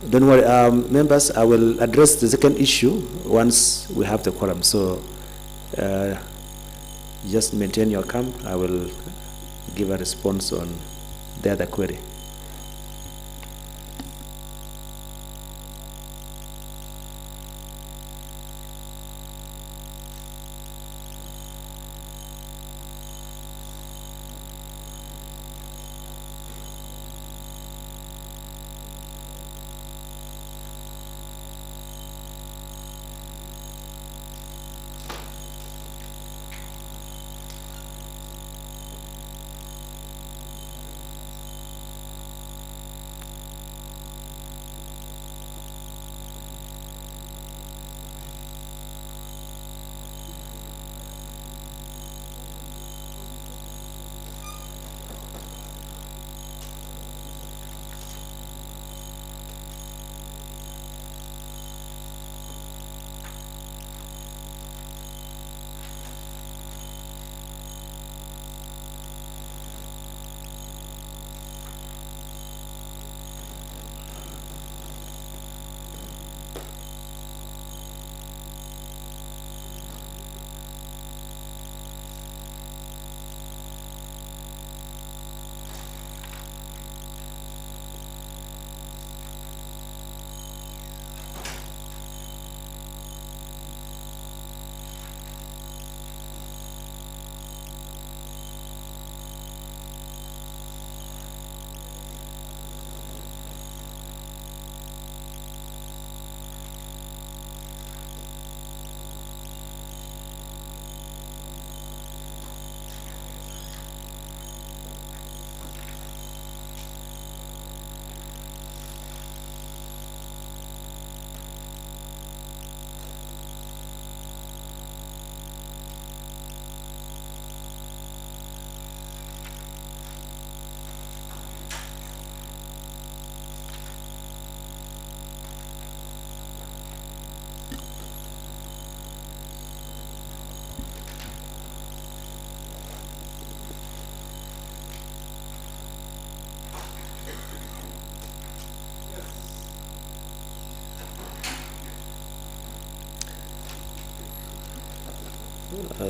Don't worry, members, I will address the second issue once we have the quorum. So just maintain your calm. I will give a response on the other query.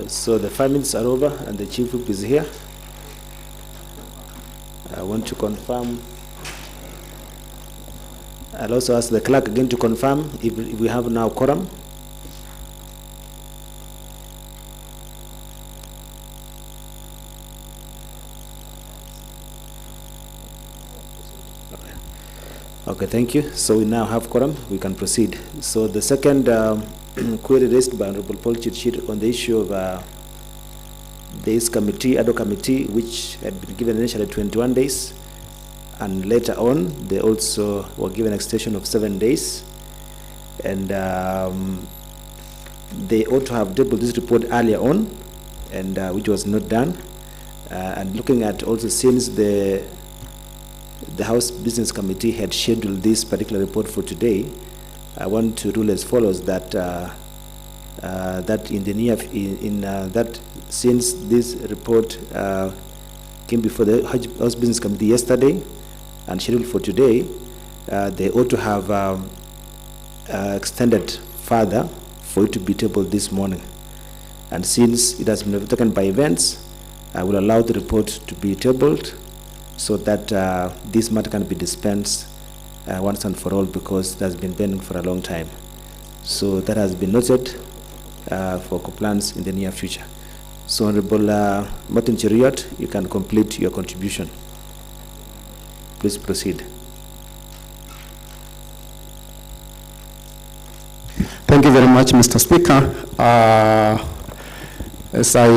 So the 5 minutes are over and the chief whip is here. I want to confirm. I'll also ask the clerk again to confirm if we have now quorum. Okay, thank you. So we now have quorum. We can proceed. So the second query raised by Honorable Paul Chirchir on the issue of this committee, ad hoc committee, which had been given initially 21 days, and later on they also were given an extension of 7 days, and they ought to have tabled this report earlier on, and which was not done. And looking at also, since the House Business Committee had scheduled this particular report for today, I want to rule as follows: that that in the near that since this report came before the House Business Committee yesterday and scheduled for today, they ought to have extended further for it to be tabled this morning. And since it has been overtaken by events, I will allow the report to be tabled so that this matter can be dispensed once and for all, because it has been pending for a long time. So that has been noted for compliance in the near future. So Honorable Martin Cheriot, you can complete your contribution. Please proceed. Thank you very much, Mr. Speaker. As I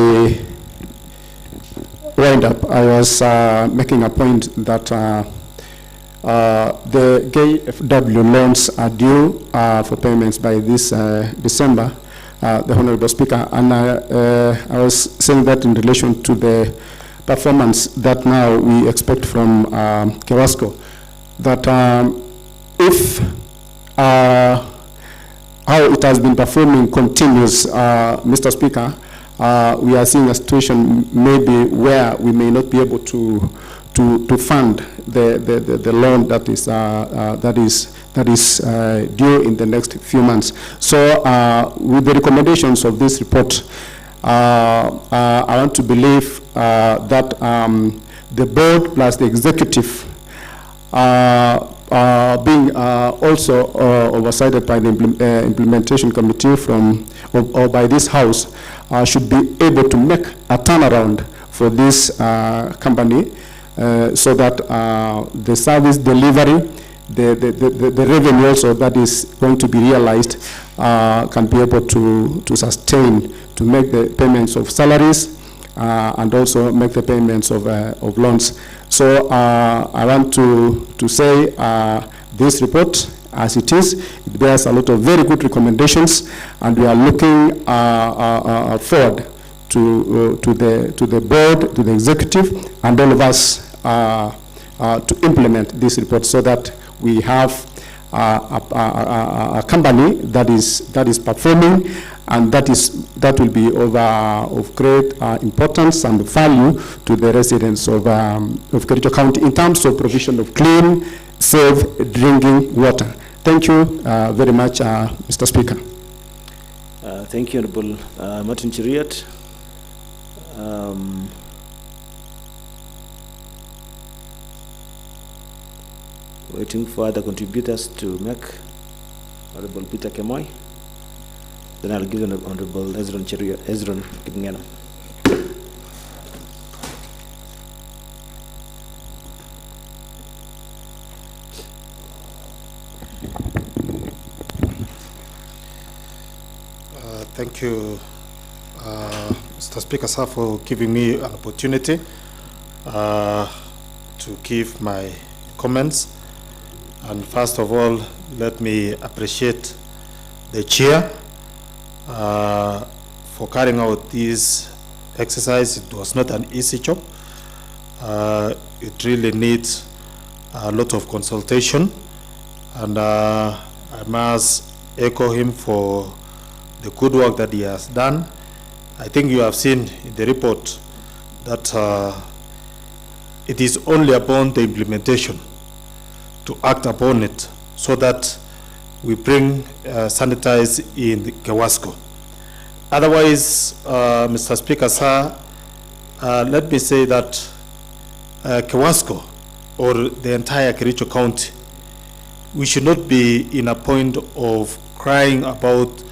wind up, I was making a point that the KFW loans are due for payments by this December, the Honorable Speaker, and I was saying that in relation to the performance that now we expect from KEWASCO, that if how it has been performing continues, Mr. Speaker, we are seeing a situation maybe where we may not be able to fund the loan that is due in the next few months. So with the recommendations of this report, I want to believe that the board plus the executive being also oversighted by the implementation committee or by this house, should be able to make a turnaround for this company, so that the service delivery, the revenue also that is going to be realized can be able to sustain, to make the payments of salaries and also make the payments of loans. So I want to say this report, as it is, it bears a lot of very good recommendations, and we are looking forward to the board, to the executive, and all of us to implement this report, so that we have a company that is performing, and that will be of great importance and value to the residents of Kericho County in terms of provision of clean, safe drinking water. Thank you very much, Mr. Speaker. Thank you, Honorable Martin Cheriot. Waiting for other contributors to make. Honorable Peter Kemoy. Then I'll give Honorable Ezron Cheriot, Ezron Kipngeno. Thank you, Mr. Speaker, sir, for giving me an opportunity to give my comments. And first of all, let me appreciate the chair for carrying out this exercise. It was not an easy job. It really needs a lot of consultation, and I must echo him for the good work that he has done. I think you have seen in the report that it is only upon the implementation to act upon it, so that we bring sanitize in KEWASCO. Otherwise, Mr. Speaker, sir, let me say that Kewasco, or the entire Kericho County, we should not be in a point of crying about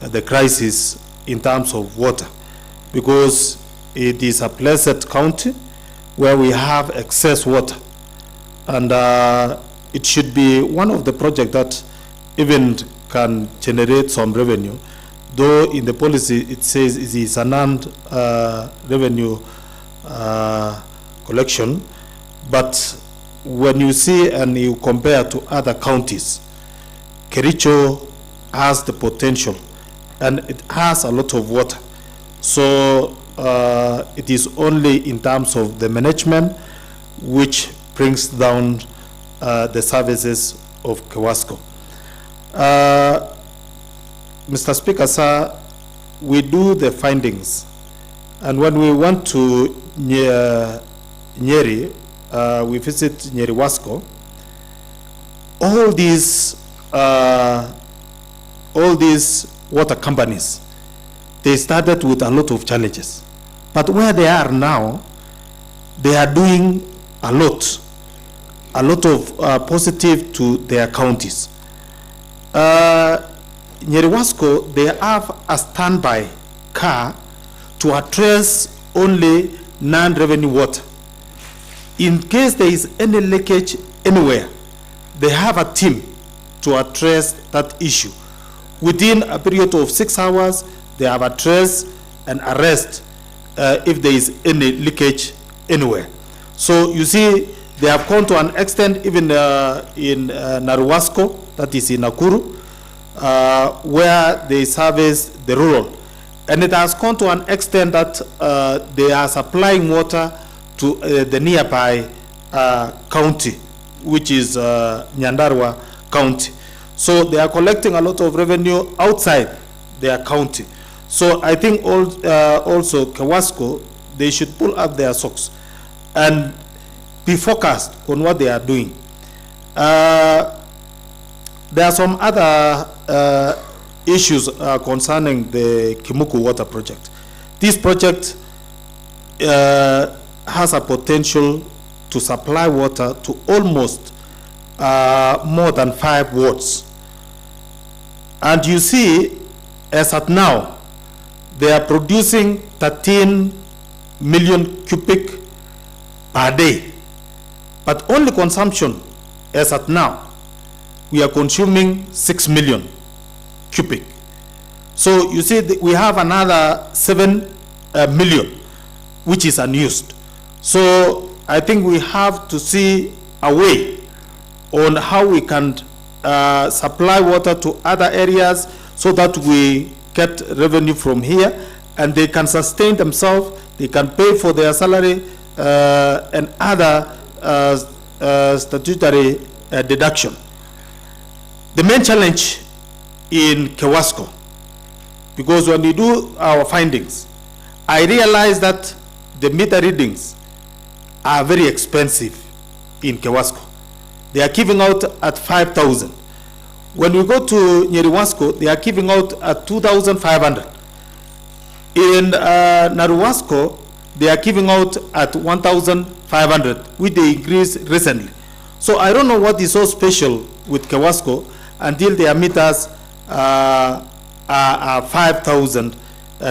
the crisis in terms of water, because it is a blessed county where we have excess water. And it should be one of the projects that even can generate some revenue, though in the policy it says it is an earned revenue collection. But when you see and you compare to other counties, Kericho has the potential and it has a lot of water. So it is only in terms of the management which brings down the services of Kewasco. Mr. Speaker, sir, we do the findings, and when we went to Nyeri, we visit Nyeri Wasco. All these water companies, they started with a lot of challenges, but where they are now, they are doing a lot of positive to their counties. Nyeri Wasco, they have a standby car to address only non-revenue water. In case there is any leakage anywhere, they have a team to address that issue. Within a period of 6 hours, they have addressed and arrest if there is any leakage anywhere. So you see, they have gone to an extent even in Naruwasco, that is in Nakuru, where they service the rural. And it has gone to an extent that they are supplying water to the nearby county, which is Nyandarua County. So they are collecting a lot of revenue outside their county. So I think also Kewasco, they should pull up their socks and be focused on what they are doing. There are some other issues concerning the Kimuku Water Project. This project has a potential to supply water to almost more than 5 wards. And you see, as at now, they are producing 13 million cubic per day. But only consumption, as at now, we are consuming 6 million cubic. So you see, we have another 7 million, which is unused. So I think we have to see a way on how we can supply water to other areas so that we get revenue from here and they can sustain themselves, they can pay for their salary and other statutory deduction. The main challenge in Kewasco, because when we do our findings, I realize that the meter readings are very expensive in Kewasco. They are giving out at 5,000. When we go to Nyeri Wasco, they are giving out at 2,500. In Naruwasco, they are giving out at 1,500, which they increased recently. So I don't know what is so special with Kewasco until their meters are 5,000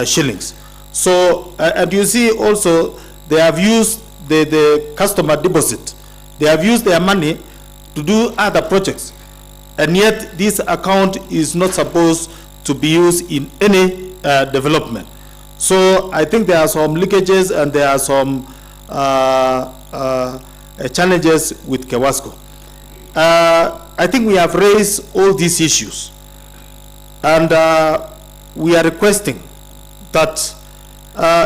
shillings. So, and you see also, they have used the customer deposit. They have used their money to do other projects. And yet this account is not supposed to be used in any development. So I think there are some leakages and there are some challenges with Kewasco. I think we have raised all these issues. And we are requesting that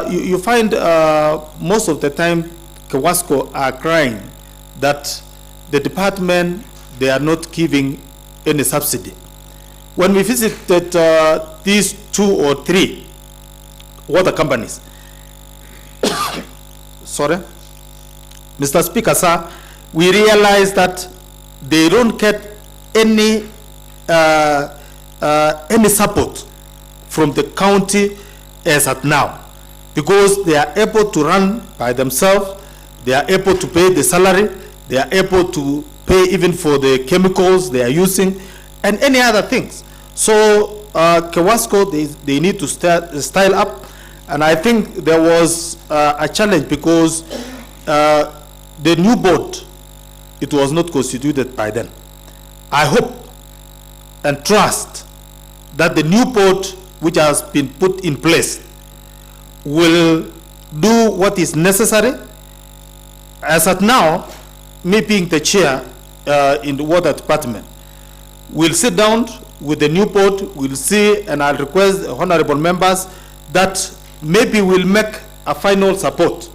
you find most of the time Kewasco are crying that the department, they are not giving any subsidy. When we visited these 2 or 3 water companies, sorry, Mr. Speaker, sir, we realized that they don't get any support from the county as at now, because they are able to run by themselves, they are able to pay the salary, they are able to pay even for the chemicals they are using, and any other things. So Kewasco, they need to style up, and I think there was a challenge because the new board, it was not constituted by then. I hope and trust that the new board which has been put in place will do what is necessary. As at now, me being the chair in the water department, we'll sit down with the new board, we'll see, and I'll request the honorable members that maybe we'll make a final support.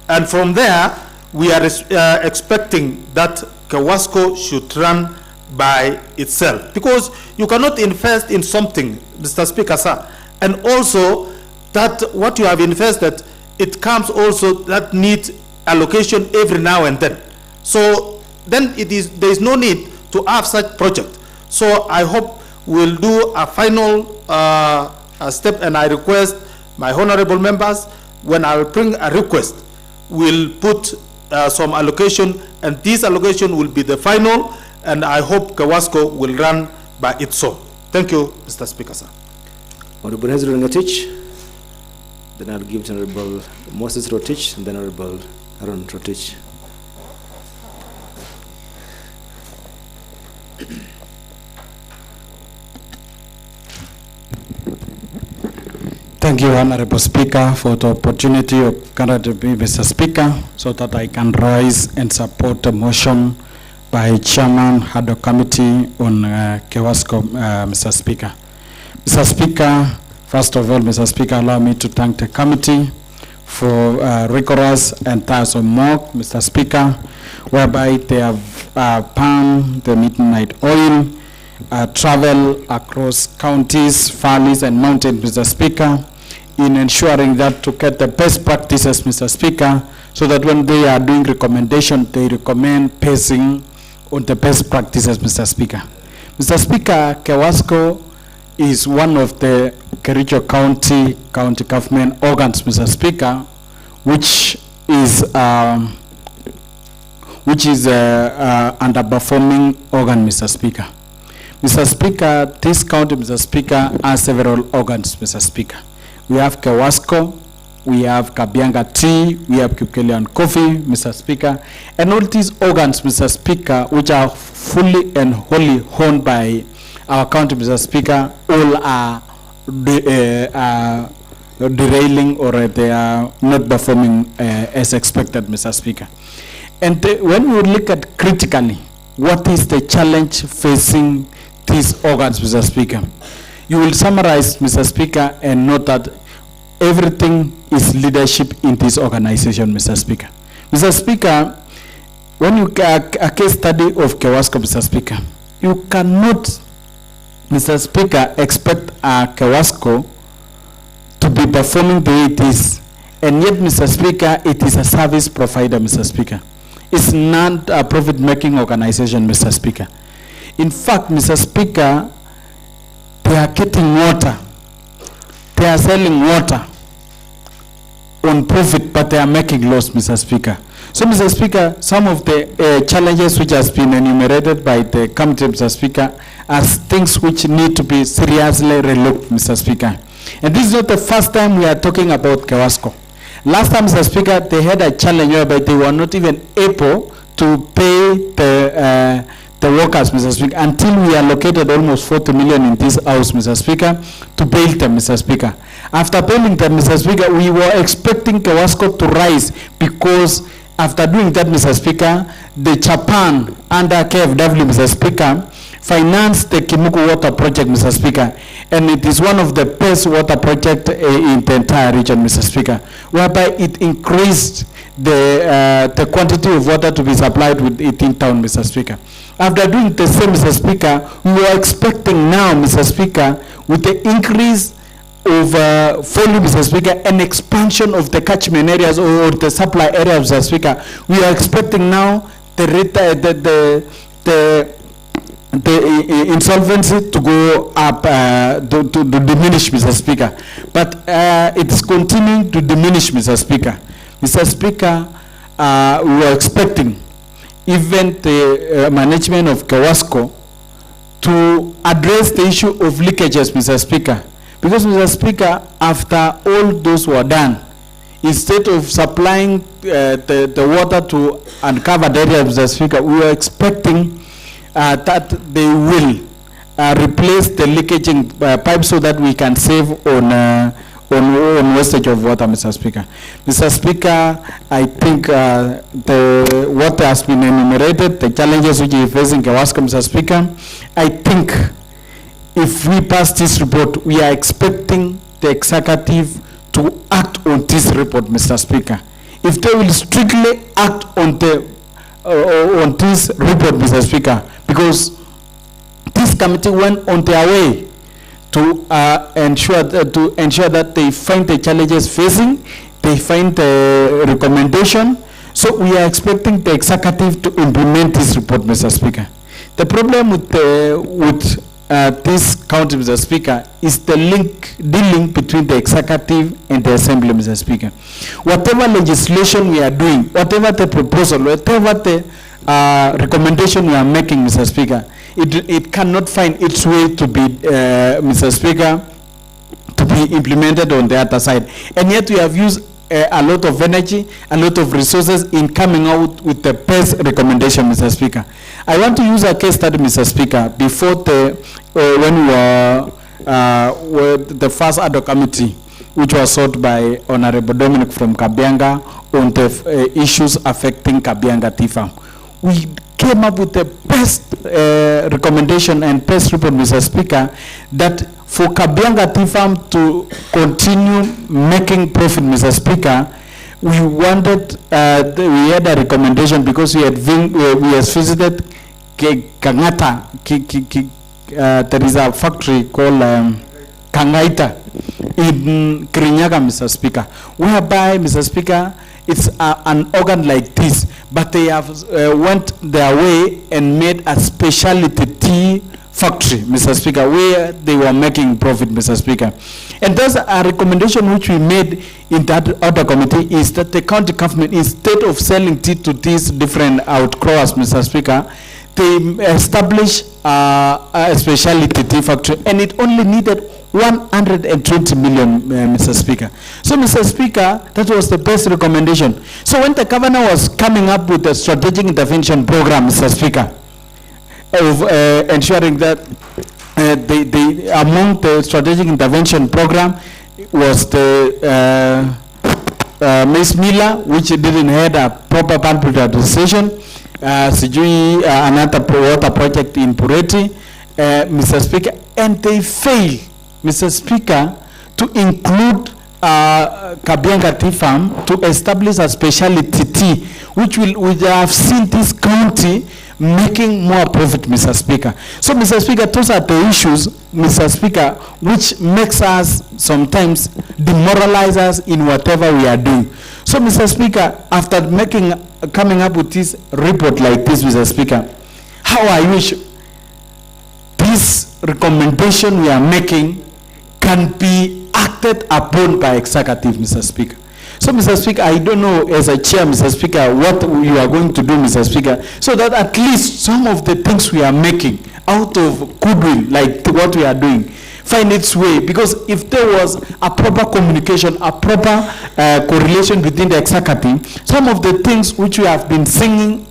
And from there, we are expecting that Kewasco should run by itself, because you cannot invest in something, Mr. Speaker, sir, and also that what you have invested, it comes also that needs allocation every now and then. So then there is no need to have such project. So I hope we'll do a final step, and I request my honorable members, when I will bring a request, we'll put some allocation, and this allocation will be the final, and I hope Kewasco will run by its own. Thank you, Mr. Speaker, sir. Honorable Hezron Ngatich, then I'll give to Honorable Moses Rotich, and then Honorable Aaron Rotich. Thank you, Honorable Speaker, for the opportunity of granted me, Mr. Speaker, so that I can rise and support the motion by Chairman Haddock Committee on Kewasco, Mr. Speaker. Mr. Speaker, first of all, Mr. Speaker, allow me to thank the committee for rigorous and tiresome work, Mr. Speaker, whereby they have pumped the midnight oil, travel across counties, valleys, and mountains, Mr. Speaker, in ensuring that to get the best practices, Mr. Speaker, so that when they are doing recommendation, they recommend passing on the best practices, Mr. Speaker. Mr. Speaker, Kewasco is one of the Kericho County government organs, Mr. Speaker, which is underperforming organ, Mr. Speaker. Mr. Speaker, this county, Mr. Speaker, has several organs, Mr. Speaker. We have Kewasco, we have Kabianga Tea, we have Kipkelian Coffee, Mr. Speaker, and all these organs, Mr. Speaker, which are fully and wholly owned by our county, Mr. Speaker, all are derailing, or they are not performing as expected, Mr. Speaker. And when we look at critically, what is the challenge facing these organs, Mr. Speaker? You will summarize, Mr. Speaker, and note that everything is leadership in this organization, Mr. Speaker. Mr. Speaker, when you get a case study of Kewasco, Mr. Speaker, you cannot, Mr. Speaker, expect Kewasco to be performing the way it is, and yet, Mr. Speaker, it is a service provider, Mr. Speaker. It's not a profit-making organization, Mr. Speaker. In fact, Mr. Speaker, they are getting water. They are selling water on profit, but they are making loss, Mr. Speaker. So, Mr. Speaker, some of the challenges which has been enumerated by the committee, Mr. Speaker, are things which need to be seriously relooked, Mr. Speaker. And this is not the first time we are talking about Kewasco. Last time, Mr. Speaker, they had a challenge whereby they were not even able to pay the workers, Mr. Speaker, until we allocated almost 40 million in this house, Mr. Speaker, to bail them, Mr. Speaker. After bailing them, Mr. Speaker, we were expecting Kewasco to rise, because after doing that, Mr. Speaker, the Japan under KFW, Mr. Speaker, financed the Kimuku water project, Mr. Speaker, and it is one of the best water projects in the entire region, Mr. Speaker, whereby it increased the quantity of water to be supplied with it in town, Mr. Speaker. After doing the same, Mr. Speaker, we were expecting now, Mr. Speaker, with the increase of volume, Mr. Speaker, an expansion of the catchment areas or the supply areas, Mr. Speaker, we are expecting now the the insolvency to go up, to diminish, Mr. Speaker. But it is continuing to diminish, Mr. Speaker. Mr. Speaker, we were expecting even the management of Kawasco to address the issue of leakages, Mr. Speaker. Because, Mr. Speaker, after all those were done, instead of supplying the water to uncovered areas, Mr. Speaker, we were expecting that they will replace the leakaging pipes so that we can save on wastage of water, Mr. Speaker. Mr. Speaker, I think what has been enumerated, the challenges which are facing Kawasco, Mr. Speaker, I think if we pass this report, we are expecting the executive to act on this report, Mr. Speaker. If they will strictly act on this report, Mr. Speaker, because this committee went on their way to ensure that they find the challenges facing, they find the recommendation. So we are expecting the executive to implement this report, Mr. Speaker. The problem with this county, Mr. Speaker, is the link between the executive and the assembly, Mr. Speaker. Whatever legislation we are doing, whatever the proposal, whatever the recommendation we are making, Mr. Speaker, it cannot find its way to be, Mr. Speaker, to be implemented on the other side. And yet we have used a lot of energy, a lot of resources in coming out with the best recommendation, Mr. Speaker. I want to use a case study, Mr. Speaker, before when we were the first ad hoc committee, which was sought by Honorable Dominic from Kabianga on the issues affecting Kabianga Tea Farm. We came up with the best recommendation and best report, Mr. Speaker, that for Kabianga Tea Farm to continue making profit, Mr. Speaker, we wanted, we had a recommendation because we had visited Kangata. There is a factory called Kangaita in Kirinyaga, Mr. Speaker, whereby, Mr. Speaker, it's an organ like this, but they have went their way and made a specialty tea factory, Mr. Speaker, where they were making profit, Mr. Speaker. And there's a recommendation which we made in that other committee is that the county government, instead of selling tea to these different outgrowers, Mr. Speaker, they establish a specialty tea factory, and it only needed 120 million, Mr. Speaker. So, Mr. Speaker, that was the best recommendation. So when the governor was coming up with the strategic intervention program, Mr. Speaker, of ensuring that among the strategic intervention program was the Ms. Miller, which didn't have a proper public administration, another water project in Pureti, Mr. Speaker, and they failed, Mr. Speaker, to include Kabianga Tea Farm to establish a specialty tea, which have seen this county making more profit, Mr. Speaker. So, Mr. Speaker, those are the issues, Mr. Speaker, which makes us sometimes demoralize us in whatever we are doing. So, Mr. Speaker, after coming up with this report like this, Mr. Speaker, how I wish this recommendation we are making can be acted upon by executive, Mr. Speaker. So, Mr. Speaker, I don't know as a chair, Mr. Speaker, what you are going to do, Mr. Speaker, so that at least some of the things we are making out of goodwill, like what we are doing, find its way. Because if there was a proper communication, a proper correlation within the executive, some of the things which we have been singing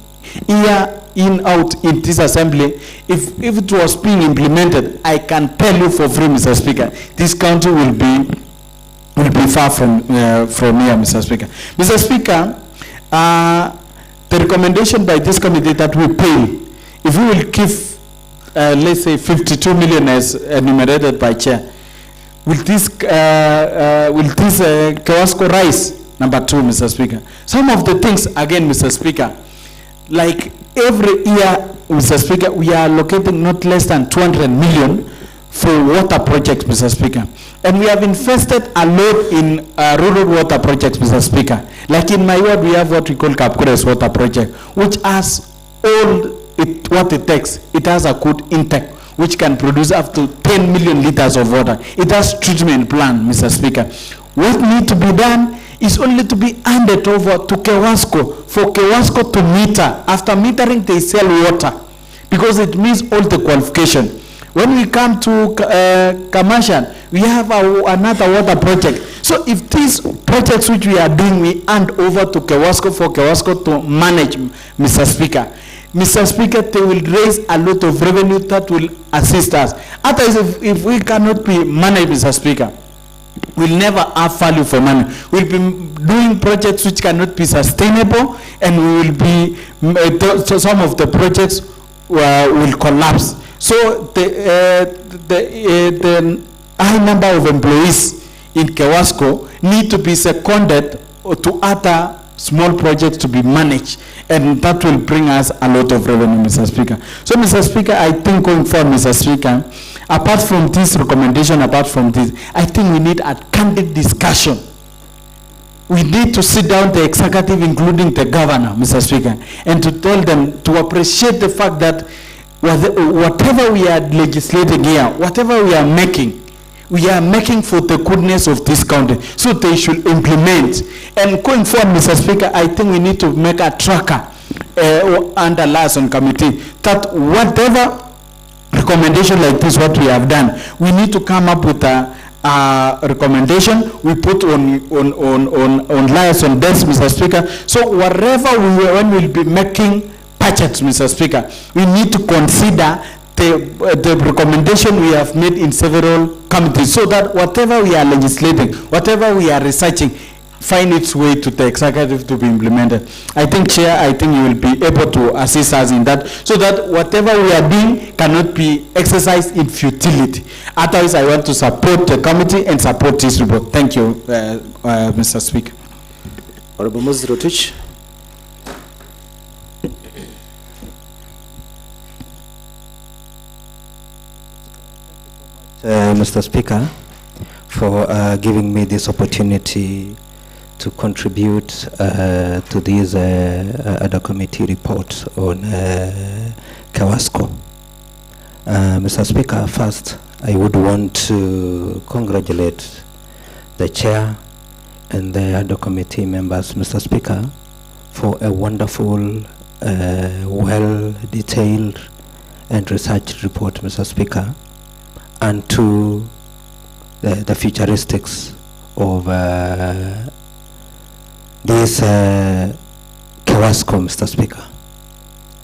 here in out in this assembly, if it was being implemented, I can tell you for free, Mr. Speaker, this country will be far from here, Mr. Speaker. Mr. Speaker, the recommendation by this committee that we pay, if we will give, let's say, 52 million as enumerated by chair, will this Kawasco rise? Number two, Mr. Speaker. Some of the things, again, Mr. Speaker, like every year, Mr. Speaker, we are allocating not less than 200 million for water projects, Mr. Speaker. And we have invested a lot in rural water projects, Mr. Speaker. Like in my ward, we have what we call Kapkures Water Project, which has all what it takes. It has a good intake, which can produce up to 10 million liters of water. It has treatment plan, Mr. Speaker. What needs to be done is only to be handed over to Kewasco, for Kewasco to meter. After metering, they sell water, because it means all the qualification. When we come to commercial, we have another water project. So if these projects which we are doing, we hand over to Kewasco for Kewasco to manage, Mr. Speaker. Mr. Speaker, they will raise a lot of revenue that will assist us. Otherwise, if we cannot be managed, Mr. Speaker, we'll never have value for money. We'll be doing projects which cannot be sustainable, and we will be, so some of the projects will collapse. So the high number of employees in Kewasco need to be seconded to other small projects to be managed, and that will bring us a lot of revenue, Mr. Speaker. So, Mr. Speaker, I think going forward, Mr. Speaker, apart from this recommendation, apart from this, I think we need a candid discussion. We need to sit down the executive, including the governor, Mr. Speaker, and to tell them to appreciate the fact that whatever we are legislating here, whatever we are making for the goodness of this country, so they should implement. And going forward, Mr. Speaker, I think we need to make a tracker under liaison committee, that whatever recommendation like this, what we have done, we need to come up with a recommendation we put on liaison desk, Mr. Speaker. So wherever when we'll be making budgets, Mr. Speaker, we need to consider the recommendation we have made in several committees, so that whatever we are legislating, whatever we are researching, find its way to the executive to be implemented. I think, Chair, I think you will be able to assist us in that, so that whatever we are doing cannot be exercised in futility. Otherwise, I want to support the committee and support this report. Thank you, Mr. Speaker. Honorable Moses Rotich. Mr. Speaker, for giving me this opportunity to contribute to this other committee report on Kewasco. Mr. Speaker, first I would want to congratulate the chair and the other committee members, Mr. Speaker, for a wonderful, well-detailed and researched report, Mr. Speaker, and to the futuristics of this Kewasco, Mr. Speaker.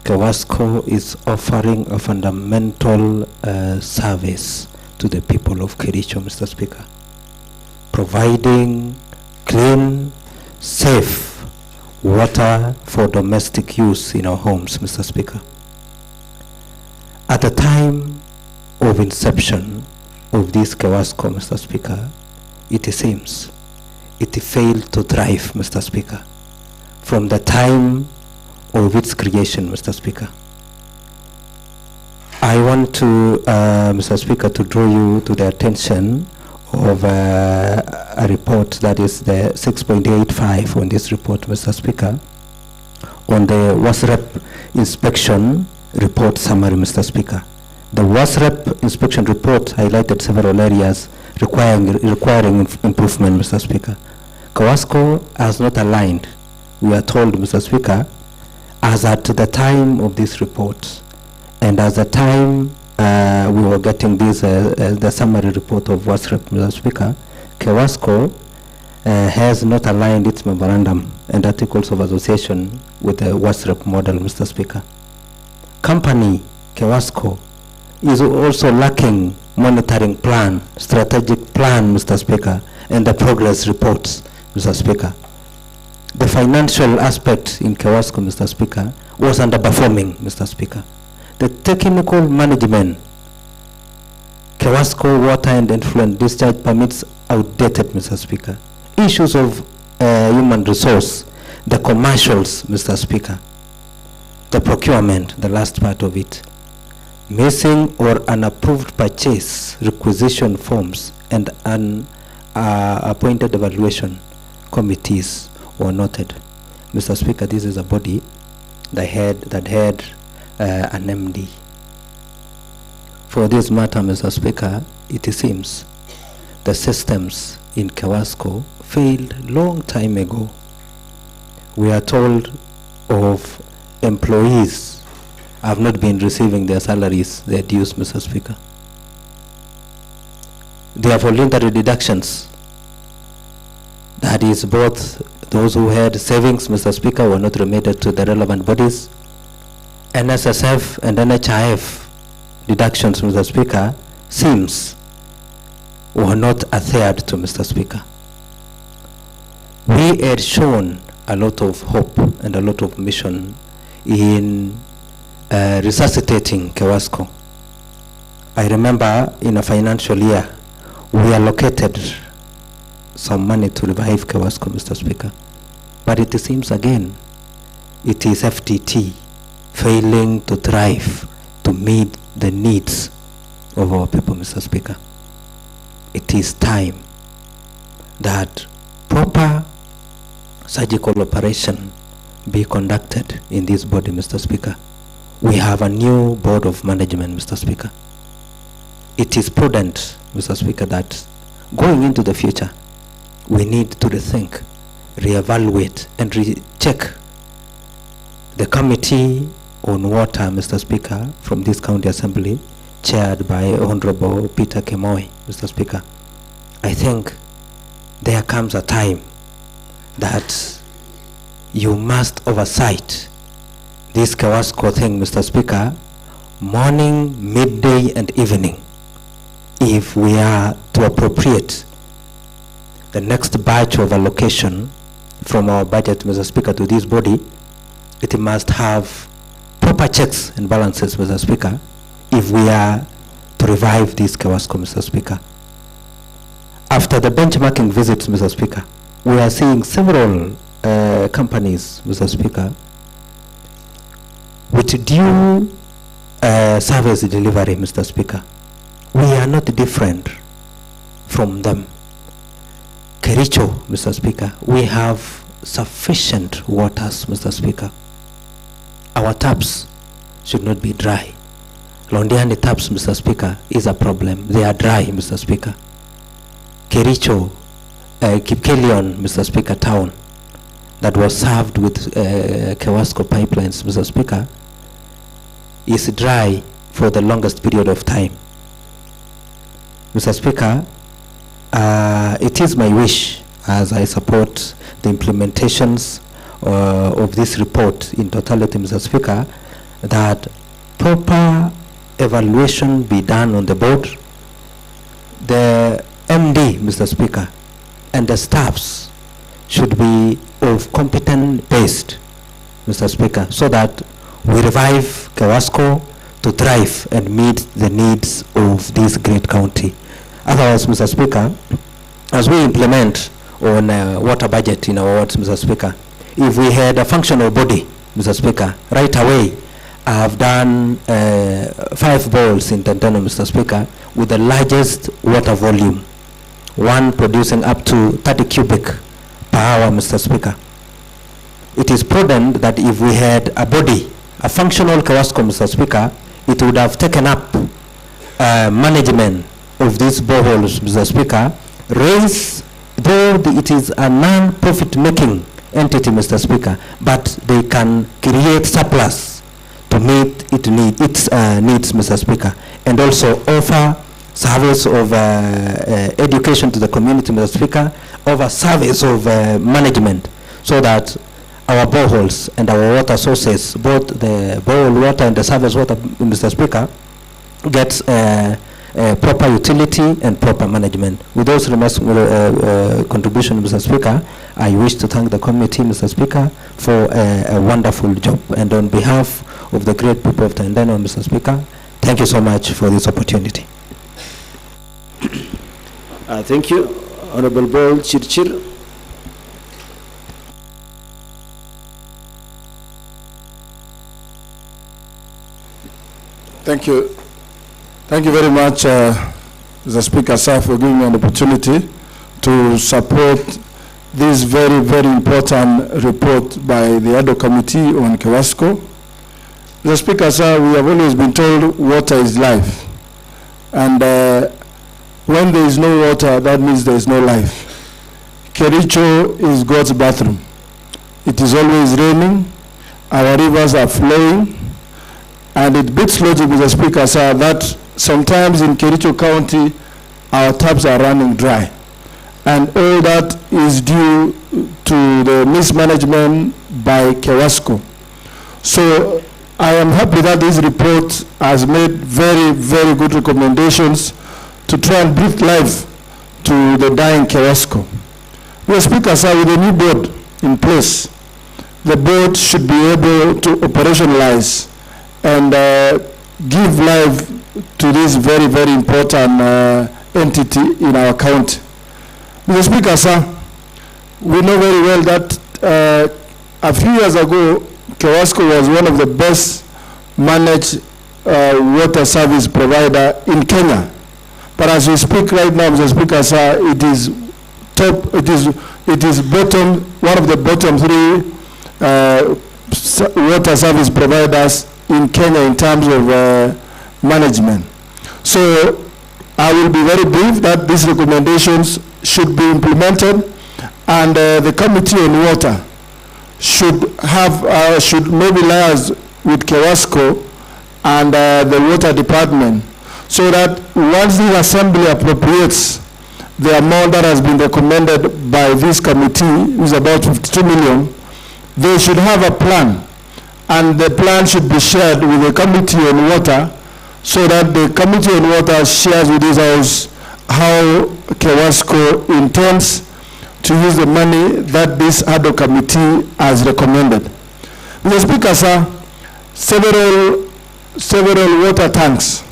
Kewasco is offering a fundamental service to the people of Kericho, Mr. Speaker, providing clean, safe water for domestic use in our homes, Mr. Speaker. At the time of inception of this Kewasco, Mr. Speaker, it seems it failed to thrive, Mr. Speaker, from the time of its creation, Mr. Speaker. I want to, Mr. Speaker, to draw you to the attention of a report that is the 6.85 on this report, Mr. Speaker, on the WASREP inspection report summary, Mr. Speaker. The WASREP inspection report highlighted several areas requiring improvement, Mr. Speaker. Kewasco has not aligned, we are told, Mr. Speaker, as at the time of this report, and as the time we were getting this, the summary report of WASREP, Mr. Speaker, Kewasco has not aligned its memorandum and articles of association with the WASREP model, Mr. Speaker. Company Kewasco is also lacking monitoring plan, strategic plan, Mr. Speaker, and the progress reports, Mr. Speaker. The financial aspect in Kewasco, Mr. Speaker, was underperforming, Mr. Speaker. The technical management, Kewasco water and effluent discharge permits outdated, Mr. Speaker. Issues of human resource, the commercials, Mr. Speaker, the procurement, the last part of it, missing or unapproved purchase requisition forms, and appointed evaluation committees were noted. Mr. Speaker, this is a body that had an MD. For this matter, Mr. Speaker, it seems the systems in Kewasco failed long time ago. We are told of employees have not been receiving their salaries, their dues, Mr. Speaker. They have voluntary deductions. That is, both those who had savings, Mr. Speaker, were not remitted to the relevant bodies. NSSF and NHIF deductions, Mr. Speaker, seems were not adhered to, Mr. Speaker. We had shown a lot of hope and a lot of mission in resuscitating Kewasco. I remember in a financial year, we allocated some money to revive Kewasco, Mr. Speaker. But it seems again, it is FTT failing to thrive to meet the needs of our people, Mr. Speaker. It is time that proper surgical operation be conducted in this body, Mr. Speaker. We have a new board of management, Mr. Speaker. It is prudent, Mr. Speaker, that going into the future, we need to rethink, reevaluate, and recheck the committee on water, Mr. Speaker, from this county assembly, chaired by Honorable Peter Kemoy, Mr. Speaker. I think there comes a time that you must oversight this Kewasco thing, Mr. Speaker, morning, midday, and evening, if we are to appropriate the next batch of allocation from our budget, Mr. Speaker, to this body. It must have proper checks and balances, Mr. Speaker, if we are to revive this Kewasco, Mr. Speaker. After the benchmarking visits, Mr. Speaker, we are seeing several companies, Mr. Speaker, with due service delivery, Mr. Speaker. We are not different from them. Kericho, Mr. Speaker, we have sufficient waters, Mr. Speaker. Our taps should not be dry. Londiani taps, Mr. Speaker, is a problem. They are dry, Mr. Speaker. Kericho, Kipkelion, Mr. Speaker, town, that was served with Kewasco pipelines, Mr. Speaker, is dry for the longest period of time. Mr. Speaker, it is my wish, as I support the implementations of this report in totality, Mr. Speaker, that proper evaluation be done on the board, the MD, Mr. Speaker, and the staffs should be of competent based, Mr. Speaker, so that we revive Kewasco to thrive and meet the needs of this great county. Otherwise, Mr. Speaker, as we implement on water budget in our wards, Mr. Speaker, if we had a functional body, Mr. Speaker, right away, I have done 5 bowls in Tantano, Mr. Speaker, with the largest water volume, one producing up to 30 cubic per hour, Mr. Speaker. It is prudent that if we had a body, a functional Kewasco, Mr. Speaker, it would have taken up management of these boreholes, Mr. Speaker, raise, though it is a non-profit making entity, Mr. Speaker, but they can create surplus to meet its needs, Mr. Speaker, and also offer service of education to the community, Mr. Speaker, offer service of management, so that our boreholes and our water sources, both the borehole water and the surface water, Mr. Speaker, gets proper utility and proper management. With those contributions, Mr. Speaker, I wish to thank the committee, Mr. Speaker, for a wonderful job. And on behalf of the great people of Tandano, Mr. Speaker, thank you so much for this opportunity. Thank you. Honorable Bol Chirchir. Thank you. Thank you very much, Mr. Speaker, sir, for giving me an opportunity to support this very, very important report by the ADO Committee on Kewasco. Mr. Speaker, sir, we have always been told water is life. And when there is no water, that means there is no life. Kericho is God's bathroom. It is always raining, our rivers are flowing, and it beats logic, Mr. Speaker, sir, that sometimes in Kericho County, our taps are running dry. And all that is due to the mismanagement by Kewasco. So I am happy that this report has made very, very good recommendations to try and breathe life to the dying Kewasco. Mr. Speaker, sir, with a new board in place, the board should be able to operationalize and give life to this very, very important entity in our county. Mr. Speaker, sir, we know very well that a few years ago, Kewasco was one of the best managed water service provider in Kenya. But as we speak right now, Mr. Speaker, sir, it is top. It is bottom, one of the bottom three water service providers in Kenya in terms of management. So I will be very brief that these recommendations should be implemented, and the Committee on Water should have should mobilize with Kewasco and the Water Department, so that once the Assembly appropriates the amount that has been recommended by this committee, which is about 52 million, they should have a plan, and the plan should be shared with the Committee on Water, so that the Committee on Water shares with this House how Kewasco intends to use the money that this ad hoc committee has recommended. Mr. Speaker, sir, several water tanks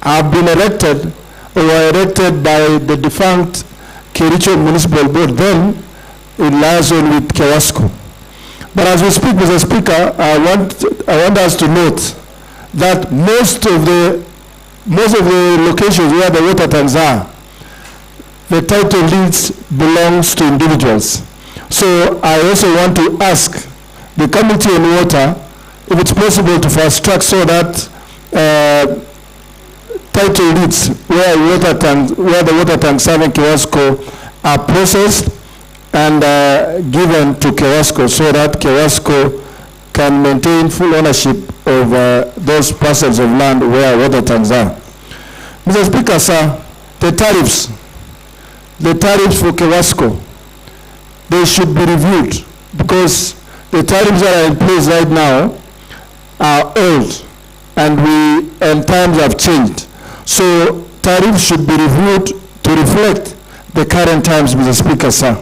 have been erected or were erected by the defunct Kericho Municipal Board, then in liaison with Kewasco. But as we speak, Mr. Speaker, I want us to note that most of the locations where the water tanks are, the title deeds belongs to individuals. So I also want to ask the Committee on Water if it's possible to fast track so that title deeds where the water tanks serving Kewasco are processed and given to Kewasco, so that Kewasco can maintain full ownership of those parcels of land where water tanks are. Mr. Speaker, sir, the tariffs for Kewasco, they should be reviewed, because the tariffs that are in place right now are old, and times have changed. So tariffs should be reviewed to reflect the current times, Mr. Speaker, sir.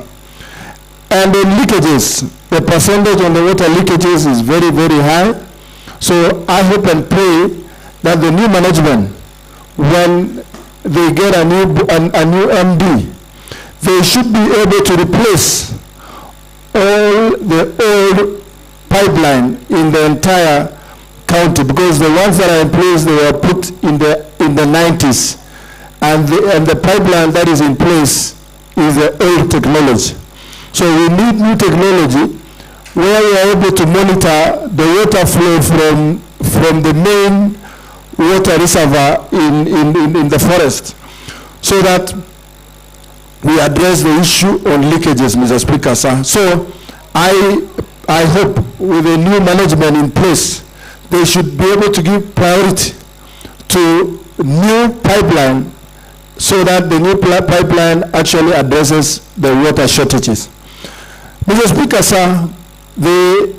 And the leakages, the percentage on the water leakages is very, very high. So I hope and pray that the new management, when they get a new MD, they should be able to replace all the old pipeline in the entire county, because the ones that are in place, they were put in the 90s, and the pipeline that is in place is the old technology. So we need new technology where we are able to monitor the water flow from the main water reservoir in the forest, so that we address the issue on leakages, Mr. Speaker, sir. So I hope with the new management in place, they should be able to give priority to new pipeline, so that the new pipeline actually addresses the water shortages. Mr. Speaker, sir, the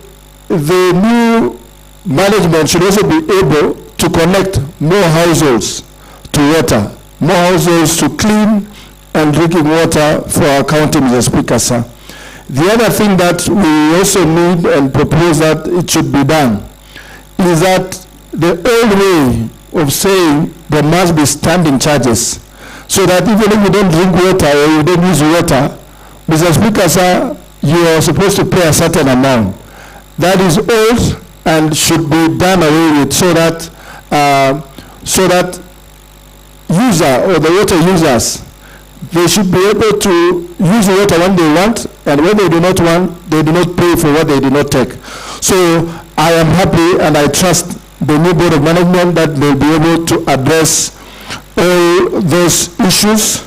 new management should also be able to connect more households to water, more households to clean and drinking water for our county, Mr. Speaker, sir. The other thing that we also need and propose that it should be done is that the old way of saying there must be standing charges, so that even if you don't drink water or you don't use water, Mr. Speaker, sir, you are supposed to pay a certain amount. That is old and should be done away with, so that user or the water users, they should be able to use the water when they want, and when they do not want, they do not pay for what they do not take. So I am happy and I trust the new Board of Management that they'll be able to address all those issues.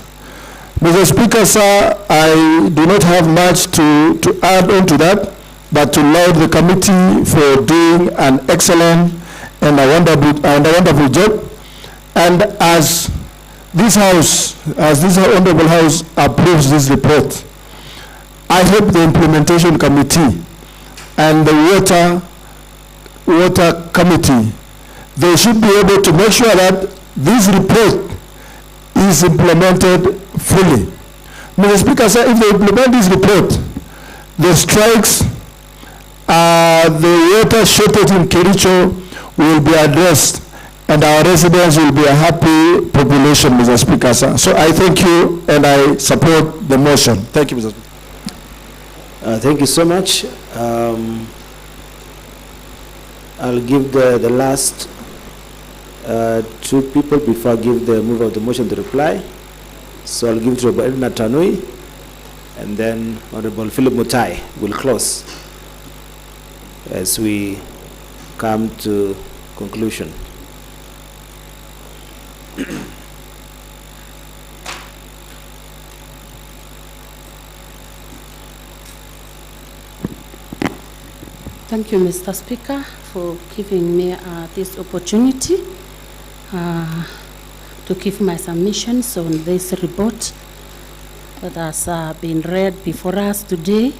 Mr. Speaker, sir, I do not have much to add on to that, but to laud the committee for doing an excellent and a wonderful job. And as this honorable house approves this report, I hope the implementation committee and the water committee, they should be able to make sure that this report is implemented fully. Mr. Speaker, sir, if they implement this report, the strikes, the water shortage in Kericho will be addressed, and our residents will be a happy population, Mr. Speaker, sir. So I thank you, and I support the motion. Thank you, Mr. Speaker. Thank you so much. I'll give the last two people before I give the move of the motion to reply. So I'll give it to Edna Tanui, and then Honorable Philip Mutai will close as we come to conclusion. Thank you, Mr. Speaker, for giving me this opportunity to give my submissions on this report that has been read before us today,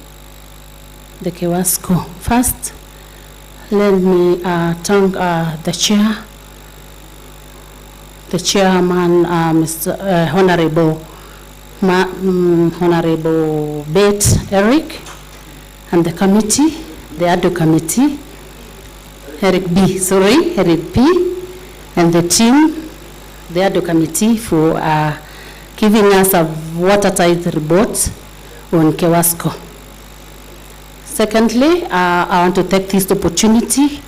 the KEWASCO. First, let me thank the chairman, Mr. Honorable Bet Eric, and the committee, the ADO committee, Eric P, and the team, the ADO committee, for giving us a watertight report on KEWASCO. Secondly, I want to take this opportunity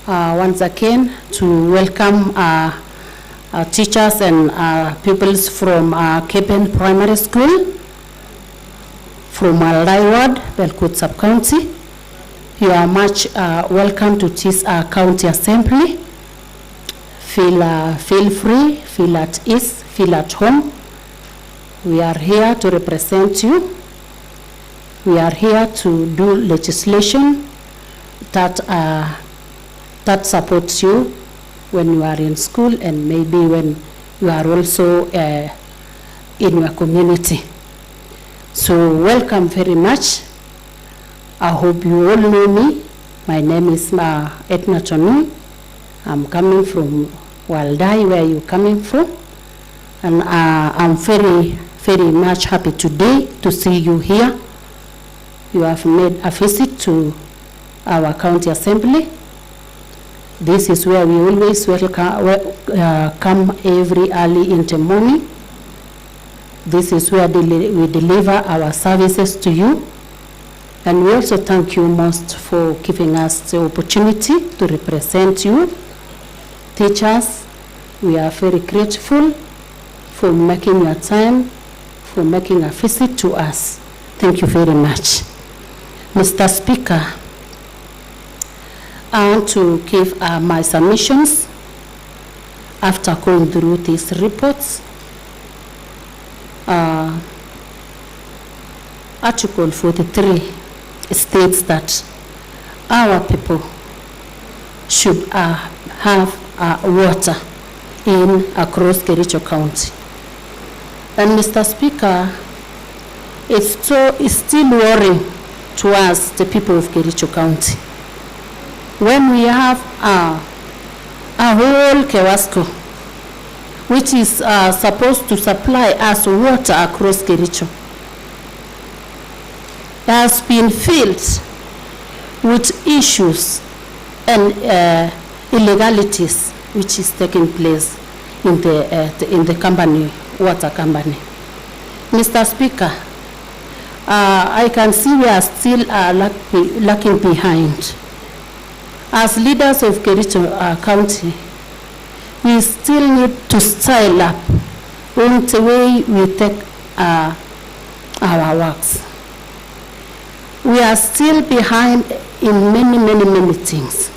once again to welcome teachers and pupils from Capen Primary School, from Waldai Ward, Belcourt Sub-County. You are much welcome to this county assembly. Feel free, feel at ease, feel at home. We are here to represent you. We are here to do legislation that supports you when you are in school and maybe when you are also in your community. So welcome very much. I hope you all know me. My name is Edna Tonu. I'm coming from Waldai, where you're coming from. And I'm very, very much happy today to see you here. You have made a visit to our county assembly. This is where we always come every early in the morning. This is where we deliver our services to you. And we also thank you most for giving us the opportunity to represent you. Teachers, we are very grateful for making your time, for making a visit to us. Thank you very much. Mr. Speaker, I want to give my submissions after going through these reports. Article 43 states that our people should have water across Kericho County. And Mr. Speaker, it's still worrying to us, the people of Kericho County, when we have a whole KEWASCO, which is supposed to supply us water across Kericho, has been filled with issues and illegalities which is taking place in the company, water company. Mr. Speaker, I can see we are still lacking behind. As leaders of Kericho County, we still need to style up on the way we take our works. we are still behind in many things.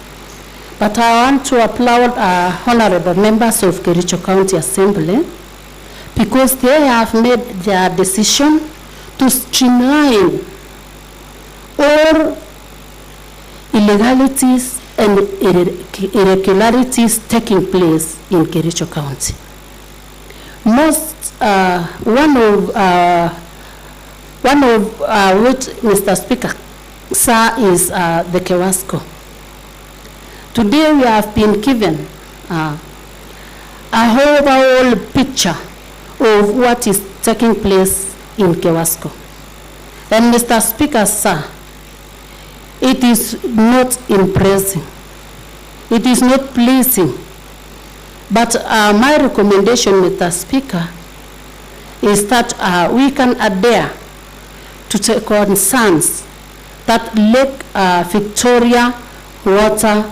But I want to applaud our honorable members of Kericho County Assembly because they have made their decision to streamline all illegalities and irregularities taking place in Kericho County. One of which, Mr. Speaker, sir, is the Kewasco. Today we have been given a overall picture of what is taking place in Kewasco. And Mr. Speaker, sir, it is not impressive. It is not pleasing. But my recommendation, Mr. Speaker, is that we can adhere to the concerns that Lake Victoria water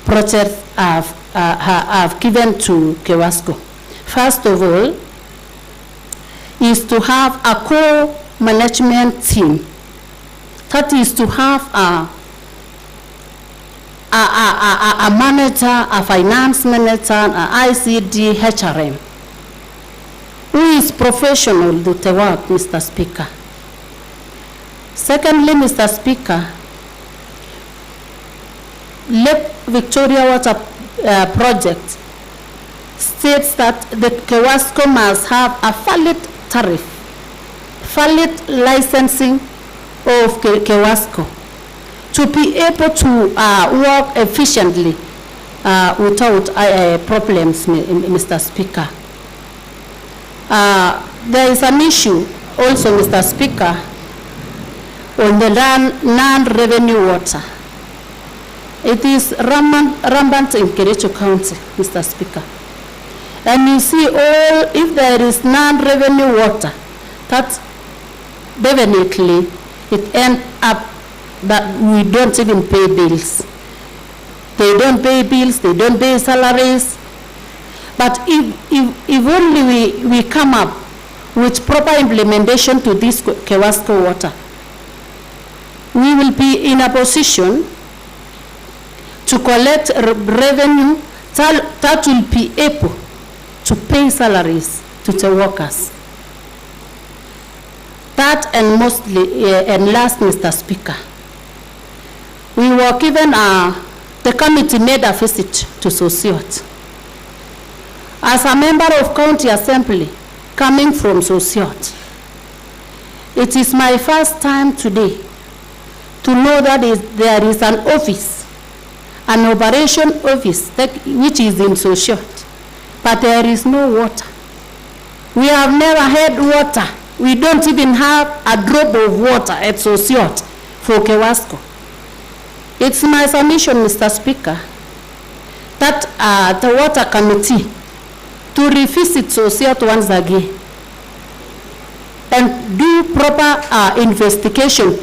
project have given to Kewasco. First of all, is to have a core management team. That is to have a manager, a finance manager, an ICD, HRM, who is professional to the work, Mr. Speaker. Secondly, Mr. Speaker, Lake Victoria Water Project states that the Kewasco must have a valid tariff, valid licensing of Kewasco to be able to work efficiently without problems, Mr. Speaker. There is an issue also, Mr. Speaker, on the non-revenue water. It is rampant in Kericho County, Mr. Speaker. And you see, if there is non-revenue water, that definitely it ends up that we don't even pay bills. They don't pay bills, they don't pay salaries. But if only we come up with proper implementation to this Kewasco water, we will be in a position to collect revenue that will be able to pay salaries to the workers. That and mostly, and last, Mr. Speaker, we were given, the committee made a visit to Sosiot. As a member of County Assembly coming from Sosiot, it is my first time today to know that there is an office, an operation office which is in Sosiot, but there is no water. We have never had water. We don't even have a drop of water at Sosiot for Kewasco. It's my submission, Mr. Speaker, that the water committee to revisit Sosiot once again and do proper investigation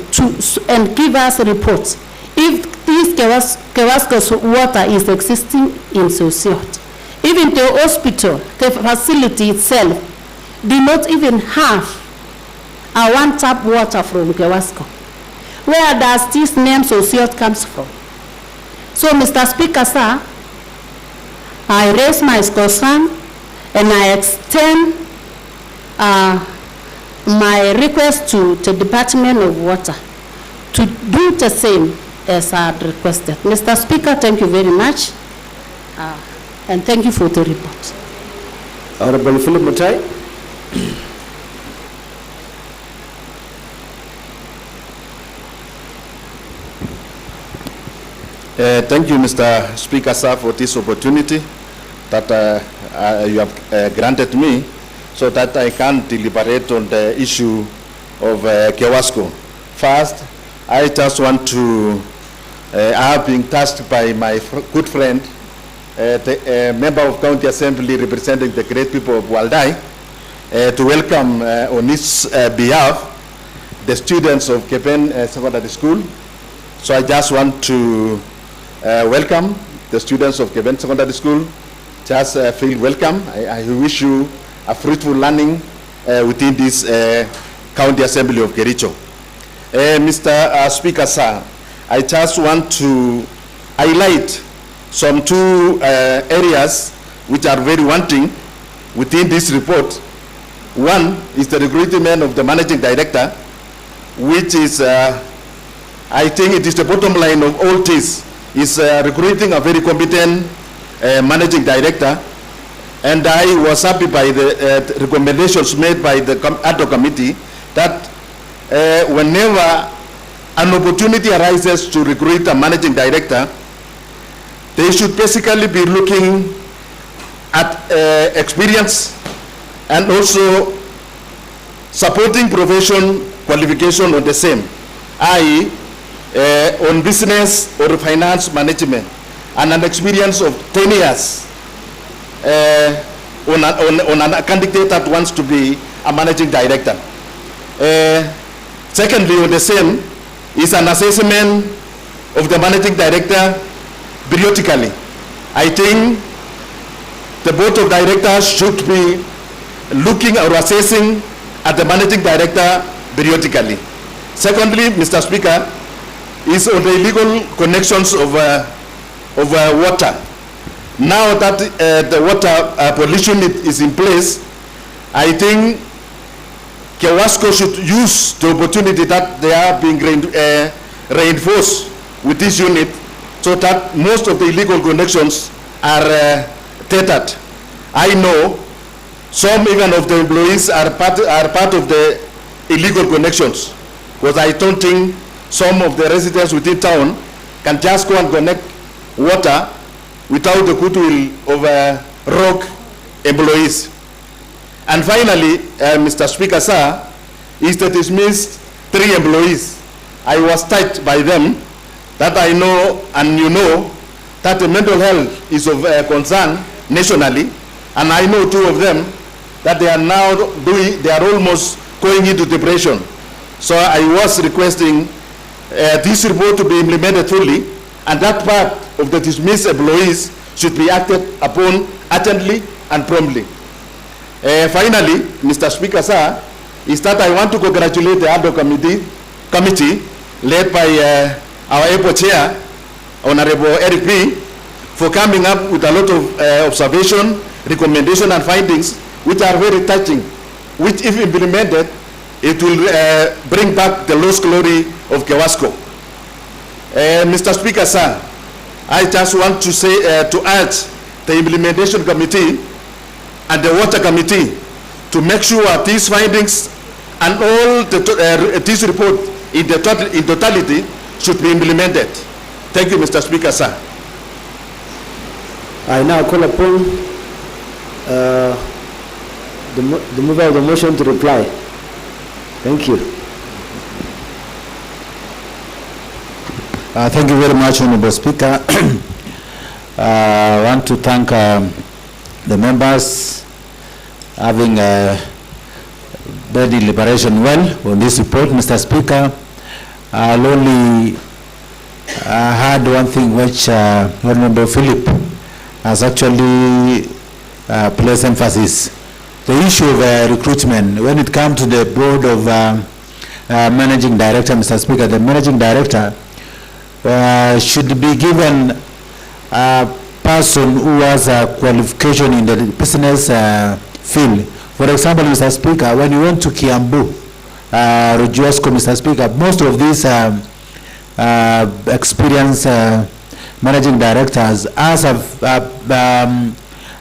and give us reports if this Kewasco's water is existing in Sosiot. Even the hospital, the facility itself, did not even have a one tap water from Kewasco. Where does this name Sosiot comes from? So, Mr. Speaker, sir, I raise my concern and I extend my request to the Department of Water to do the same as I had requested. Mr. Speaker, thank you very much, and thank you for the report. Honorable Philip Mutai. Thank you, Mr. Speaker, sir, for this opportunity that you have granted me so that I can deliberate on the issue of Kewasco. First, I just want to, I have been tasked by my good friend, the member of County Assembly representing the great people of Waldai, to welcome on his behalf the students of Kepen Secondary School. So I just want to welcome the students of Kepen Secondary School. Just feel welcome. I wish you a fruitful learning within this County Assembly of Kericho. Mr. Speaker, sir, I just want to highlight some two areas which are very wanting within this report. One is the recruitment of the managing director, which is, I think it is the bottom line of all this, is recruiting a very competent managing director. And I was happy by the recommendations made by the ad hoc committee that whenever an opportunity arises to recruit a managing director, they should basically be looking at experience and also supporting profession qualification on the same, i.e. On business or finance management, and an experience of 10 years on a candidate that wants to be a managing director. Secondly, on the same is an assessment of the managing director periodically. I think the board of directors should be looking or assessing at the managing director periodically. Secondly, Mr. Speaker, is on the illegal connections of water. Now that the water pollution is in place, I think KEWASCO should use the opportunity that they are being reinforced with this unit so that most of the illegal connections are tethered. I know some even of the employees are part of the illegal connections, because I don't think some of the residents within town can just go and connect water without the goodwill of rogue employees. And finally, Mr. Speaker, sir, is to dismiss 3 employees. I was touched by them that I know and you know that the mental health is of concern nationally, and I know 2 of them that they are now they are almost going into depression. So I was requesting this report to be implemented fully, and that part of the dismissed employees should be acted upon urgently and promptly. Finally, Mr. Speaker, sir, is that I want to congratulate the ad hoc committee led by our APO chair, Honorable Eric P., for coming up with a lot of observation, recommendation, and findings which are very touching, which if implemented, it will bring back the lost glory of KEWASCO. Mr. Speaker, sir, I just want to say, to urge the implementation committee and the water committee to make sure these findings and all this report in totality should be implemented. Thank you, Mr. Speaker, sir. I now call upon the mover of the motion to reply. Thank you. Thank you very much, Honorable Speaker. I want to thank the members having their deliberation well on this report. Mr. Speaker, I'll only had one thing which Honorable Philip has actually placed emphasis. The issue of recruitment. When it comes to the board of managing director, Mr. Speaker, the managing director should be given a person who has a qualification in the business field. For example, Mr. Speaker, when you went to Kiambu, Rojuasco, Mr. Speaker, most of these experienced managing directors as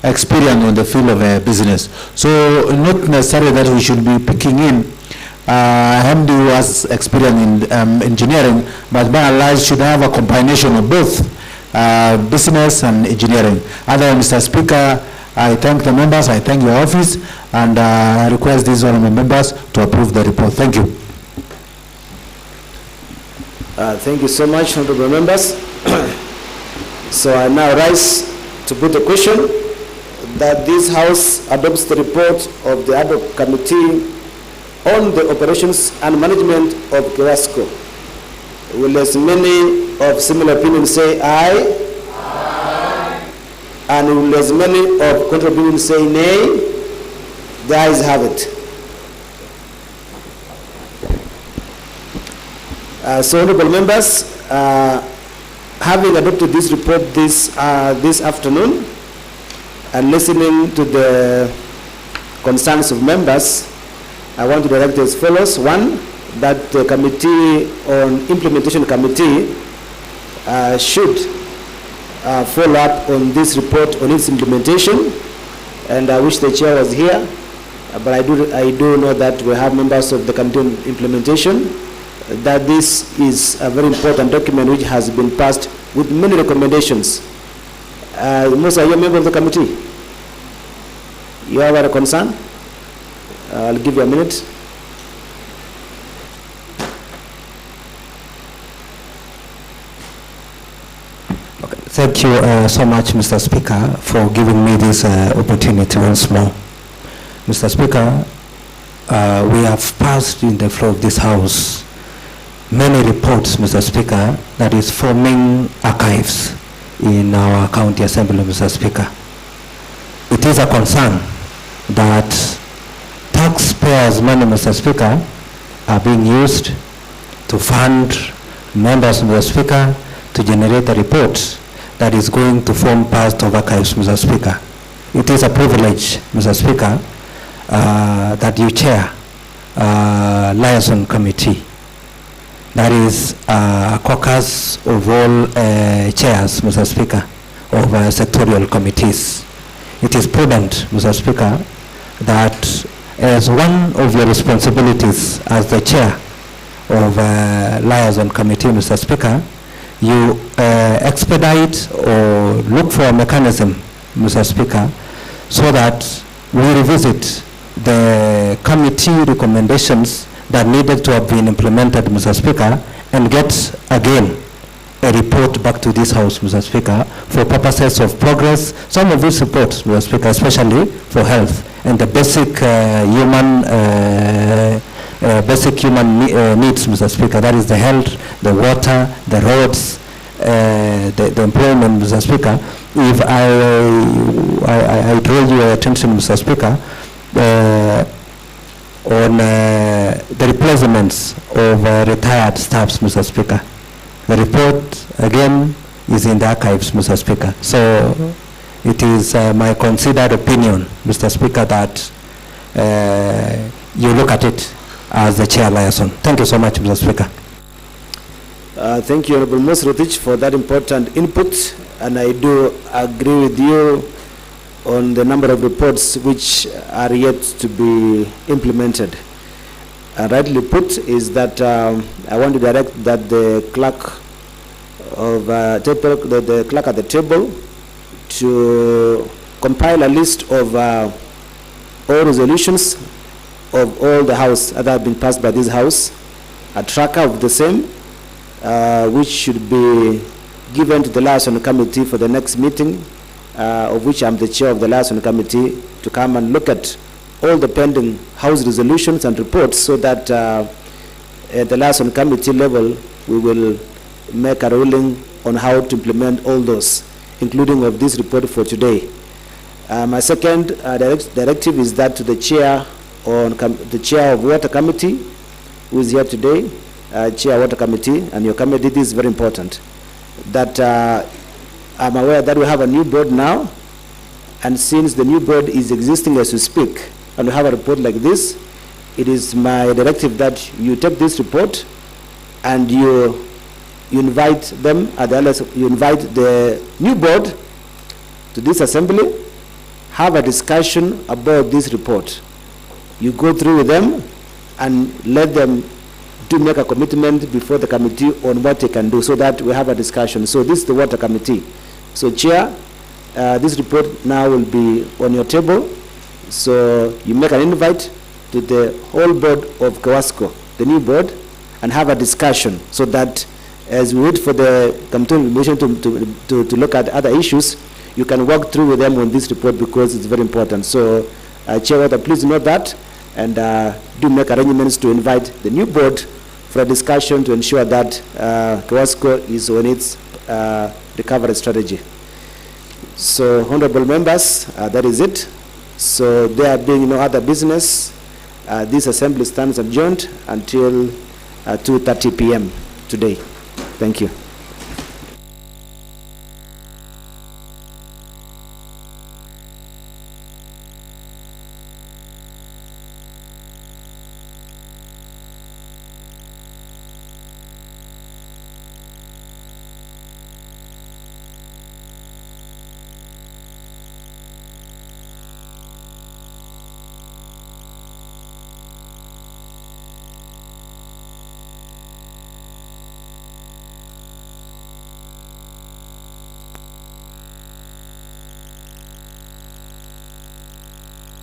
experience on the field of business. So not necessarily that we should be picking in MD who has experience in engineering, but by and large should have a combination of both business and engineering. Other, Mr. Speaker, I thank the members, I thank your office, and I request these honorable members to approve the report. Thank you. Thank you so much, honorable members. So I now rise to put a question that this House adopts the report of the ad hoc committee on the operations and management of KEWASCO. Will as many of similar opinions say aye? Aye. And will as many of contrary opinions say nay? The ayes have it. So, honorable members, having adopted this report this afternoon and listening to the concerns of members, I want to direct as follows. One, that the committee on implementation committee should follow up on this report on its implementation, and I wish the chair was here, but I do know that we have members of the committee on implementation, that this is a very important document which has been passed with many recommendations. Musa, are you a member of the committee? You have a concern? I'll give you a minute. Thank you so much, Mr. Speaker, for giving me this opportunity once more. Mr. Speaker, we have passed in the floor of this House many reports, Mr. Speaker, that is forming archives in our county assembly, Mr. Speaker. It is a concern that taxpayers' money, Mr. Speaker, are being used to fund members, Mr. Speaker, to generate a report that is going to form part of archives, Mr. Speaker. It is a privilege, Mr. Speaker, that you chair liaison committee. That is a caucus of all chairs, Mr. Speaker, of sectorial committees. It is prudent, Mr. Speaker, that as one of your responsibilities as the chair of liaison committee, Mr. Speaker, you expedite or look for a mechanism, Mr. Speaker, so that we revisit the committee recommendations that needed to have been implemented, Mr. Speaker, and get again a report back to this House, Mr. Speaker, for purposes of progress. Some of these reports, Mr. Speaker, especially for health and the basic human needs, Mr. Speaker. That is the health, the water, the roads, the employment, Mr. Speaker. If I draw your attention, Mr. Speaker, on the replacements of retired staffs, Mr. Speaker. The report, again, is in the archives, Mr. Speaker. So it is my considered opinion, Mr. Speaker, that you look at it as the chair liaison. Thank you so much, Mr. Speaker. Thank you, Honorable Mosrotich, for that important input, and I do agree with you on the number of reports which are yet to be implemented. Rightly put is that I want to direct that the clerk of the clerk at the table to compile a list of all resolutions of all the House that have been passed by this House, a tracker of the same, which should be given to the liaison committee for the next meeting, of which I'm the chair of the liaison committee, to come and look at all the pending House resolutions and reports, so that at the liaison committee level we will make a ruling on how to implement all those, including of this report for today. My second directive is that to the chair the chair of water committee, who is here today, chair water committee, and your committee. This is very important. That I'm aware that we have a new board now, and since the new board is existing as we speak, and we have a report like this, it is my directive that you take this report and you invite them, you invite the new board to this assembly, have a discussion about this report. You go through with them and let them make a commitment before the committee on what they can do, so that we have a discussion. So this is the water committee. So Chair, this report now will be on your table. So you make an invite to the whole board of Kawasco, the new board, and have a discussion, so that as we wait for the committee to look at other issues, you can walk through with them on this report, because it's very important. So Chair, please note that, and do make arrangements to invite the new board for a discussion to ensure that Kawasco is on its recovery strategy. So, honorable members, that is it. So, there being no other business, this assembly stands adjourned until 2:30 p.m. today. Thank you.